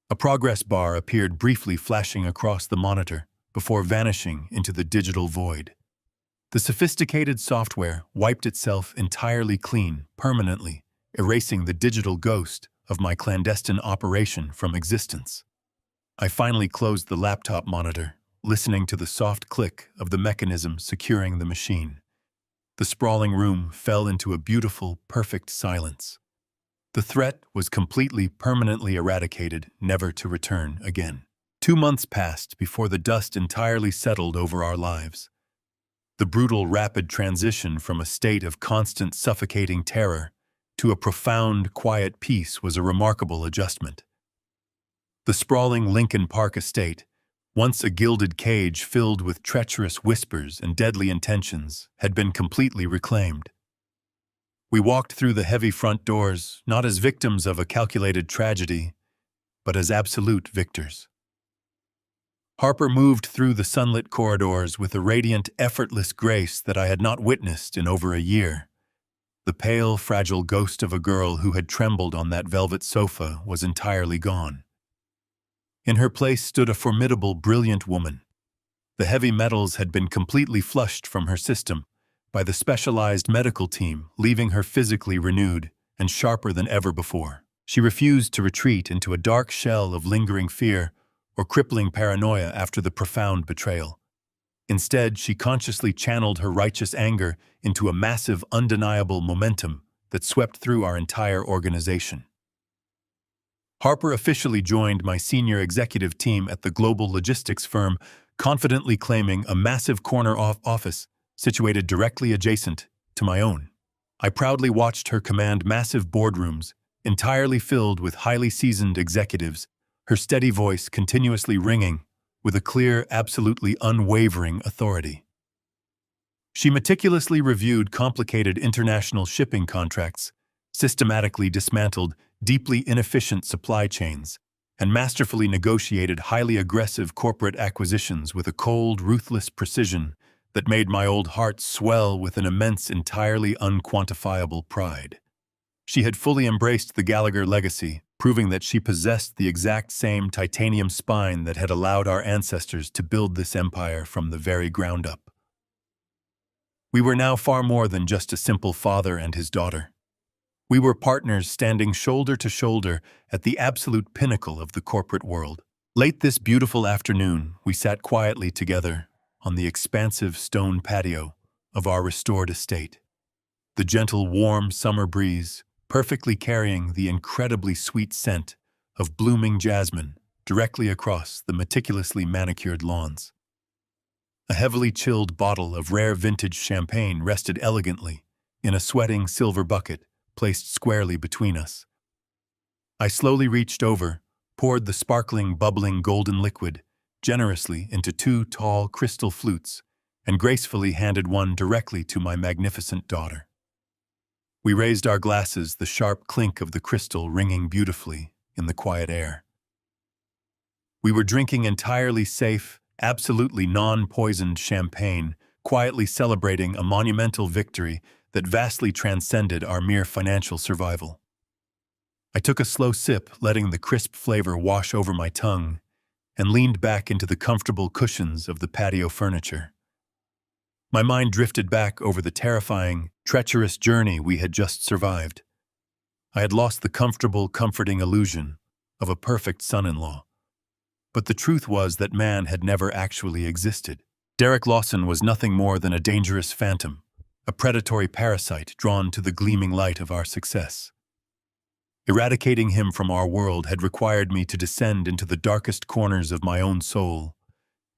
A progress bar appeared briefly, flashing across the monitor before vanishing into the digital void. The sophisticated software wiped itself entirely clean, permanently erasing the digital ghost of my clandestine operation from existence. I finally closed the laptop monitor, listening to the soft click of the mechanism securing the machine. The sprawling room fell into a beautiful, perfect silence. The threat was completely, permanently eradicated, never to return again. 2 months passed before the dust entirely settled over our lives. The brutal, rapid transition from a state of constant, suffocating terror to a profound, quiet peace was a remarkable adjustment. The sprawling Lincoln Park estate, once a gilded cage filled with treacherous whispers and deadly intentions, had been completely reclaimed. We walked through the heavy front doors, not as victims of a calculated tragedy, but as absolute victors. Harper moved through the sunlit corridors with a radiant, effortless grace that I had not witnessed in over a year. The pale, fragile ghost of a girl who had trembled on that velvet sofa was entirely gone. In her place stood a formidable, brilliant woman. The heavy metals had been completely flushed from her system by the specialized medical team, leaving her physically renewed and sharper than ever before. She refused to retreat into a dark shell of lingering fear or crippling paranoia after the profound betrayal. Instead, she consciously channeled her righteous anger into a massive, undeniable momentum that swept through our entire organization. Harper officially joined my senior executive team at the global logistics firm, confidently claiming a massive corner office situated directly adjacent to my own. I proudly watched her command massive boardrooms, entirely filled with highly seasoned executives, her steady voice continuously ringing with a clear, absolutely unwavering authority. She meticulously reviewed complicated international shipping contracts, systematically dismantled deeply inefficient supply chains, and masterfully negotiated highly aggressive corporate acquisitions with a cold, ruthless precision that made my old heart swell with an immense, entirely unquantifiable pride. She had fully embraced the Gallagher legacy, proving that she possessed the exact same titanium spine that had allowed our ancestors to build this empire from the very ground up. We were now far more than just a simple father and his daughter. We were partners standing shoulder to shoulder at the absolute pinnacle of the corporate world. Late this beautiful afternoon, we sat quietly together on the expansive stone patio of our restored estate. The gentle, warm summer breeze perfectly carrying the incredibly sweet scent of blooming jasmine directly across the meticulously manicured lawns. A heavily chilled bottle of rare vintage champagne rested elegantly in a sweating silver bucket placed squarely between us. I slowly reached over, poured the sparkling, bubbling golden liquid generously into 2 tall crystal flutes, and gracefully handed one directly to my magnificent daughter. We raised our glasses, the sharp clink of the crystal ringing beautifully in the quiet air. We were drinking entirely safe, absolutely non-poisoned champagne, quietly celebrating a monumental victory that vastly transcended our mere financial survival. I took a slow sip, letting the crisp flavor wash over my tongue, and leaned back into the comfortable cushions of the patio furniture. My mind drifted back over the terrifying, treacherous journey we had just survived. I had lost the comfortable, comforting illusion of a perfect son-in-law. But the truth was that man had never actually existed. Derek Lawson was nothing more than a dangerous phantom, a predatory parasite drawn to the gleaming light of our success. Eradicating him from our world had required me to descend into the darkest corners of my own soul,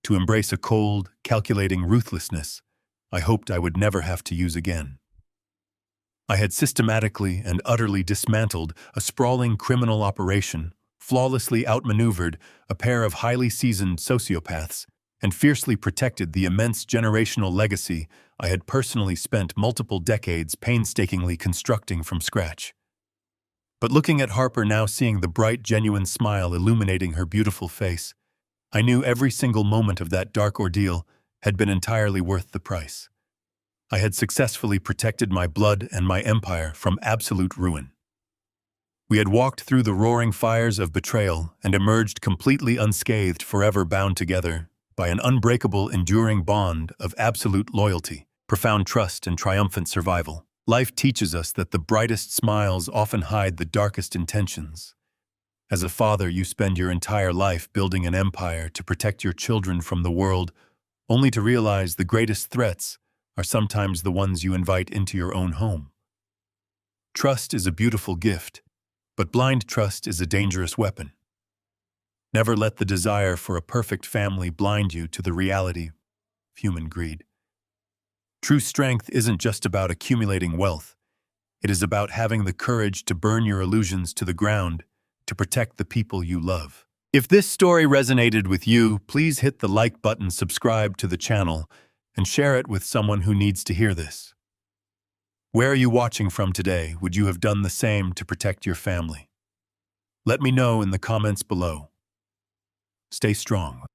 to embrace a cold, calculating ruthlessness I hoped I would never have to use again. I had systematically and utterly dismantled a sprawling criminal operation, flawlessly outmaneuvered a pair of highly seasoned sociopaths, and fiercely protected the immense generational legacy I had personally spent multiple decades painstakingly constructing from scratch. But looking at Harper now, seeing the bright, genuine smile illuminating her beautiful face, I knew every single moment of that dark ordeal had been entirely worth the price. I had successfully protected my blood and my empire from absolute ruin. We had walked through the roaring fires of betrayal and emerged completely unscathed, forever bound together by an unbreakable, enduring bond of absolute loyalty, profound trust, and triumphant survival. Life teaches us that the brightest smiles often hide the darkest intentions. As a father, you spend your entire life building an empire to protect your children from the world, only to realize the greatest threats are sometimes the ones you invite into your own home. Trust is a beautiful gift, but blind trust is a dangerous weapon. Never let the desire for a perfect family blind you to the reality of human greed. True strength isn't just about accumulating wealth. It is about having the courage to burn your illusions to the ground to protect the people you love. If this story resonated with you, please hit the like button, subscribe to the channel, and share it with someone who needs to hear this. Where are you watching from today? Would you have done the same to protect your family? Let me know in the comments below. Stay strong.